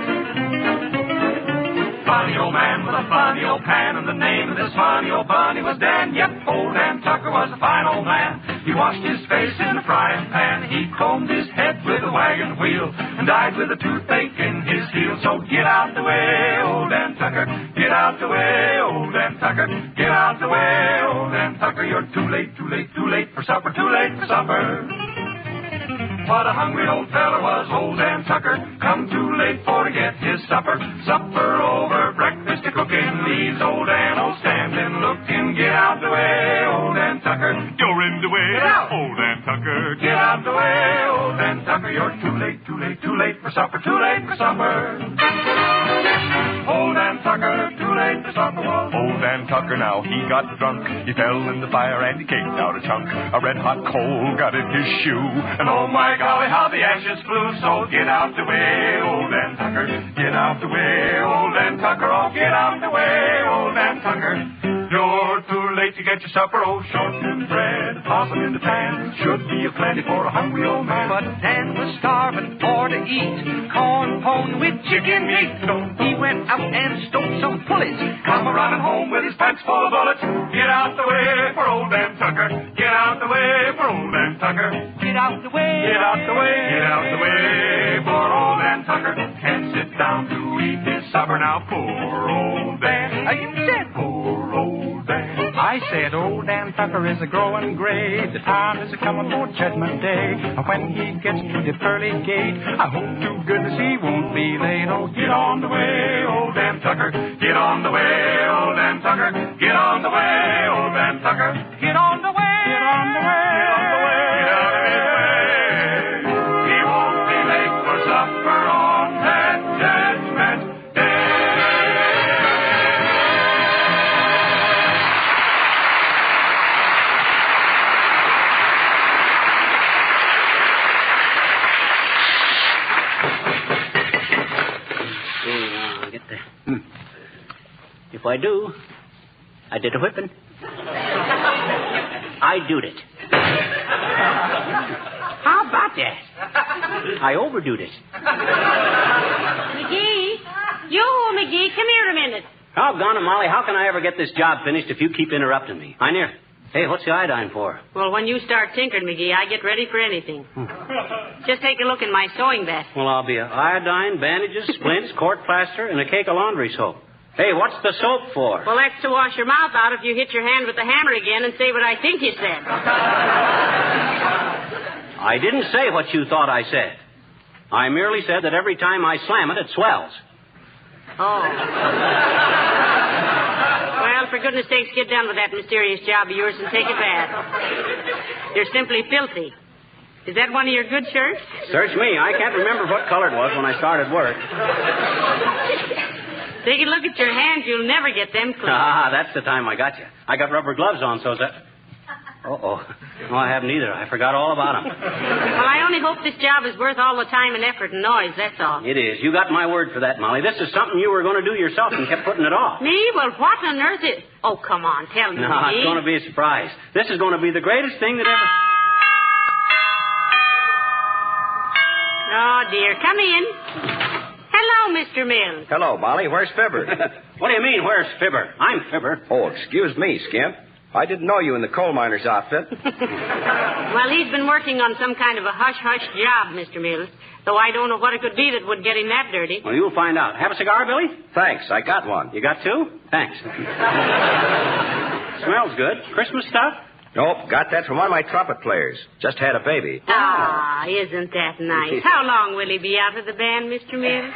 Funny old man with a funny old pan, and the name of this funny old bunny was Dan. Yep, old Dan Tucker was a fine old man. He washed his face in a frying pan. He combed his head with a wagon wheel and died with a toothache in his heel. So get out the way, old Dan Tucker. Get out the way, old Dan Tucker. Get out the way, old Dan Tucker. You're too late, too late, too late for supper, too late for supper. What a hungry old feller was old Dan Tucker. Come too late for to get his supper. Supper over, breakfast to cooking. Leaves old Dan standing looking. Get out the way, old Dan Tucker. You're in the way, old Dan Tucker. Get out the way, old Dan Tucker. You're too late, too late, too late for supper. Too late for supper. Old Dan Tucker, too late for supper. Old Dan Tucker, now he got drunk. He fell in the fire and he caked out a chunk. A red-hot coal got in his shoe. And oh my golly, how the ashes flew. So get out the way, old Dan Tucker. Get out the way, old Dan Tucker. Oh, get out the way, old Dan Tucker. You're too late to get your supper. Oh, shortened bread, possum in the pan. Should be a plenty for a hungry old man. But Dan was starving for to eat corn pone with chicken meat. So he went out and stole some pullets. Come running home with his pants full of bullets. Get out the way for old Dan Tucker. Get out the way for old Dan Tucker. Get out the way. Get out the way. Get out the way for old Dan Tucker. Can't sit down to eat his supper now. Poor old Dan. You said poor old Dan. I said old Dan Tucker is a growing gray. The time is a coming for Judgment Day. And when he gets to the pearly gate, I hope to goodness he won't be late. Oh, get on the way, old Dan Tucker. Get on the way, old Dan Tucker. Get on the way, old Dan Tucker. Get on the way. Get on the way. Get on the way. Get out of his way. He won't be late for supper on that Judgment Day. If I do, I did a whipping. I doed it. How about that? I overdoed it. McGee! McGee, come here a minute. Doggone it, Molly, how can I ever get this job finished if you keep interrupting me? Hey, what's the iodine for? Well, when you start tinkering, McGee, I get ready for anything. Just take a look in my sewing basket. Well, I'll be iodine, bandages, splints, court plaster, and a cake of laundry soap. Hey, what's the soap for? Well, that's to wash your mouth out if you hit your hand with the hammer again and say what I think you said. I didn't say what you thought I said. I merely said that every time I slam it, it swells. Oh. Well, for goodness sakes, get done with that mysterious job of yours and take a bath. You're simply filthy. Is that one of your good shirts? Search me. I can't remember what color it was when I started work. Take a look at your hands. You'll never get them clean. That's the time I got you. I got rubber gloves on, so's that... Uh-oh. No, I haven't either. I forgot all about them. Well, I only hope this job is worth all the time and effort and noise, that's all. It is. You got my word for that, Molly. This is something you were going to do yourself and kept putting it off. Me? Well, what on earth is... Oh, come on, tell me. No, it's going to be a surprise. This is going to be the greatest thing that ever... Oh, dear. Come in. Hello, Mr. Mills. Hello, Molly. Where's Fibber? What do you mean, where's Fibber? I'm Fibber. Oh, excuse me, Skimp. I didn't know you in the coal miner's outfit. Well, he's been working on some kind of a hush-hush job, Mr. Mills. Though I don't know what it could be that would get him that dirty. Well, you'll find out. Have a cigar, Billy? Thanks. I got one. You got two? Thanks. Smells good. Christmas stuff? Nope. Got that from one of my trumpet players. Just had a baby. Ah, isn't that nice? How long will he be out of the band, Mr. Mills?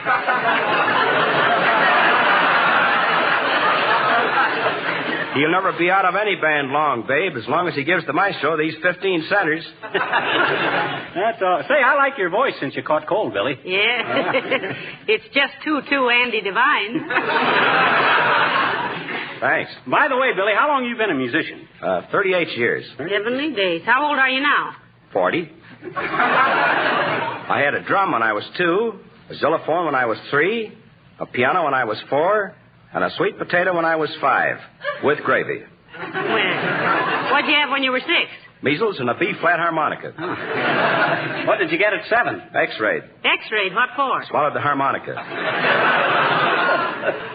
He'll never be out of any band long, babe, as long as he gives the maestro these 15 centers. That's all. Say, I like your voice since you caught cold, Billy. Yeah. It's just too Andy Devine. Thanks. By the way, Billy, how long have you been a musician? 38 years. Heavenly days. How old are you now? 40. I had a drum when I was 2, a xylophone when I was 3, a piano when I was 4, and a sweet potato when I was 5, with gravy. Well, what'd you have when you were 6? Measles and a B-flat harmonica. Oh. What did you get at 7? X-rayed. X-rayed? What for? Swallowed the harmonica.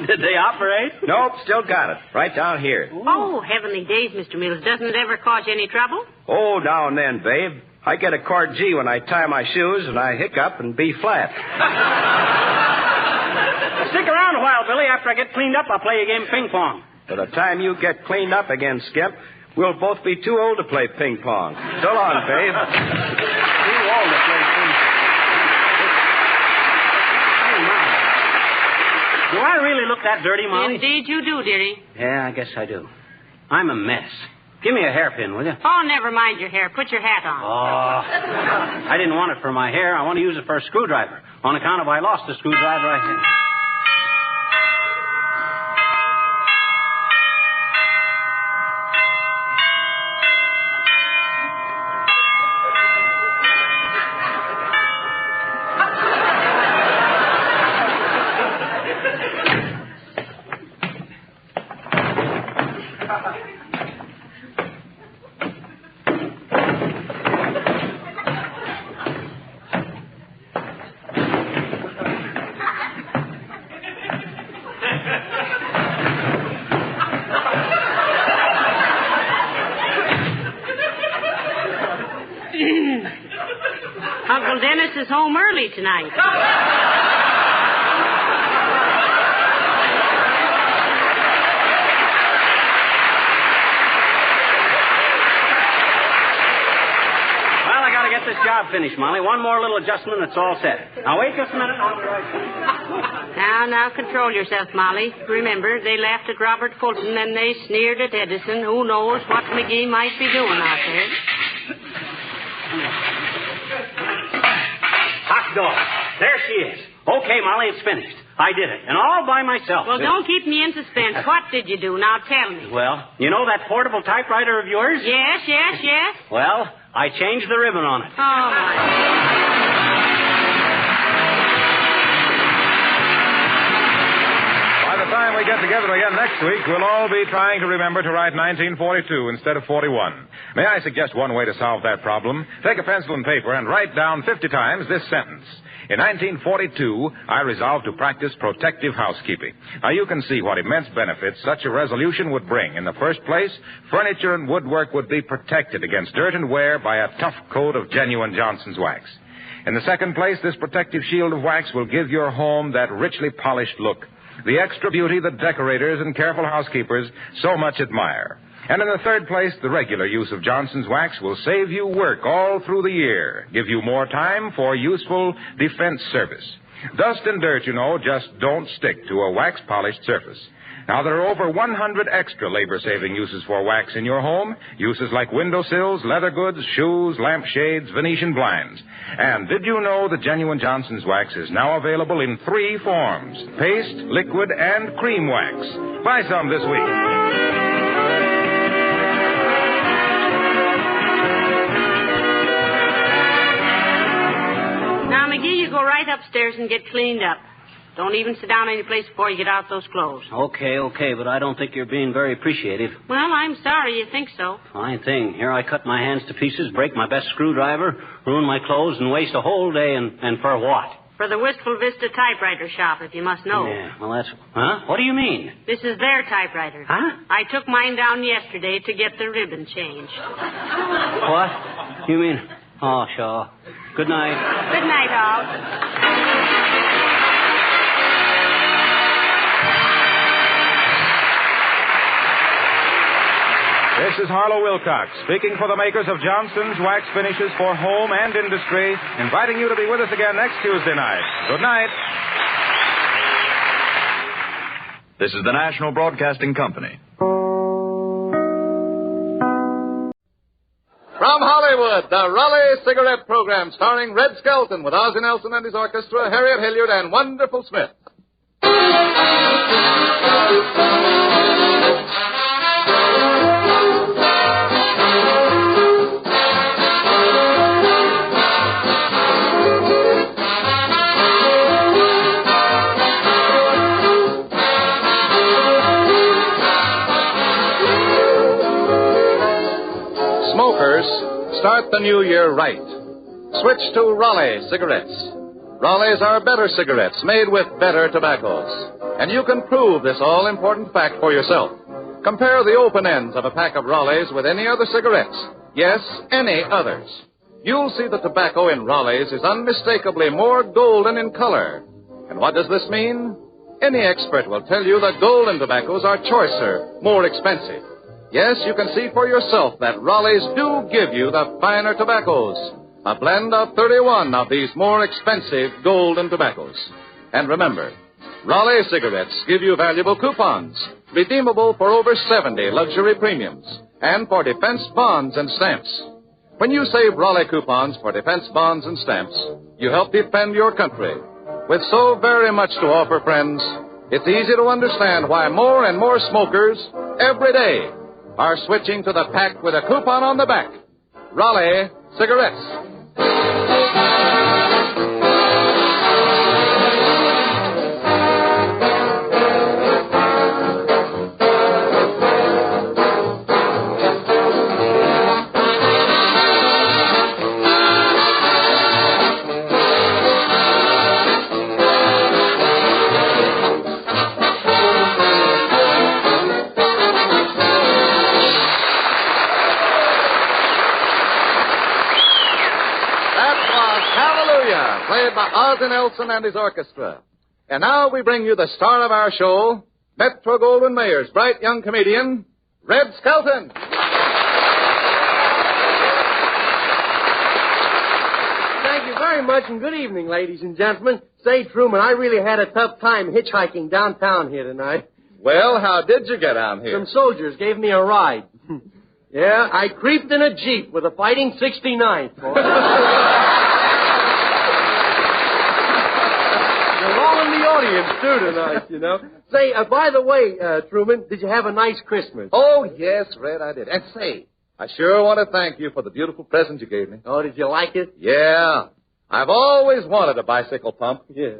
Did they operate? Nope, still got it. Right down here. Oh, heavenly days, Mr. Mills. Doesn't it ever cause you any trouble? Oh, now and then, babe. I get a chord G when I tie my shoes, and I hiccup and B-flat. Stick around a while, Billy. After I get cleaned up, I'll play you a game of ping pong. By the time you get cleaned up again, Skip, we'll both be too old to play ping pong. So long, babe. Too old to play ping pong. Do I really look that dirty, Molly? Indeed you do, dearie. Yeah, I guess I do. I'm a mess. Give me a hairpin, will you? Oh, never mind your hair. Put your hat on. Oh, I didn't want it for my hair. I want to use it for a screwdriver. On account of I lost the screwdriver I had. Uncle Dennis is home early tonight. Well, I got to get this job finished, Molly. One more little adjustment, it's all set. Now, wait just a minute. I'll be right back. Now, control yourself, Molly. Remember, they laughed at Robert Fulton and they sneered at Edison. Who knows what McGee might be doing out there? Hot dog. There she is. Okay, Molly, it's finished. I did it, and all by myself. Well, don't keep me in suspense. What did you do? Now tell me. Well, you know that portable typewriter of yours? Yes. Well, I changed the ribbon on it. Oh, my. get together again next week, we'll all be trying to remember to write 1942 instead of 41. May I suggest one way to solve that problem? Take a pencil and paper and write down 50 times this sentence. In 1942, I resolved to practice protective housekeeping. Now, you can see what immense benefits such a resolution would bring. In the first place, furniture and woodwork would be protected against dirt and wear by a tough coat of genuine Johnson's wax. In the second place, this protective shield of wax will give your home that richly polished look, the extra beauty that decorators and careful housekeepers so much admire. And in the third place, the regular use of Johnson's wax will save you work all through the year, give you more time for useful defense service. Dust and dirt, you know, just don't stick to a wax-polished surface. Now, there are over 100 extra labor-saving uses for wax in your home, uses like windowsills, leather goods, shoes, lampshades, Venetian blinds. And did you know that genuine Johnson's wax is now available in 3 forms, paste, liquid, and cream wax? Buy some this week. Now, McGee, you go right upstairs and get cleaned up. Don't even sit down any place before you get out those clothes. Okay, but I don't think you're being very appreciative. Well, I'm sorry you think so. Fine thing. Here I cut my hands to pieces, break my best screwdriver, ruin my clothes, and waste a whole day, and for what? For the Wistful Vista typewriter shop, if you must know. Yeah, well, that's... Huh? What do you mean? This is their typewriter. Huh? I took mine down yesterday to get the ribbon changed. What? You mean... Oh, sure. Good night. Good night, all. This is Harlow Wilcox, speaking for the makers of Johnson's Wax Finishes for Home and Industry, inviting you to be with us again next Tuesday night. Good night. This is the National Broadcasting Company. From Hollywood, the Raleigh Cigarette Program, starring Red Skelton with Ozzie Nelson and his orchestra, Harriet Hilliard, and Wonderful Smith. Smokers, start the new year right. Switch to Raleigh cigarettes. Raleigh's are better cigarettes made with better tobaccos. And you can prove this all-important fact for yourself. Compare the open ends of a pack of Raleigh's with any other cigarettes. Yes, any others. You'll see the tobacco in Raleigh's is unmistakably more golden in color. And what does this mean? Any expert will tell you that golden tobaccos are choicer, more expensive. Yes, you can see for yourself that Raleigh's do give you the finer tobaccos. A blend of 31 of these more expensive golden tobaccos. And remember, Raleigh cigarettes give you valuable coupons, redeemable for over 70 luxury premiums, and for defense bonds and stamps. When you save Raleigh coupons for defense bonds and stamps, you help defend your country. With so very much to offer, friends, it's easy to understand why more and more smokers, every day, are switching to the pack with a coupon on the back. Raleigh cigarettes. Played by Ozzie Nelson and his orchestra. And now we bring you the star of our show, Metro-Goldwyn-Mayer's bright young comedian, Red Skelton. Thank you very much, and good evening, ladies and gentlemen. Say, Truman, I really had a tough time hitchhiking downtown here tonight. Well, how did you get down here? Some soldiers gave me a ride. Yeah, I creeped in a Jeep with a Fighting 69th. Audience, too, tonight, you know. Say, by the way, Truman, did you have a nice Christmas? Oh, yes, Red, I did. And say, I sure want to thank you for the beautiful present you gave me. Oh, did you like it? Yeah. I've always wanted a bicycle pump. Yeah.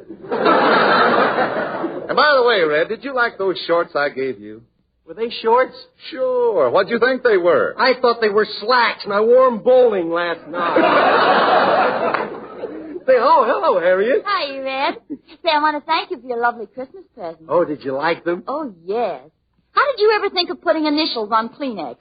And by the way, Red, did you like those shorts I gave you? Were they shorts? Sure. What'd you think they were? I thought they were slacks, and I wore them bowling last night. Say, oh, hello, Harriet. Hi, Red. Say, I want to thank you for your lovely Christmas present. Oh, did you like them? Oh, yes. How did you ever think of putting initials on Kleenex?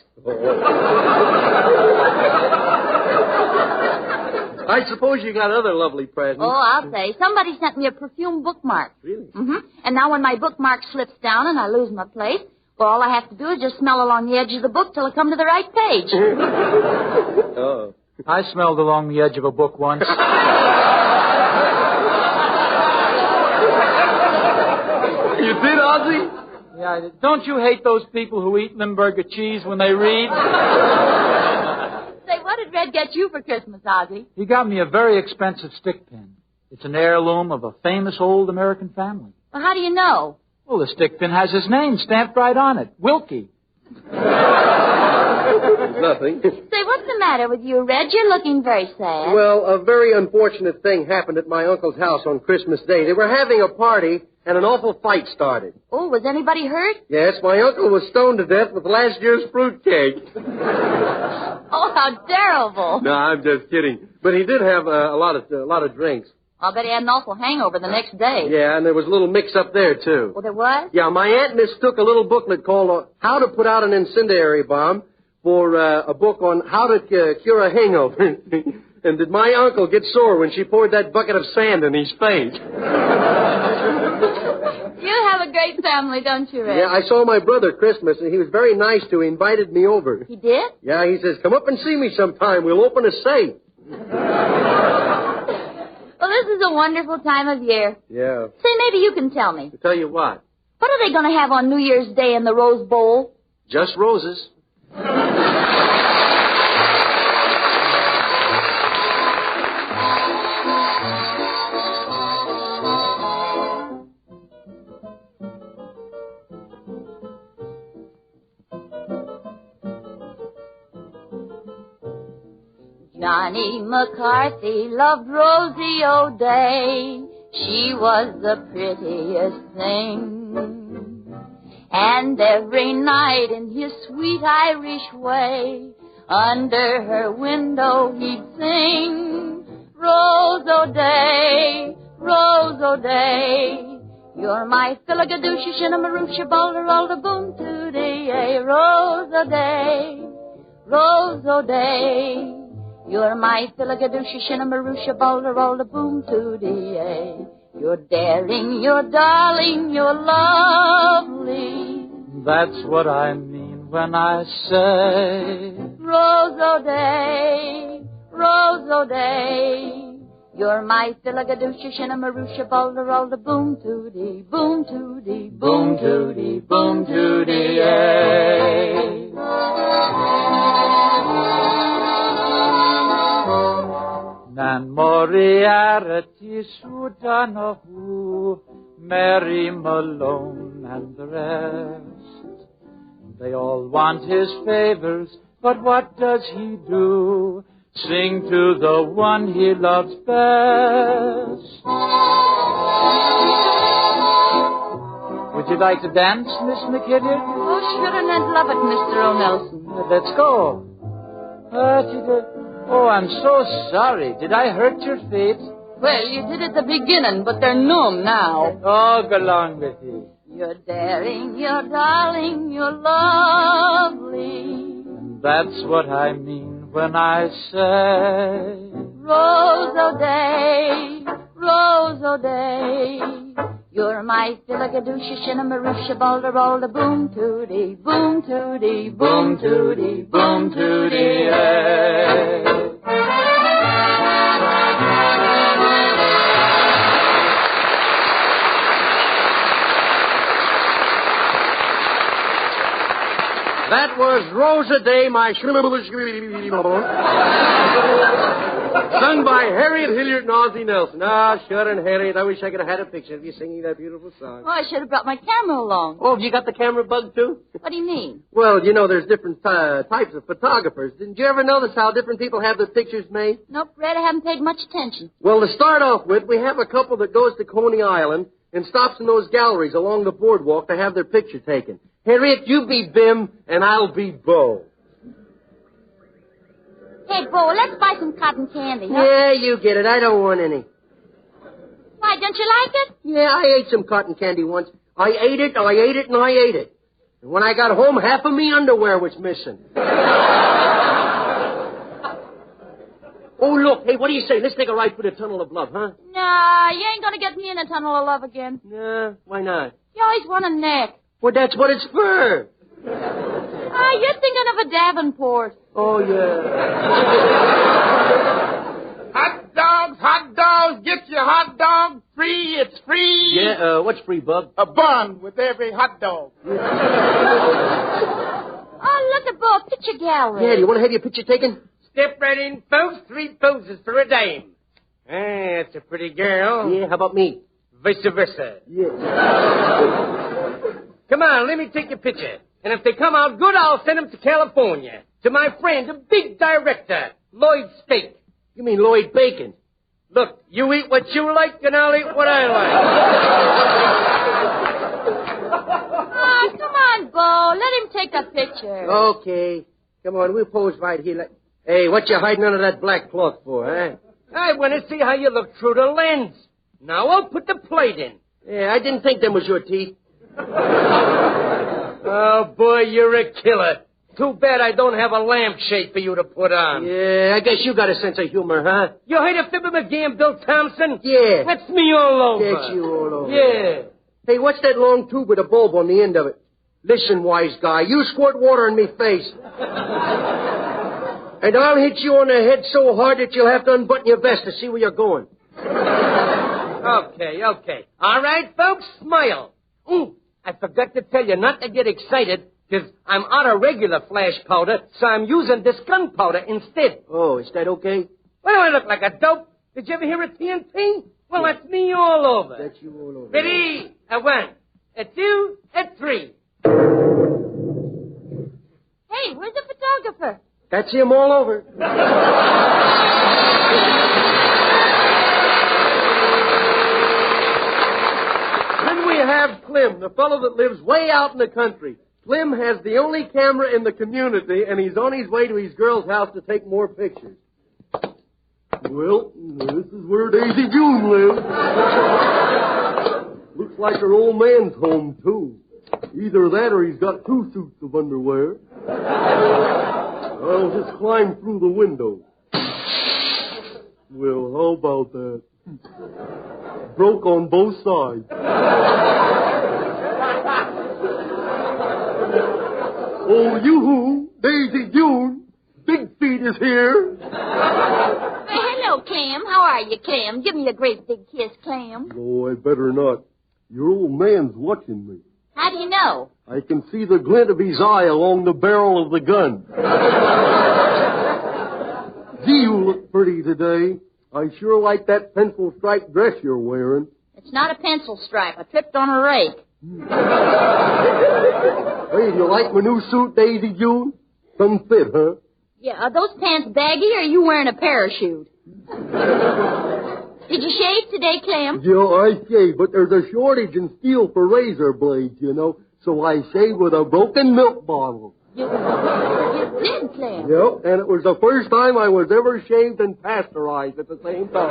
I suppose you got other lovely presents. Oh, I'll say. Somebody sent me a perfume bookmark. Really? Mm-hmm. And now when my bookmark slips down and I lose my place, well, all I have to do is just smell along the edge of the book till I come to the right page. Oh. I smelled along the edge of a book once. You did, Ozzy? Yeah, don't you hate those people who eat Limburger cheese when they read? Say, what did Red get you for Christmas, Ozzy? He got me a very expensive stick pin. It's an heirloom of a famous old American family. Well, how do you know? Well, the stick pin has his name stamped right on it. Wilkie. Nothing. Say, what's the matter with you, Red? You're looking very sad. Well, a very unfortunate thing happened at my uncle's house on Christmas Day. They were having a party, and an awful fight started. Oh, was anybody hurt? Yes, my uncle was stoned to death with last year's fruitcake. Oh, how terrible. No, I'm just kidding. But he did have a lot of drinks. I'll bet he had an awful hangover the next day. Yeah, and there was a little mix-up there, too. Well, there was? Yeah, my aunt mistook a little booklet called How to Put Out an Incendiary Bomb for a book on how to cure a hangover. And did my uncle get sore when she poured that bucket of sand in his face? You have a great family, don't you, Red? Yeah, I saw my brother Christmas, and he was very nice to me. He invited me over. He did? Yeah, he says, come up and see me sometime. We'll open a safe. Well, this is a wonderful time of year. Yeah. Say, maybe you can tell me. I'll tell you what. What are they going to have on New Year's Day in the Rose Bowl? Just roses. Johnny McCarthy loved Rosie O'Day. She was the prettiest thing. And every night in his sweet Irish way, under her window he'd sing, Rose O'Day, Rose O'Day, you're my Philagadooshie, Shinnamarooshie, Balderalda, Boom Tootie, Rose O'Day, Rose O'Day. You're my Philagadooshie, Shinnamarooshie, Balderalda, Boom Tootie. You're daring, you're darling, you're lovely. That's what I mean when I say Rose O'Day, Rose O'Day. You're my Philagadooshie, Shinnamarooshie, Balderalda, Boom Tootie, Boom Tootie, Boom Tootie, Boom Tootie. Nan Moriarty, Sudanahu, Mary Malone, and the rest. They all want his favors, but what does he do? Sing to the one he loves best. Would you like to dance, Miss McKinney? Oh, sure, and I'd love it, Mr. O'Nelson. Let's go. Oh, I'm so sorry. Did I hurt your feet? Well, you did at the beginning, but they're numb now. Oh, go along with you. You're daring, you're darling, you're lovely. And that's what I mean when I say Rose O'Day, Rose O'Day. You're my Philagadooshie, Shinnamarooshie, Balderalda, Boom Tootie, Boom Tootie, Boom Tootie, Boom Tootie. That was Rose O'Day, my sung by Harriet Hilliard and Ozzie Nelson. Ah, sure, and Harriet, I wish I could have had a picture of you singing that beautiful song. Oh, I should have brought my camera along. Oh, have you got the camera bug, too? What do you mean? Well, you know, there's different types of photographers. Didn't you ever notice how different people have their pictures made? Nope, Red, I haven't paid much attention. Well, to start off with, we have a couple that goes to Coney Island. and stops in those galleries along the boardwalk to have their picture taken. Harriet, you be Bim, and I'll be Bo. Hey, Bo, let's buy some cotton candy, huh? Yeah, you get it. I don't want any. Why, don't you like it? Yeah, I ate some cotton candy once. I ate it, and I ate it. And when I got home, half of me underwear was missing. Oh, look. Hey, what do you say? Let's take a ride through the Tunnel of Love, huh? Nah, you ain't gonna get me in the Tunnel of Love again. Nah, why not? You always want a neck. Well, that's what it's for. Ah, you're thinking of a Davenport. Oh, yeah. Hot dogs, get your hot dog free, it's free. Yeah, what's free, bub? A bun with every hot dog. Oh, look at Bo, picture gallery. Yeah, do you want to have your picture taken? Step right in, folks. 3 poses for a dame. That's a pretty girl. Yeah, how about me? Vice versa. Yeah. Come on, let me take your picture. And if they come out good, I'll send them to California. To my friend, the big director, Lloyd Spake. You mean Lloyd Bacon? Look, you eat what you like, and I'll eat what I like. Oh, come on, Bo. Let him take a picture. Okay. Come on, we'll pose right here. Hey, what you hiding under that black cloth for, huh? I want to see how you look through the lens. Now I'll put the plate in. Yeah, I didn't think them was your teeth. Oh, boy, you're a killer. Too bad I don't have a lampshade for you to put on. Yeah, I guess you got a sense of humor, huh? You heard of Fibber, McGee, and Bill Thompson? Yeah. That's me all over. That's you all over. Yeah. Hey, what's that long tube with a bulb on the end of it? Listen, wise guy, you squirt water in me face. And I'll hit you on the head so hard that you'll have to unbutton your vest to see where you're going. Okay. All right, folks, smile. I forgot to tell you not to get excited, because I'm out of regular flash powder, so I'm using this gunpowder instead. Oh, is that okay? Well, I look like a dope. Did you ever hear of TNT? Well, that's me all over. That's you all over. Ready? A 1, a 2, a 3. Hey, where's the photographer? That's him all over. Then we have Clem, the fellow that lives way out in the country. Clem has the only camera in the community, and he's on his way to his girl's house to take more pictures. Well, this is where Daisy June lives. Looks like her old man's home, too. Either that or he's got 2 suits of underwear. I'll just climb through the window. Well, how about that? Broke on both sides. Oh, yoo-hoo, Daisy June. Big Feet is here. Hey, hello, Clem. How are you, Clem? Give me a great big kiss, Clem. Oh, I better not. Your old man's watching me. How do you know? I can see the glint of his eye along the barrel of the gun. Gee, you look pretty today. I sure like that pencil-striped dress you're wearing. It's not a pencil stripe. I tripped on a rake. Hey, do you like my new suit, Daisy June? Doesn't fit, huh? Yeah, are those pants baggy or are you wearing a parachute? Did you shave today, Clem? Yeah, I shave, but there's a shortage in steel for razor blades, you know, so I shave with a broken milk bottle. You did, Clem? Yep, and it was the first time I was ever shaved and pasteurized at the same time.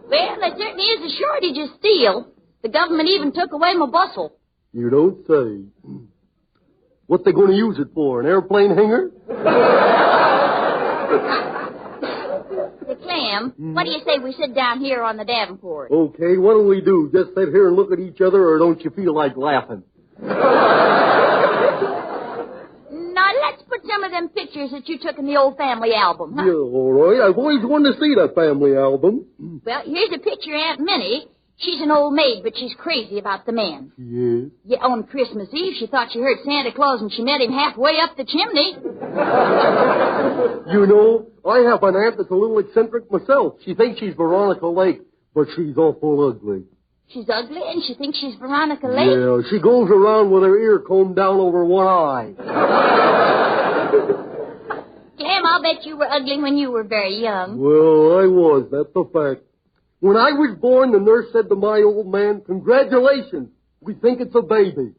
Well, there certainly is a shortage of steel. The government even took away my bustle. You don't say. What they going to use it for, an airplane hangar? Hey, Clem, what do you say we sit down here on the Davenport? Okay, what do we do? Just sit here and look at each other, or don't you feel like laughing? Now, let's put some of them pictures that you took in the old family album, huh? Yeah, all right. I've always wanted to see that family album. Well, here's a picture of Aunt Minnie. She's an old maid, but she's crazy about the man. Yes? Yeah, on Christmas Eve, she thought she heard Santa Claus, and she met him halfway up the chimney. You know, I have an aunt that's a little eccentric myself. She thinks she's Veronica Lake, but she's awful ugly. She's ugly, and she thinks she's Veronica Lake? Yeah, she goes around with her ear combed down over one eye. Clem, I'll bet you were ugly when you were very young. Well, I was. That's a fact. When I was born, the nurse said to my old man, "Congratulations, we think it's a baby."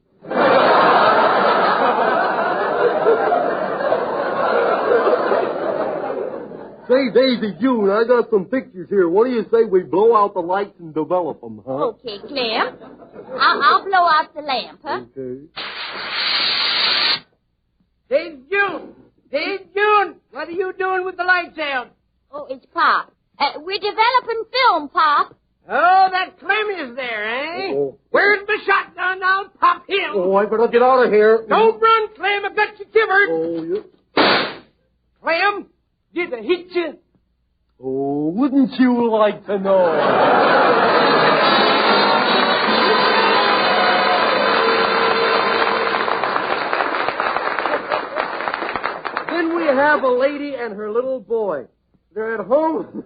Say, Daisy June, I got some pictures here. What do you say we blow out the lights and develop them, huh? Okay, Clem. I'll blow out the lamp, huh? Okay. Hey, June! Hey, June! What are you doing with the lights out? Oh, it's Pop. We're developing film, Pop. Oh, that Clem is there, eh? Oh. Where's the shotgun? I'll pop him. Oh, I better get out of here. Don't run, Clem. I've got you covered. Oh, yeah. Clem, did I hit you? Oh, wouldn't you like to know? Then we have a lady and her little boy. They're at home.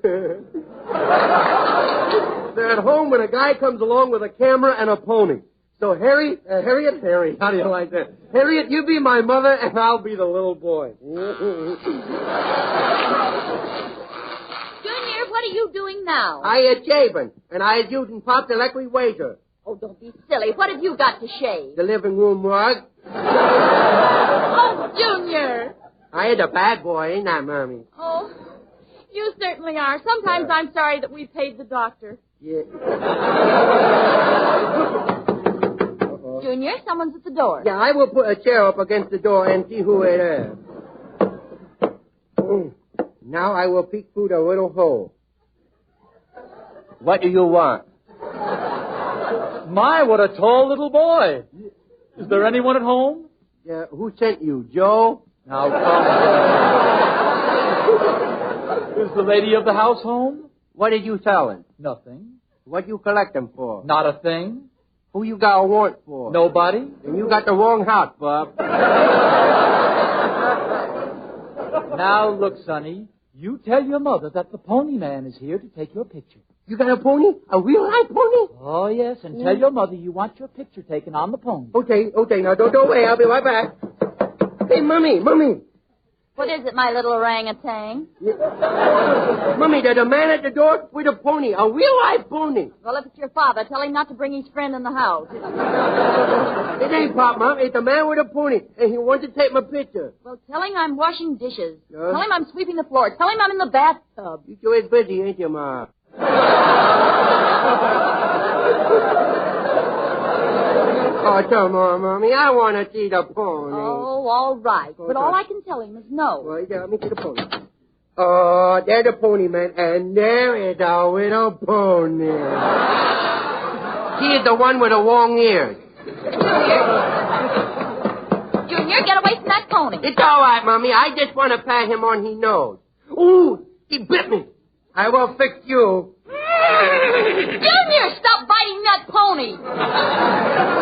They're at home when a guy comes along with a camera and a pony. So Harriet, how do you like that? Harriet, you be my mother and I'll be the little boy. Junior, what are you doing now? I had shaving, and I had using Pop the electric wager. Oh, don't be silly. What have you got to shave? The living room rug. Oh, Junior. I had a bad boy, ain't I, Mommy? Oh, you certainly are. Sometimes I'm sorry that we paid the doctor. Yeah. Junior, someone's at the door. Yeah, I will put a chair up against the door and see who it is. Now I will peek through the little hole. What do you want? My, what a tall little boy. Is there anyone at home? Yeah, who sent you, Joe? Now, come. Is the lady of the house home? What did you tell him? Nothing. What you collect them for? Not a thing. Who you got a warrant for? Nobody. Then you got the wrong house, Bob. Now, look, Sonny. You tell your mother that the pony man is here to take your picture. You got a pony? A real life pony? Oh, yes, and tell your mother you want your picture taken on the pony. Okay. Now, don't go away. I'll be right back. Hey, Mommy. What is it, my little orangutan? Mommy, there's a man at the door with a pony, a real life pony. Well, if it's your father, tell him not to bring his friend in the house. It ain't Pop, Mom. It's a man with a pony, and he wants to take my picture. Well, tell him I'm washing dishes. Tell him I'm sweeping the floor. Tell him I'm in the bathtub. You sure is busy, ain't you, Ma? Oh, come on, Mommy. I want to see the pony. Oh, all right. But all I can tell him is no. Well, yeah, let me see the pony. Oh, there's the pony, man. And there is a little pony. He is the one with the long ears. Junior, get away from that pony. It's all right, Mommy. I just want to pat him on his nose. Ooh, he bit me. I will fix you. Junior, stop biting that pony.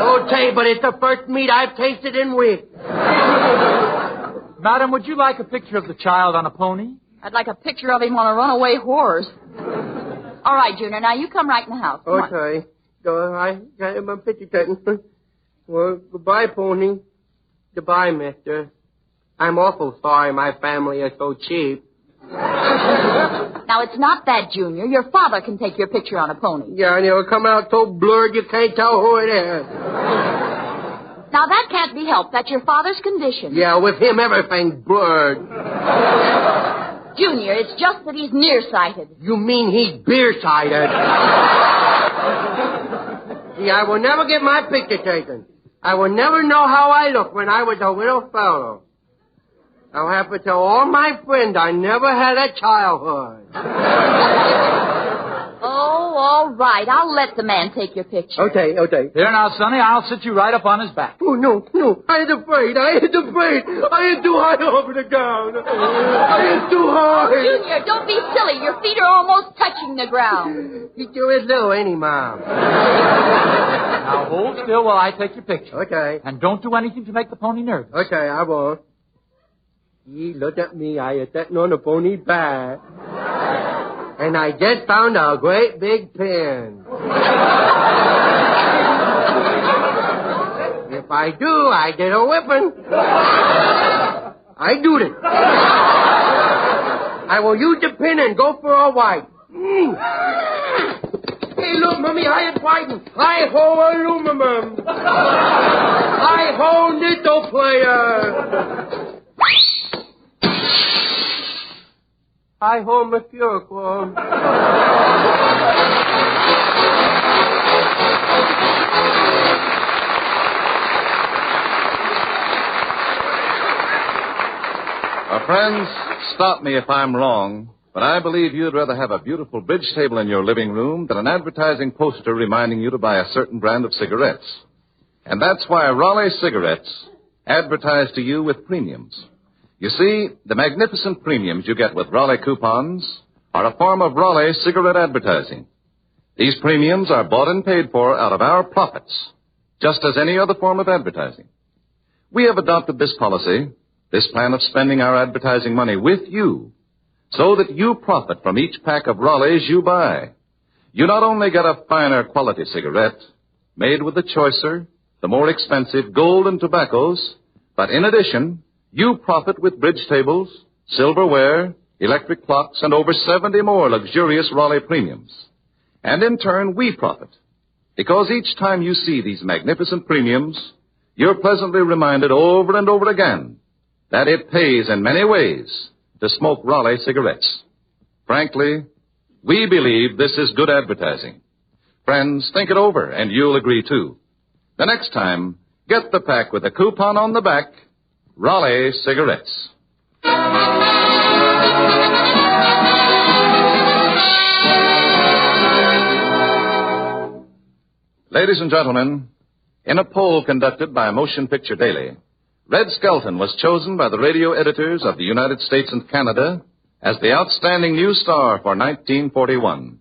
Okay, but it's the first meat I've tasted in weeks. Madam, would you like a picture of the child on a pony? I'd like a picture of him on a runaway horse. All right, Junior, now you come right in the house. Come okay. So I got my picture taken. Well, goodbye, pony. Goodbye, mister. I'm awful sorry my family is so cheap. Now, it's not that, Junior. Your father can take your picture on a pony. Yeah, and it'll come out so blurred you can't tell who it is. Now, that can't be helped. That's your father's condition. Yeah, with him, everything's blurred. Junior, it's just that he's nearsighted. You mean he's beer-sighted? See, I will never get my picture taken. I will never know how I look when I was a little fellow. I'll have to tell all my friends I never had a childhood. Oh, all right. I'll let the man take your picture. Okay. Here now, Sonny, I'll sit you right up on his back. Oh, no. I ain't afraid. I ain't too high over the ground. I ain't too high. Oh, Junior, don't be silly. Your feet are almost touching the ground. He sure is little, ain't he, Mom? Now, hold still while I take your picture. Okay. And don't do anything to make the pony nervous. Okay, I won't. He looked at me. I was sitting on the pony's back. And I just found a great big pin. If I do, I get a whipping. I do it. I will use the pin and go for a wife. Hey, look, Mummy, hi, it's Whiten. Hi-ho, aluminum. Hi-ho, Nitto player. Hi-ho, Mercurial. Friends, stop me if I'm wrong, but I believe you'd rather have a beautiful bridge table in your living room than an advertising poster reminding you to buy a certain brand of cigarettes. And that's why Raleigh cigarettes advertise to you with premiums. You see, the magnificent premiums you get with Raleigh coupons are a form of Raleigh cigarette advertising. These premiums are bought and paid for out of our profits, just as any other form of advertising. We have adopted this policy, this plan of spending our advertising money with you, so that you profit from each pack of Raleighs you buy. You not only get a finer quality cigarette, made with the choicer, the more expensive gold and tobaccos, but in addition, you profit with bridge tables, silverware, electric clocks, and over 70 more luxurious Raleigh premiums. And in turn, we profit, because each time you see these magnificent premiums, you're pleasantly reminded over and over again that it pays in many ways to smoke Raleigh cigarettes. Frankly, we believe this is good advertising. Friends, think it over, and you'll agree, too. The next time, get the pack with a coupon on the back, Raleigh cigarettes. Ladies and gentlemen, in a poll conducted by Motion Picture Daily, Red Skelton was chosen by the radio editors of the United States and Canada as the outstanding new star for 1941.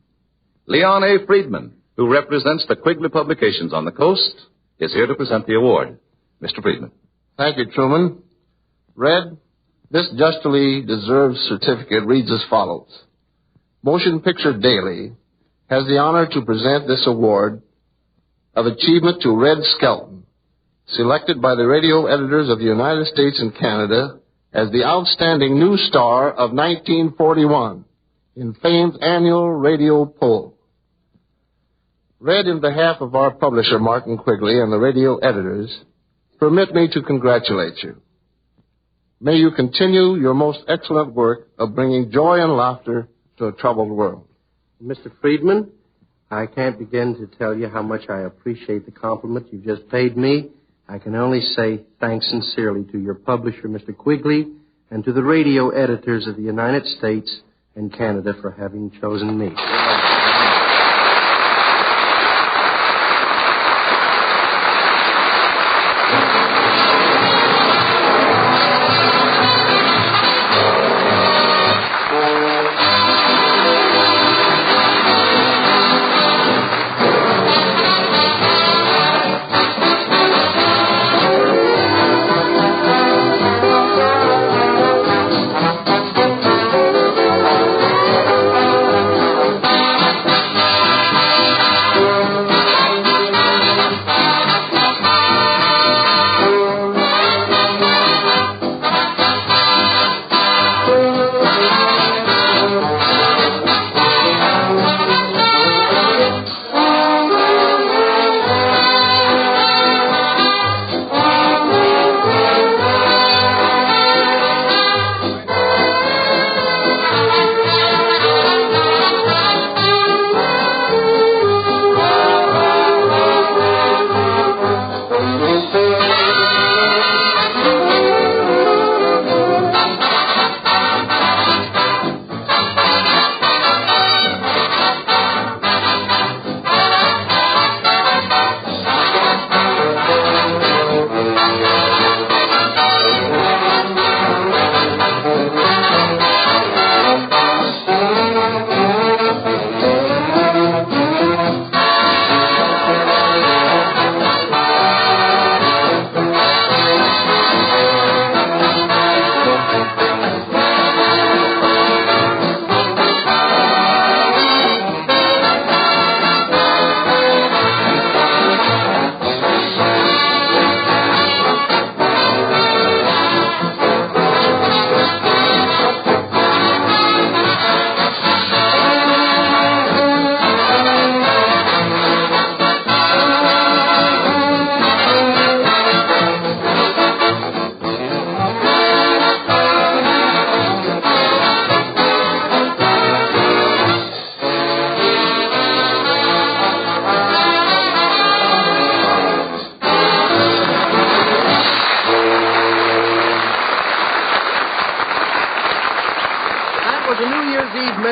Leon A. Friedman, who represents the Quigley publications on the coast, is here to present the award. Mr. Friedman. Thank you, Truman. Red, this justly deserved certificate reads as follows. Motion Picture Daily has the honor to present this award of achievement to Red Skelton, selected by the radio editors of the United States and Canada as the outstanding new star of 1941 in Fame's annual radio poll. Red, in behalf of our publisher, Martin Quigley, and the radio editors, permit me to congratulate you. May you continue your most excellent work of bringing joy and laughter to a troubled world. Mr. Friedman, I can't begin to tell you how much I appreciate the compliment you just paid me. I can only say thanks sincerely to your publisher, Mr. Quigley, and to the radio editors of the United States and Canada for having chosen me.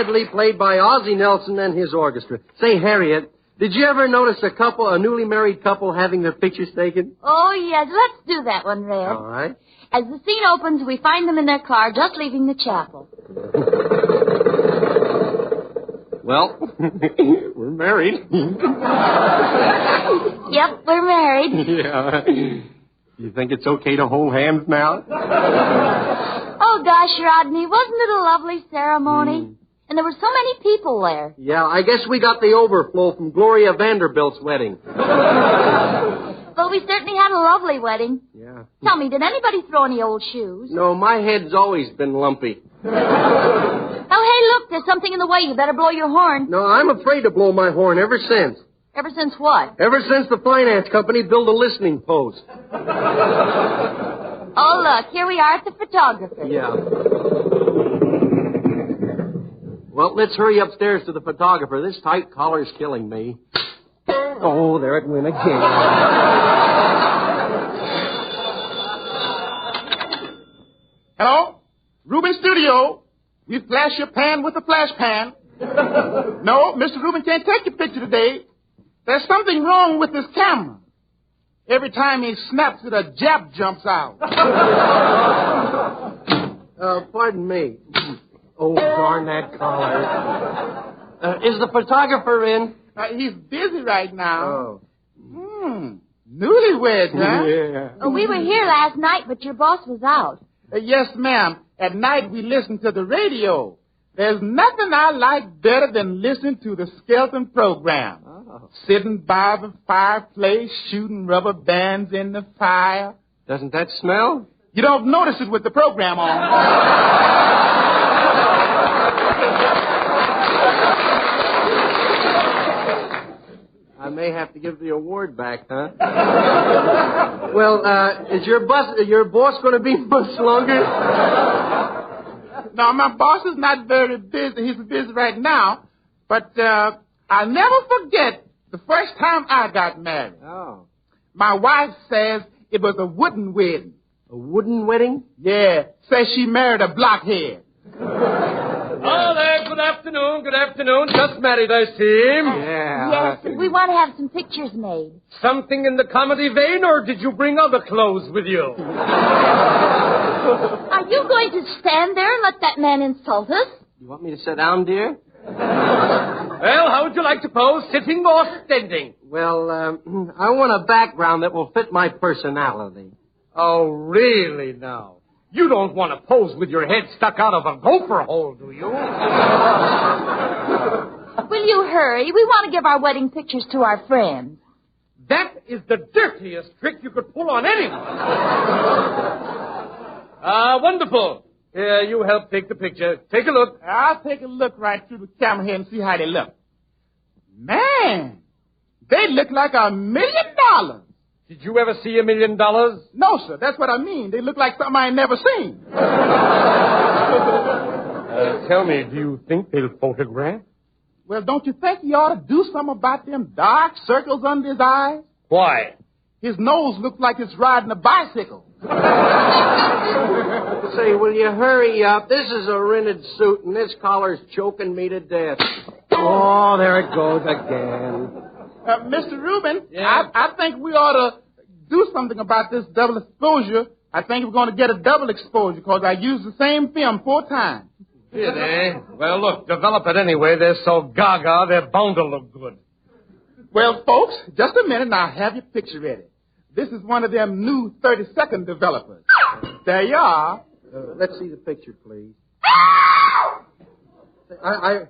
medley played by Ozzie Nelson and his orchestra. Say, Harriet, did you ever notice a newly married couple having their pictures taken? Oh, yes. Let's do that one, Red. All right. As the scene opens, we find them in their car just leaving the chapel. Well, we're married. Yep, we're married. Yeah. You think it's okay to hold hands now? Oh, gosh, Rodney, wasn't it a lovely ceremony? And there were so many people there. Yeah, I guess we got the overflow from Gloria Vanderbilt's wedding. Well, we certainly had a lovely wedding. Yeah. Tell me, did anybody throw any old shoes? No, my head's always been lumpy. Oh, hey, look, there's something in the way. You better blow your horn. No, I'm afraid to blow my horn ever since. Ever since what? Ever since the finance company built a listening post. Oh, look, here we are at the photographer. Yeah. Well, let's hurry upstairs to the photographer. This tight collar's killing me. Oh, there it went again. Hello? Rubin Studio. We flash your pan with a flash pan. No, Mr. Rubin can't take your picture today. There's something wrong with this camera. Every time he snaps it, a jab jumps out. Pardon me. Oh, darn that collar. Is the photographer in? He's busy right now. Oh. Newlywed, huh? Yeah. Oh, we were here last night, but your boss was out. Yes, ma'am. At night we listen to the radio. There's nothing I like better than listening to the Skelton program. Oh. Sitting by the fireplace, shooting rubber bands in the fire. Doesn't that smell? You don't notice it with the program on. I may have to give the award back, huh? Well, is your boss going to be much longer? No, my boss is not very busy. He's busy right now. But I'll never forget the first time I got married. Oh. My wife says it was a wooden wedding. A wooden wedding? Yeah. Says she married a blockhead. Oh, there. Good afternoon. Good afternoon. Just married, I see. Yeah. Yes, we want to have some pictures made. Something in the comedy vein, or did you bring other clothes with you? Are you going to stand there and let that man insult us? You want me to sit down, dear? Well, how would you like to pose, sitting or standing? Well, I want a background that will fit my personality. Oh, really now? You don't want to pose with your head stuck out of a gopher hole, do you? Will you hurry? We want to give our wedding pictures to our friends. That is the dirtiest trick you could pull on anyone. Wonderful. Here, you help take the picture. Take a look. I'll take a look right through the camera here and see how they look. Man, they look like $1 million. Did you ever see $1 million? No, sir. That's what I mean. They look like something I ain't never seen. Tell me, do you think they'll photograph? Well, don't you think he ought to do something about them dark circles under his eyes? Why? His nose looks like it's riding a bicycle. Say, will you hurry up? This is a rented suit, and this collar's choking me to death. Oh, there it goes again. Mr. Rubin, yeah? I think we ought to do something about this double exposure. I think we're going to get a double exposure because I used the same film 4 times. Did they? Well, look, develop it anyway. They're so gaga, they're bound to look good. Well, folks, just a minute and I'll have your picture ready. This is one of them new 30-second developers. There you are. Let's see the picture, please. I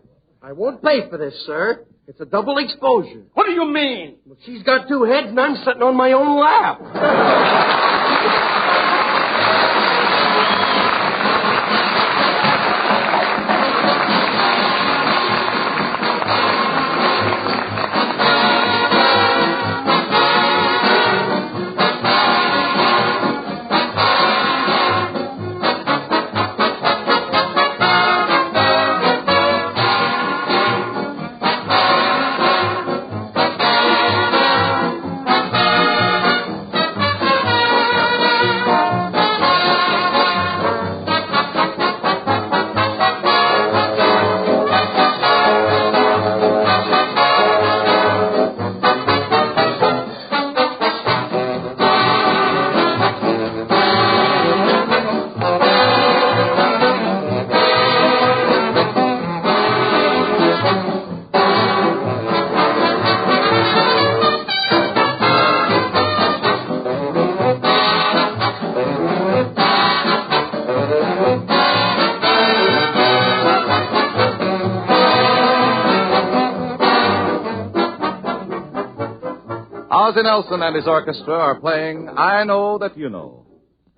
won't pay for this, sir. It's a double exposure. What do you mean? Well, she's got 2 heads and I'm sitting on my own lap. Ozzie Nelson and his orchestra are playing I Know That You Know.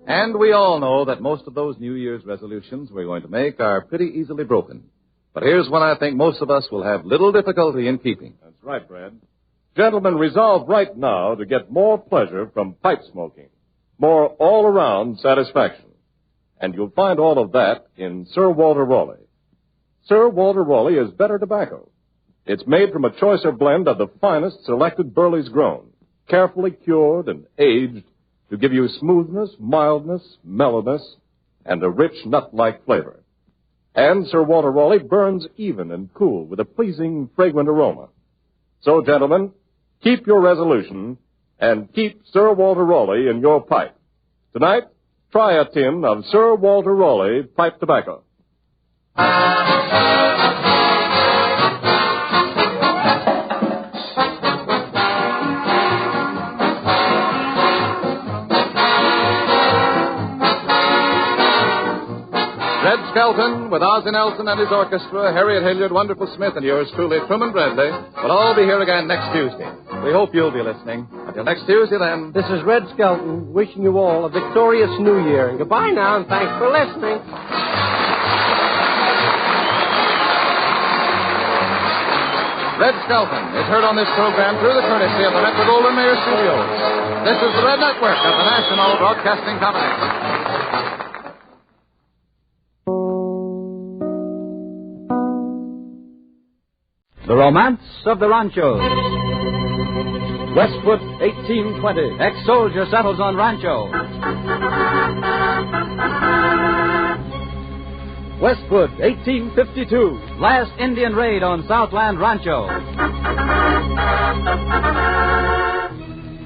And we all know that most of those New Year's resolutions we're going to make are pretty easily broken. But here's one I think most of us will have little difficulty in keeping. That's right, Brad. Gentlemen, resolve right now to get more pleasure from pipe smoking, more all-around satisfaction. And you'll find all of that in Sir Walter Raleigh. Sir Walter Raleigh is better tobacco. It's made from a choicer blend of the finest selected Burley's grown, carefully cured and aged to give you smoothness, mildness, mellowness, and a rich nut-like flavor. And Sir Walter Raleigh burns even and cool with a pleasing, fragrant aroma. So, gentlemen, keep your resolution and keep Sir Walter Raleigh in your pipe. Tonight, try a tin of Sir Walter Raleigh pipe tobacco. Red Skelton, with Ozzie Nelson and his orchestra, Harriet Hilliard, Wonderful Smith, and yours truly, Truman Bradley, will all be here again next Tuesday. We hope you'll be listening. Until next Tuesday, then. This is Red Skelton wishing you all a victorious New Year. And goodbye now, and thanks for listening. Red Skelton is heard on this program through the courtesy of the Metro-Goldwyn-Mayer Studios. This is the Red Network of the National Broadcasting Company. The Romance of the Ranchos. Westwood, 1820. Ex-soldier settles on Rancho. Westwood, 1852. Last Indian raid on Southland Rancho.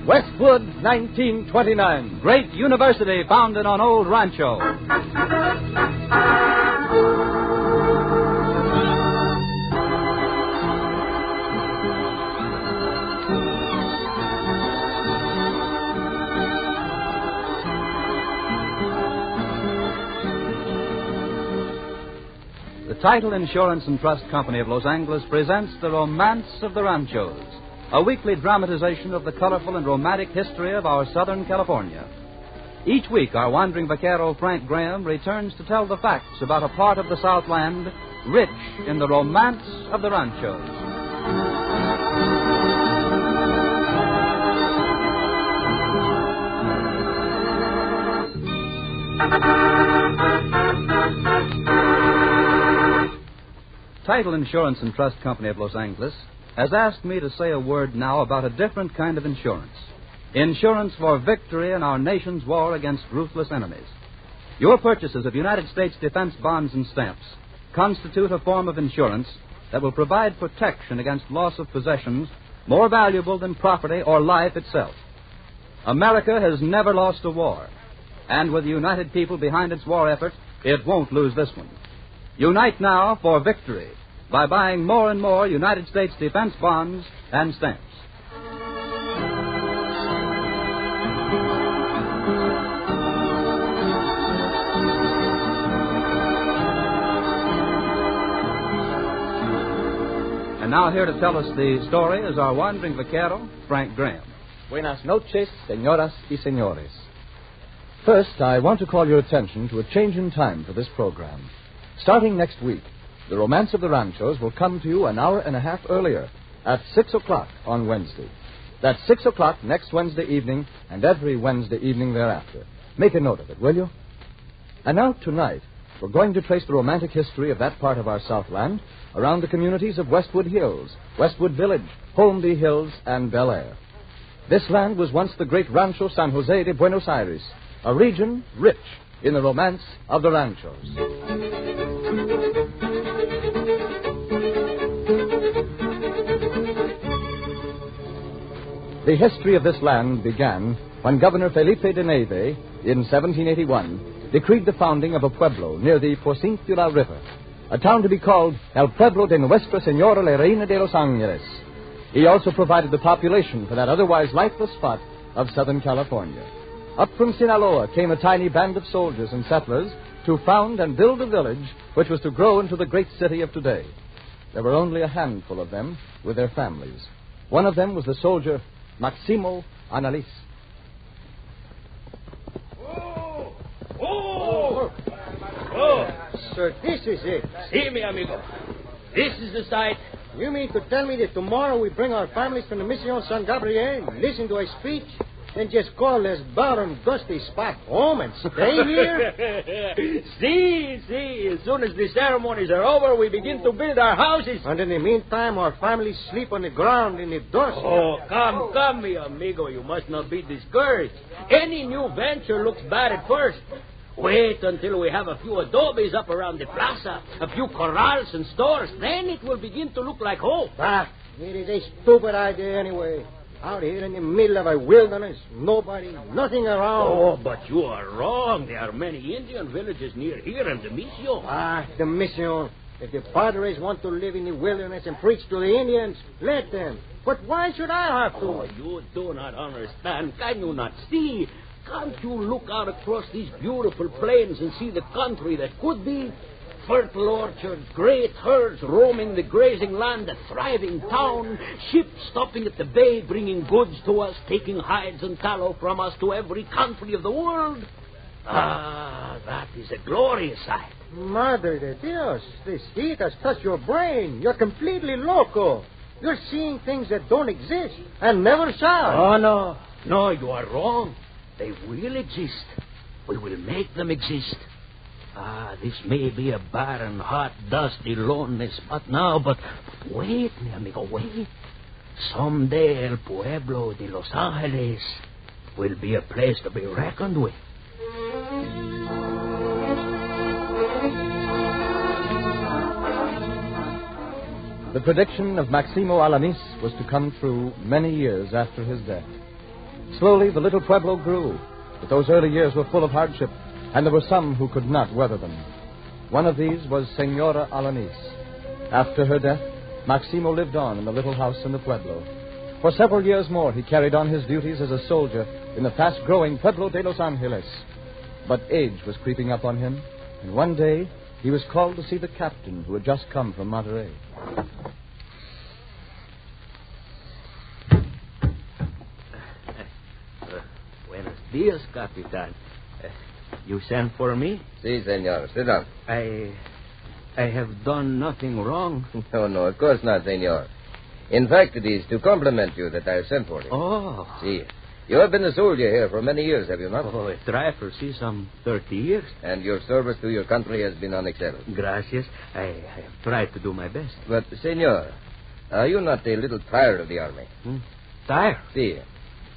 Westwood, 1929. Great university founded on Old Rancho. The Title Insurance and Trust Company of Los Angeles presents The Romance of the Ranchos, a weekly dramatization of the colorful and romantic history of our Southern California. Each week, our wandering vaquero, Frank Graham, returns to tell the facts about a part of the Southland rich in the romance of the ranchos. Title Insurance and Trust Company of Los Angeles has asked me to say a word now about a different kind of insurance. Insurance for victory in our nation's war against ruthless enemies. Your purchases of United States defense bonds and stamps constitute a form of insurance that will provide protection against loss of possessions more valuable than property or life itself. America has never lost a war, and with the united people behind its war effort, it won't lose this one. Unite now for victory by buying more and more United States defense bonds and stamps. And now here to tell us the story is our wandering vaquero, Frank Graham. Buenas noches, señoras y señores. First, I want to call your attention to a change in time for this program. Starting next week, The Romance of the Ranchos will come to you an hour and a half earlier at 6 o'clock on Wednesday. That's 6 o'clock next Wednesday evening and every Wednesday evening thereafter. Make a note of it, will you? And now, tonight, we're going to trace the romantic history of that part of our Southland around the communities of Westwood Hills, Westwood Village, Holmby Hills, and Bel Air. This land was once the great Rancho San Jose de Buenos Ayres, a region rich in the romance of the ranchos. The history of this land began when Governor Felipe de Neve, in 1781, decreed the founding of a pueblo near the Porciúncula River, a town to be called El Pueblo de Nuestra Señora la Reina de Los Ángeles. He also provided the population for that otherwise lifeless spot of Southern California. Up from Sinaloa came a tiny band of soldiers and settlers to found and build a village which was to grow into the great city of today. There were only a handful of them with their families. One of them was the soldier Maximo Analis. So this is it. See me, amigo. This is the site. You mean to tell me that tomorrow we bring our families from the Mission San Gabriel, listen to a speech, and just call this barren, dusty spot home and stay here? See. As soon as the ceremonies are over, we begin to build our houses. And in the meantime, our families sleep on the ground in the dust. Oh, come, mi amigo. You must not be discouraged. Any new venture looks bad at first. Wait until we have a few adobes up around the plaza, a few corrals and stores. Then it will begin to look like home. Ah, it is a stupid idea anyway. Out here in the middle of a wilderness, nobody, nothing around. Oh, but you are wrong. There are many Indian villages near here and the Mission. Ah, the Mission. If the Padres want to live in the wilderness and preach to the Indians, let them. But why should I have to? Oh, you do not understand. Can you not see? Can't you look out across these beautiful plains and see the country that could be? Fertile orchards, great herds roaming the grazing land, a thriving town, ships stopping at the bay, bringing goods to us, taking hides and tallow from us to every country of the world. Ah, that is a glorious sight. Madre de Dios, this heat has touched your brain. You're completely loco. You're seeing things that don't exist and never shall. Oh, no, you are wrong. They will exist. We will make them exist. Ah, this may be a barren, hot, dusty, lonely spot now, but wait, mi amigo, wait. Someday El Pueblo de Los Angeles will be a place to be reckoned with. The prediction of Maximo Alanis was to come true many years after his death. Slowly, the little pueblo grew, but those early years were full of hardship, and there were some who could not weather them. One of these was Senora Alanis. After her death, Maximo lived on in the little house in the pueblo. For several years more, he carried on his duties as a soldier in the fast-growing Pueblo de Los Angeles. But age was creeping up on him, and one day he was called to see the captain who had just come from Monterey. Buenos dias, Capitan. You sent for me? Si, senor. Sit down. I have done nothing wrong. No, of course not, senor. In fact, it is to compliment you that I have sent for you. Oh. Si. You have been a soldier here for many years, have you not? Oh, a trifle, some 30 years. And your service to your country has been unexcelled. Gracias. I have tried to do my best. But, senor, are you not a little tired of the army? Tired? Si.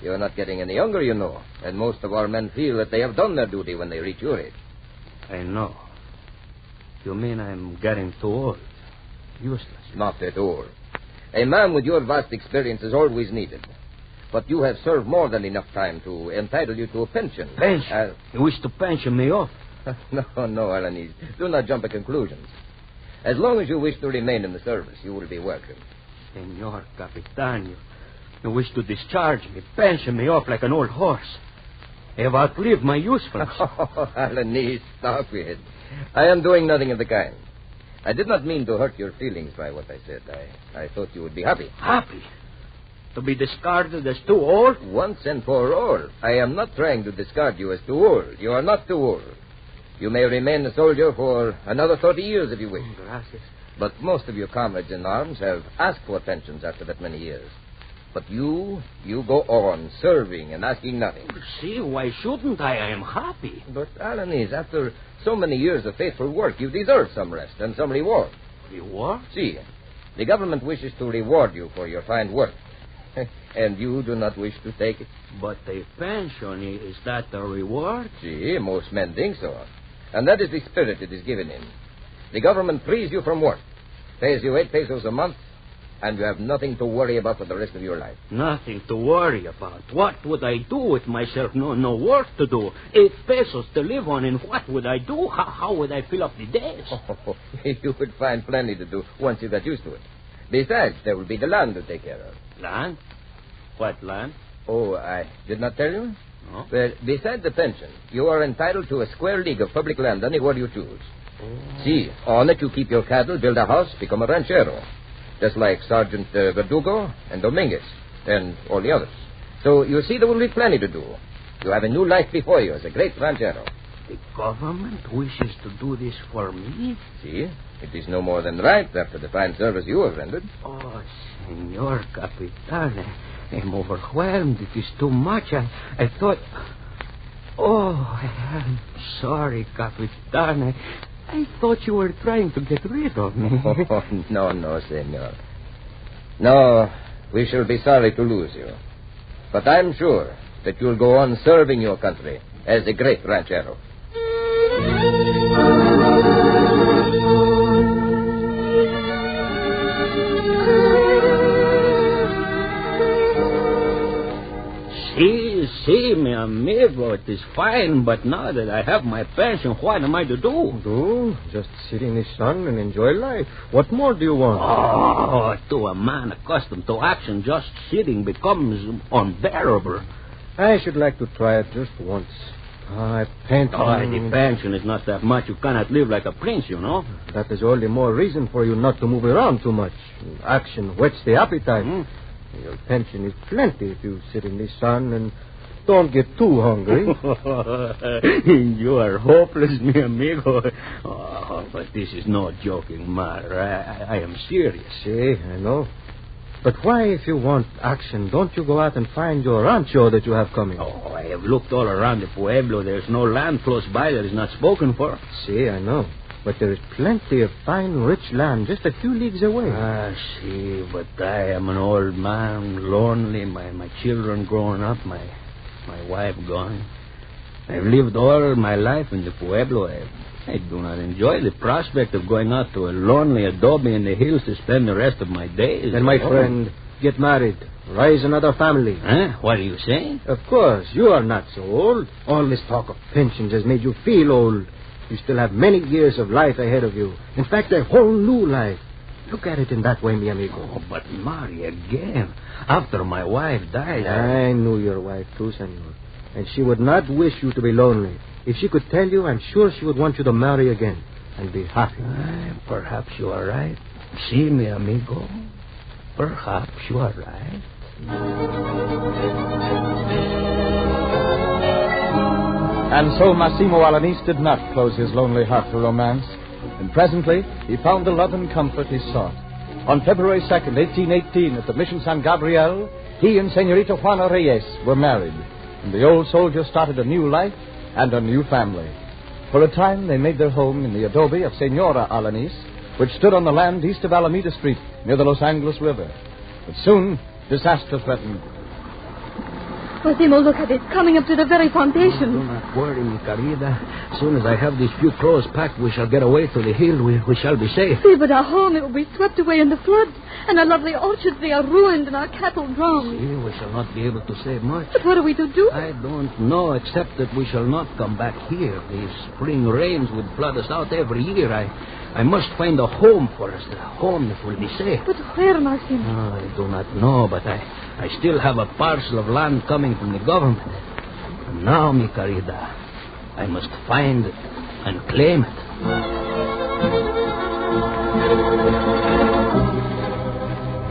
You are not getting any younger, you know. And most of our men feel that they have done their duty when they reach your age. I know. You mean I'm getting too old? Useless. Not at all. A man with your vast experience is always needed. But you have served more than enough time to entitle you to a pension. Pension? You wish to pension me off? No, Alanis. Do not jump at conclusions. As long as you wish to remain in the service, you will be welcome. Senor Capitan, you wish to discharge me, pension me off like an old horse. I have outlived my usefulness. Oh, Alanis, stop it. I am doing nothing of the kind. I did not mean to hurt your feelings by what I said. I thought you would be happy. Happy? To be discarded as too old? Once and for all, I am not trying to discard you as too old. You are not too old. You may remain a soldier for another 30 years if you wish. Gracias. But most of your comrades in arms have asked for pensions after that many years. But you go on serving and asking nothing. See, why shouldn't I? I am happy. But, Alanis, after so many years of faithful work, you deserve some rest and some reward. Reward? See, the government wishes to reward you for your fine work. And you do not wish to take it? But a pension, is that a reward? See, most men think so. And that is the spirit it is given in. The government frees you from work, pays you 8 pesos a month, and you have nothing to worry about for the rest of your life. Nothing to worry about. What would I do with myself? No work to do. 8 pesos to live on, and what would I do? How would I fill up the days? Oh, you would find plenty to do once you got used to it. Besides, there will be the land to take care of. Land? What land? Oh, I did not tell you? No. Well, besides the pension, you are entitled to a square league of public land anywhere you choose. Oh. See, on it you keep your cattle, build a house, become a ranchero. Just like Sergeant Verdugo and Dominguez and all the others. So you see there will be plenty to do. You have a new life before you as a great ranchero. The government wishes to do this for me? See? It is no more than right after the fine service you have rendered. Oh, Senor Capitan, I'm overwhelmed. It is too much. I thought... Oh, I'm sorry, Capitan. I thought you were trying to get rid of me. Oh, no, senor. No, we shall be sorry to lose you. But I'm sure that you'll go on serving your country as a great ranchero. See, mi amigo, it is fine, but now that I have my pension, what am I to do? Do? Just sit in the sun and enjoy life. What more do you want? Oh, to a man accustomed to action, just sitting becomes unbearable. I should like to try it just once. The pension is not that much. You cannot live like a prince, you know. That is all the more reason for you not to move around too much. Action whets the appetite. Your pension is plenty if you sit in the sun and don't get too hungry. You are hopeless, mi amigo. Oh, but this is no joking matter. I am serious. See, I know. But why, if you want action, don't you go out and find your rancho that you have coming? Oh, I have looked all around the pueblo. There's no land close by that is not spoken for. See, I know. But there is plenty of fine, rich land just a few leagues away. See, but I am an old man, lonely, my children growing up, my wife gone. I've lived all my life in the pueblo. I do not enjoy the prospect of going out to a lonely adobe in the hills to spend the rest of my days. Then, my friend, get married. Raise another family. Huh? What are you saying? Of course, you are not so old. All this talk of pensions has made you feel old. You still have many years of life ahead of you. In fact, a whole new life. Look at it in that way, mi amigo. Oh, but marry again. After my wife died, I knew your wife too, senor. And she would not wish you to be lonely. If she could tell you, I'm sure she would want you to marry again and be happy. Perhaps you are right. See, mi amigo. Perhaps you are right. And so Massimo Alanis did not close his lonely heart to romance, and presently he found the love and comfort he sought. On February 2nd, 1818, at the Mission San Gabriel, he and Senorita Juana Reyes were married, and the old soldier started a new life and a new family. For a time, they made their home in the adobe of Senora Alanis, which stood on the land east of Alameda Street, near the Los Angeles River. But soon, disaster threatened. Massimo, look at it, coming up to the very foundation. Do not worry, mi querida. As soon as I have these few clothes packed, we shall get away to the hill. We shall be safe. See, but our home, it will be swept away in the flood. And our lovely orchards, they are ruined, and our cattle drowned. See, we shall not be able to save much. But what are we to do? I don't know, except that we shall not come back here. These spring rains would flood us out every year. I must find a home for us, a home that will be safe. But where, Massimo? I do not know, but I still have a parcel of land coming from the government. And now, mi querida, I must find it and claim it.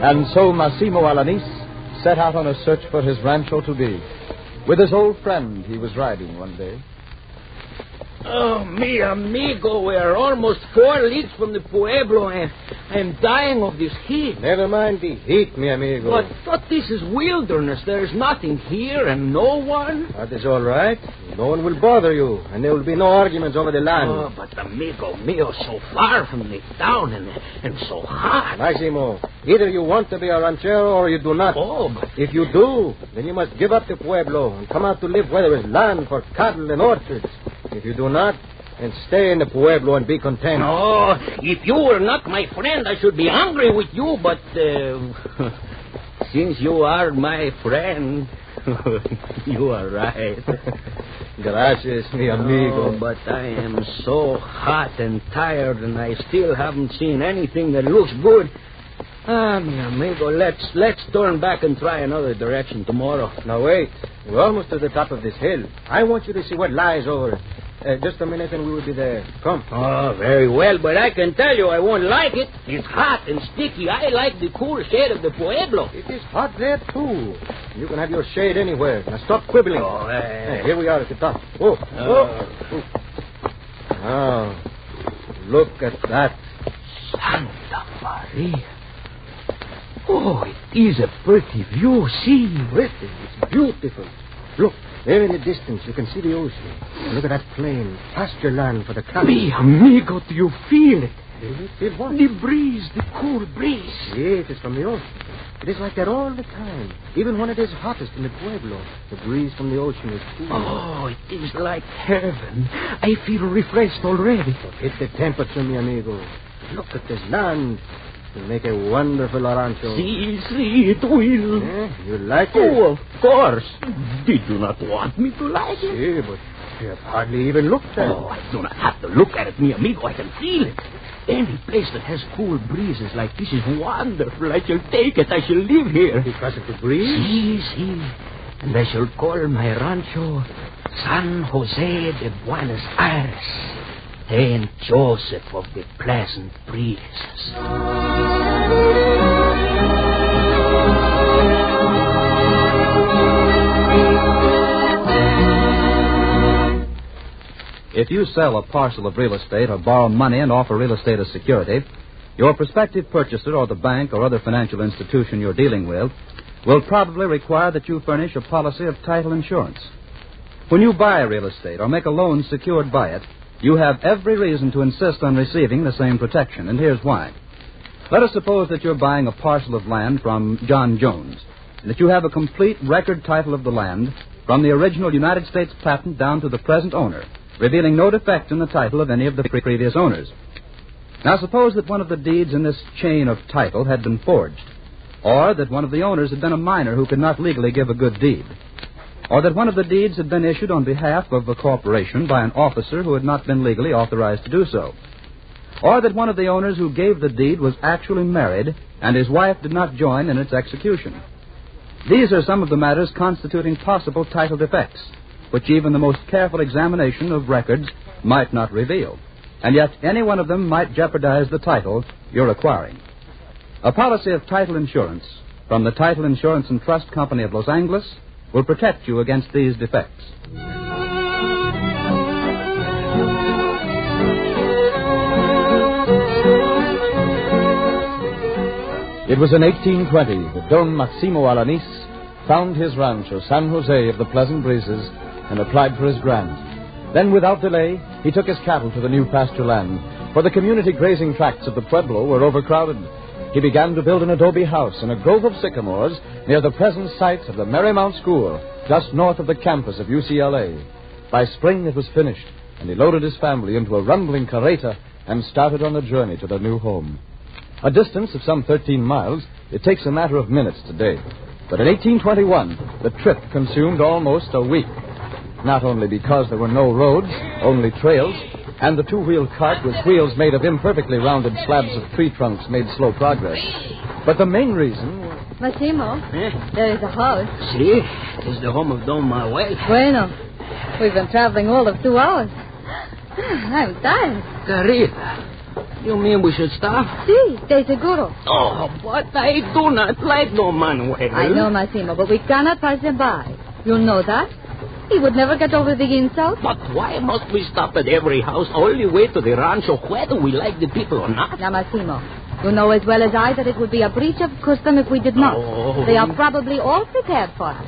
And so Massimo Alanis set out on a search for his rancho to be. With his old friend, he was riding one day. Oh, mi amigo, we are almost 4 leagues from the pueblo. I'm dying of this heat. Never mind the heat, mi amigo. But this is wilderness. There is nothing here and no one. That is all right. No one will bother you, and there will be no arguments over the land. Oh, but amigo mio, so far from the town and so hot. Massimo, either you want to be a ranchero or you do not. Oh, but... If you do, then you must give up the pueblo and come out to live where there is land for cattle and orchards. If you do not, then stay in the pueblo and be content. Oh, if you were not my friend, I should be angry with you, but since you are my friend, you are right. Gracias, mi amigo. Oh, but I am so hot and tired, and I still haven't seen anything that looks good. Mi amigo, let's turn back and try another direction tomorrow. Now, wait. We're almost to the top of this hill. I want you to see what lies over it. Just a minute and we will be there. Come. Oh, very well, but I can tell you I won't like it. It's hot and sticky. I like the cool shade of the pueblo. It is hot there, too. You can have your shade anywhere. Now stop quibbling. Hey, here we are at the top. Whoa. Oh, look at that. Santa Maria. Oh, it is a pretty view. See? Pretty. It's beautiful. Look, there in the distance, you can see the ocean. And look at that plain, pasture land for the cattle. Mi amigo, do you feel it? Feel what? The breeze, the cool breeze. Yes, it's from the ocean. It is like that all the time. Even when it is hottest in the Pueblo, the breeze from the ocean is cool. Oh, it is like heaven. I feel refreshed already. Hit the temperature, mi amigo. Look at this land. It will make a wonderful rancho. See, it will. Yeah, you like it? Oh, of course. Did you not want me to like it? Yeah, but you have hardly even looked at it. Oh, I do not have to look at it, mi amigo. I can feel it. Any place that has cool breezes like this is wonderful. I shall take it. I shall live here. Because of the breeze? See. And I shall call my rancho San Jose de Buenos Ayres. Saint Joseph of the pleasant breezes. If you sell a parcel of real estate or borrow money and offer real estate as security, your prospective purchaser or the bank or other financial institution you're dealing with will probably require that you furnish a policy of title insurance. When you buy real estate or make a loan secured by it, you have every reason to insist on receiving the same protection, and here's why. Let us suppose that you're buying a parcel of land from John Jones, and that you have a complete record title of the land from the original United States patent down to the present owner, revealing no defect in the title of any of the previous owners. Now suppose that one of the deeds in this chain of title had been forged, or that one of the owners had been a minor who could not legally give a good deed, or that one of the deeds had been issued on behalf of a corporation by an officer who had not been legally authorized to do so, or that one of the owners who gave the deed was actually married and his wife did not join in its execution. These are some of the matters constituting possible title defects, which even the most careful examination of records might not reveal, and yet any one of them might jeopardize the title you're acquiring. A policy of title insurance from the Title Insurance and Trust Company of Los Angeles will protect you against these defects. It was in 1820 that Don Maximo Alanis found his rancho, San Jose of the Pleasant Breezes, and applied for his grant. Then, without delay, he took his cattle to the new pasture land, for the community grazing tracts of the Pueblo were overcrowded. He began to build an adobe house in a grove of sycamores near the present site of the Marymount School, just north of the campus of UCLA. By spring it was finished, and he loaded his family into a rumbling carreta and started on the journey to their new home. A distance of some 13 miles, it takes a matter of minutes today. But in 1821, the trip consumed almost a week. Not only because there were no roads, only trails, and the two-wheel cart with wheels made of imperfectly rounded slabs of tree trunks made slow progress, but the main reason... Massimo, there is a house. See, it is the home of Don Manuel. Bueno, we've been traveling all of 2 hours. I'm tired. Carita, you mean we should stop? Si, de seguro. Oh, but I do not like Don Manuel. I know, Massimo, but we cannot pass him by. You know that? He would never get over the insult. But why must we stop at every house all the way to the rancho, whether we like the people or not? Now, Massimo, you know as well as I that it would be a breach of custom if we did not. Oh. They are probably all prepared for us.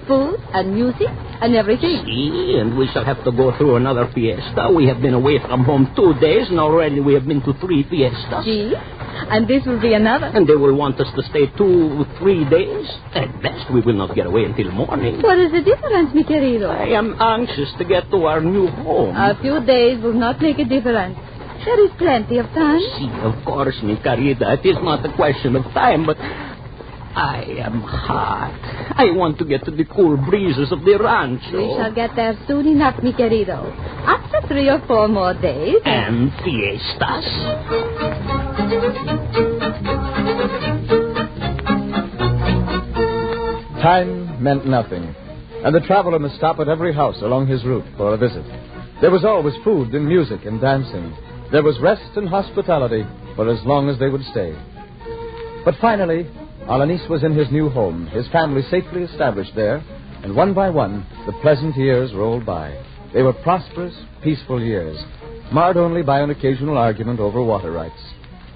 Food and music and everything. See, and we shall have to go through another fiesta. We have been away from home 2 days, and already we have been to 3 fiestas. See? And this will be another. And they will want us to stay 2-3 days. At best, we will not get away until morning. What is the difference, mi querido? I am anxious to get to our new home. A few days will not make a difference. There is plenty of time. See, of course, mi carita. It is not a question of time, but I am hot. I want to get to the cool breezes of the rancho. We shall get there soon enough, mi querido. After 3 or 4 more days. And fiestas. Time meant nothing, and the traveler must stop at every house along his route for a visit. There was always food and music and dancing. There was rest and hospitality for as long as they would stay. But finally, Alanis was in his new home, his family safely established there, and one by one, the pleasant years rolled by. They were prosperous, peaceful years, marred only by an occasional argument over water rights.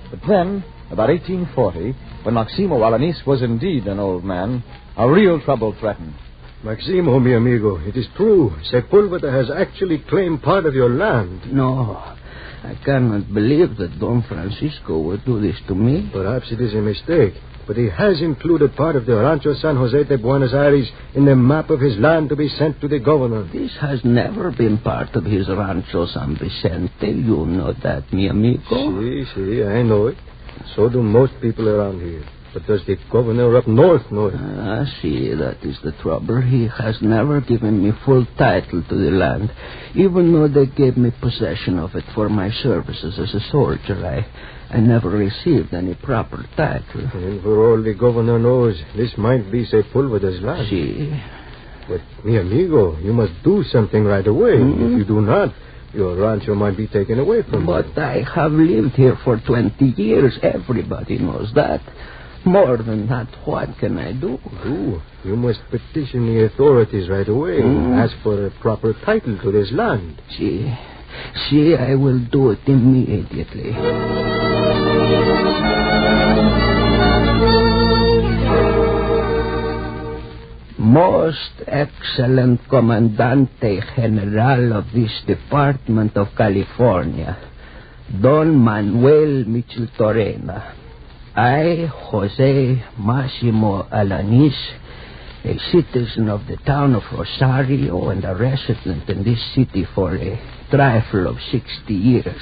But then, about 1840, when Maximo Alanis was indeed an old man, a real trouble threatened. Maximo, mi amigo, it is true. Sepulveda has actually claimed part of your land. No, I cannot believe that Don Francisco would do this to me. Perhaps it is a mistake, but he has included part of the Rancho San Jose de Buenos Ayres in the map of his land to be sent to the governor. This has never been part of his Rancho San Vicente. You know that, mi amigo? Si, I know it. So do most people around here. But does the governor up north know it? See, that is the trouble. He has never given me full title to the land, even though they gave me possession of it for my services as a soldier. I never received any proper title. And for all the governor knows, this might be Sepulveda's land. Si. But, mi amigo, you must do something right away. If you do not, your rancho might be taken away from you. But I have lived here for 20 years. Everybody knows that. More than that, what can I do? You must petition the authorities right away and ask for a proper title to this land. See, I will do it immediately. Most excellent Comandante General of this Department of California, Don Manuel Michel Torena. I, Jose Massimo Alanis, a citizen of the town of Rosario and a resident in this city for a trifle of 60 years,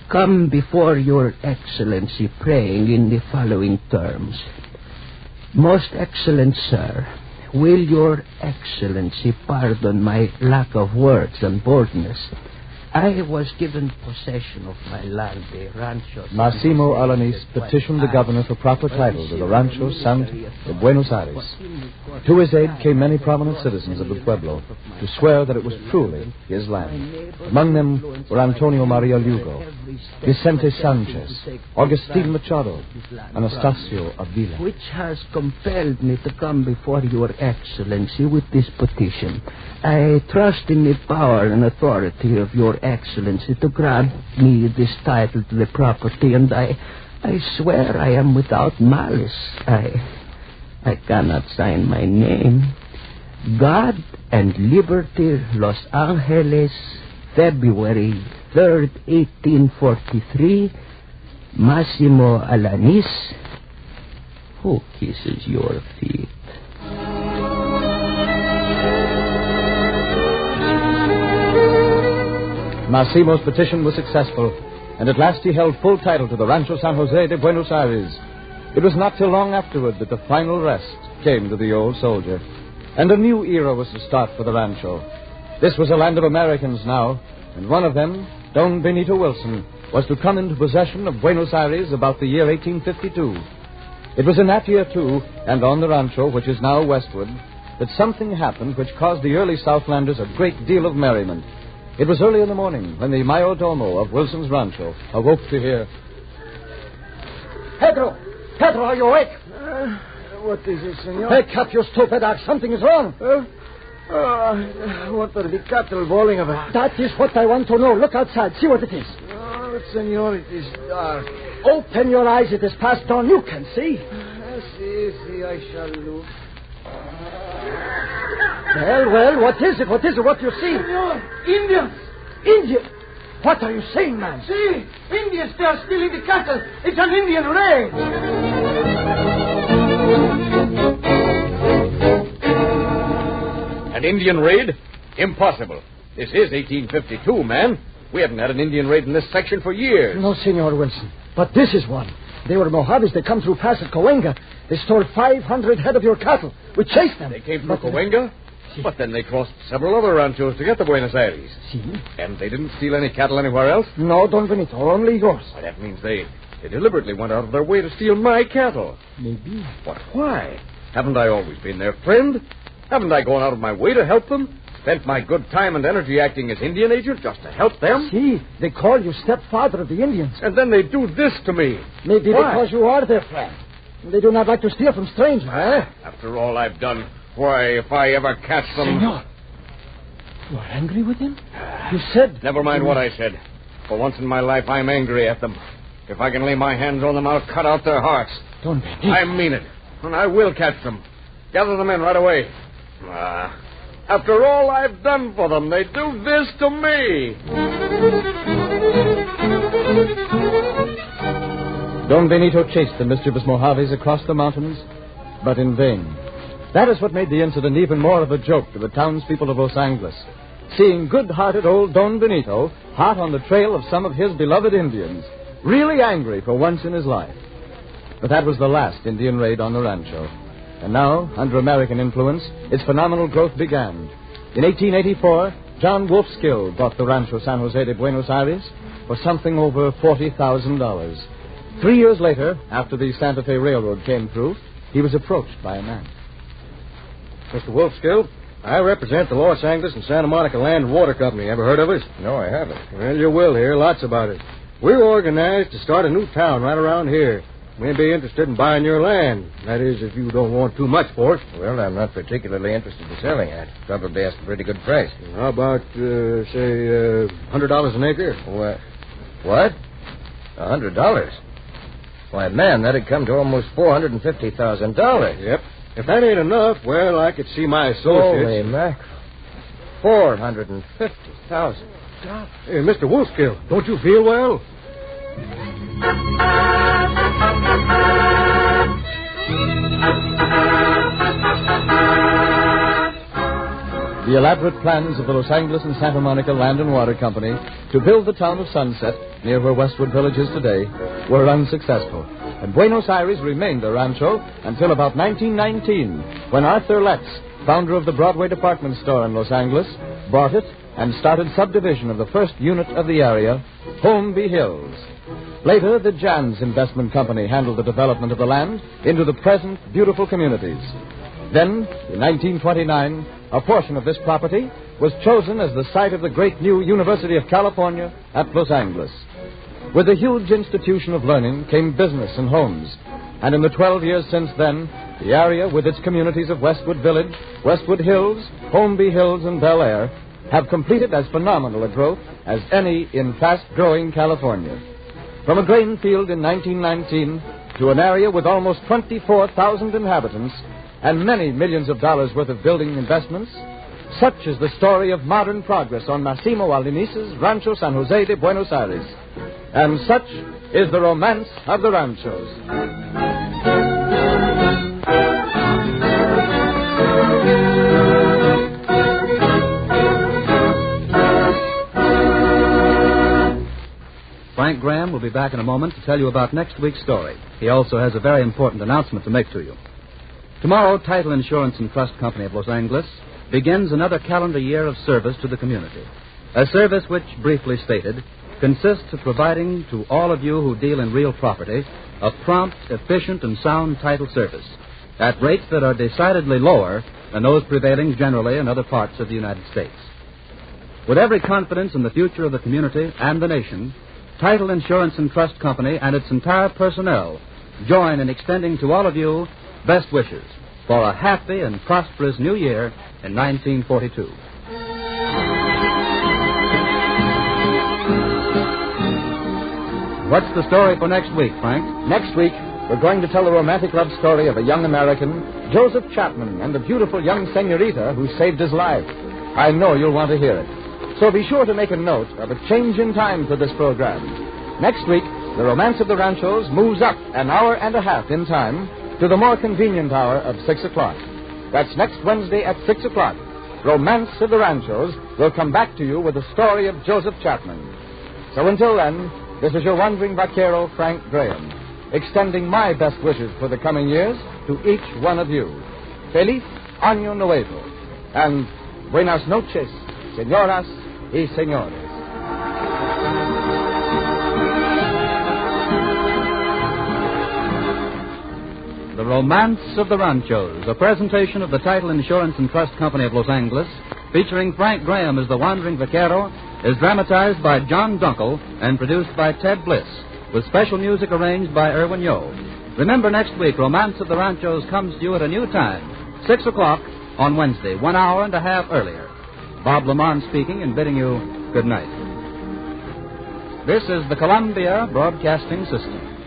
come before your Excellency praying in the following terms. Most Excellent Sir, will your Excellency pardon my lack of words and boldness? I was given possession of my land, the Rancho... Massimo Alanis petitioned the governor for proper title to the Rancho San de Buenos Ayres. To his aid came many prominent citizens of the Pueblo to swear that it was truly his land. Among them were Antonio Maria Lugo, Vicente Sanchez, Agustin Machado, Anastasio Avila. Which has compelled me to come before your Excellency with this petition. I trust in the power and authority of your Excellency to grant me this title to the property, and I swear I am without malice. I cannot sign my name. God and Liberty, Los Angeles, February 3rd, 1843, Massimo Alanis, who kisses your feet. Massimo's petition was successful, and at last he held full title to the Rancho San Jose de Buenos Ayres. It was not till long afterward that the final rest came to the old soldier, and a new era was to start for the rancho. This was a land of Americans now, and one of them, Don Benito Wilson, was to come into possession of Buenos Aires about the year 1852. It was in that year, too, and on the rancho, which is now westward, that something happened which caused the early Southlanders a great deal of merriment. It was early in the morning when the mayordomo of Wilson's rancho awoke to hear... Pedro, are you awake? What is it, senor? Wake up, you stupid ass. Something is wrong. What are the cattle bawling about? That is what I want to know. Look outside. See what it is. Senor, it is dark. Open your eyes. It is past dawn. You can see. See, I shall look. Well, what is it? What do you see? Senor, Indians. Indians? What are you saying, man? See, Indians, they are stealing the cattle. It's an Indian raid. An Indian raid? Impossible. This is 1852, man. We haven't had an Indian raid in this section for years. No, Senor Wilson. But this is one. They were Mojaves. They come through Pass at Coenga. They stole 500 head of your cattle. We chased them. They came through Coenga? But then they crossed several other ranchos to get to Buenos Aires. See? And they didn't steal any cattle anywhere else? No, Don Benito. Only yours. Well, that means they deliberately went out of their way to steal my cattle. Maybe. But why? Haven't I always been their friend? Haven't I gone out of my way to help them? Spent my good time and energy acting as Indian agent just to help them? See, they call you stepfather of the Indians. And then they do this to me. Maybe Why? because you are their friend. They do not like to steal from strangers, eh? After all I've done, why, if I ever catch them... Senor, you are angry with him? You said... Never mind what I said. For once in my life, I'm angry at them. If I can lay my hands on them, I'll cut out their hearts. Don Benito. I mean it. And I will catch them. Gather them in right away. After all I've done for them, they do this to me. Don Benito chased the mischievous Mojaves across the mountains, but in vain. That is what made the incident even more of a joke to the townspeople of Los Angeles. Seeing good-hearted old Don Benito hot on the trail of some of his beloved Indians, really angry for once in his life. But that was the last Indian raid on the rancho. And now, under American influence, its phenomenal growth began. In 1884, John Wolfskill bought the Rancho San Jose de Buenos Ayres for something over $40,000. 3 years later, after the Santa Fe Railroad came through, he was approached by a man. Mr. Wolfskill, I represent the Los Angeles and Santa Monica Land and Water Company. Ever heard of us? No, I haven't. Well, you will hear lots about it. We're organized to start a new town right around here. We'd be interested in buying your land. That is, if you don't want too much for it. Well, I'm not particularly interested in selling it. Probably ask a pretty good price. How about, say, $100 an acre? What? $100? Why, man, that'd come to almost $450,000. Yep. If that ain't enough, well, I could see my associates. Holy mackerel. $450,000. Hey, Mr. Wolfskill, don't you feel well? The elaborate plans of the Los Angeles and Santa Monica Land and Water Company to build the town of Sunset, near where Westwood Village is today, were unsuccessful. And Buenos Ayres remained a rancho until about 1919, when Arthur Letts, founder of the Broadway department store in Los Angeles, bought it and started subdivision of the first unit of the area, Holmby Hills. Later, the Jans Investment Company handled the development of the land into the present beautiful communities. Then, in 1929, a portion of this property was chosen as the site of the great new University of California at Los Angeles. With the huge institution of learning came business and homes. And in the 12 years since then, the area with its communities of Westwood Village, Westwood Hills, Holmby Hills, and Bel Air have completed as phenomenal a growth as any in fast-growing California. From a grain field in 1919 to an area with almost 24,000 inhabitants and many millions of dollars worth of building investments, such is the story of modern progress on Massimo Alinice's Rancho San Jose de Buenos Ayres. And such is the romance of the ranchos. Frank Graham will be back in a moment to tell you about next week's story. He also has a very important announcement to make to you. Tomorrow, Title Insurance and Trust Company of Los Angeles begins another calendar year of service to the community. A service which, briefly stated, consists of providing to all of you who deal in real property a prompt, efficient, and sound title service at rates that are decidedly lower than those prevailing generally in other parts of the United States. With every confidence in the future of the community and the nation, Title Insurance and Trust Company and its entire personnel join in extending to all of you best wishes for a happy and prosperous new year in 1942. What's the story for next week, Frank? Next week, we're going to tell the romantic love story of a young American, Joseph Chapman, and the beautiful young senorita who saved his life. I know you'll want to hear it. So be sure to make a note of a change in time for this program. Next week, the Romance of the Ranchos moves up an hour and a half in time to the more convenient hour of 6 o'clock. That's next Wednesday at 6 o'clock. Romance of the Ranchos will come back to you with the story of Joseph Chapman. So until then, this is your wandering vaquero, Frank Graham, extending my best wishes for the coming years to each one of you. Feliz Año Nuevo. And buenas noches, señoras y señores. The Romance of the Ranchos, a presentation of the Title Insurance and Trust Company of Los Angeles, featuring Frank Graham as the wandering vaquero, is dramatized by John Dunkel and produced by Ted Bliss, with special music arranged by Irwin Yo. Remember, next week, Romance of the Ranchos comes to you at a new time, 6 o'clock on Wednesday, 1 hour and a half earlier. Bob Lamont speaking and bidding you good night. This is the Columbia Broadcasting System.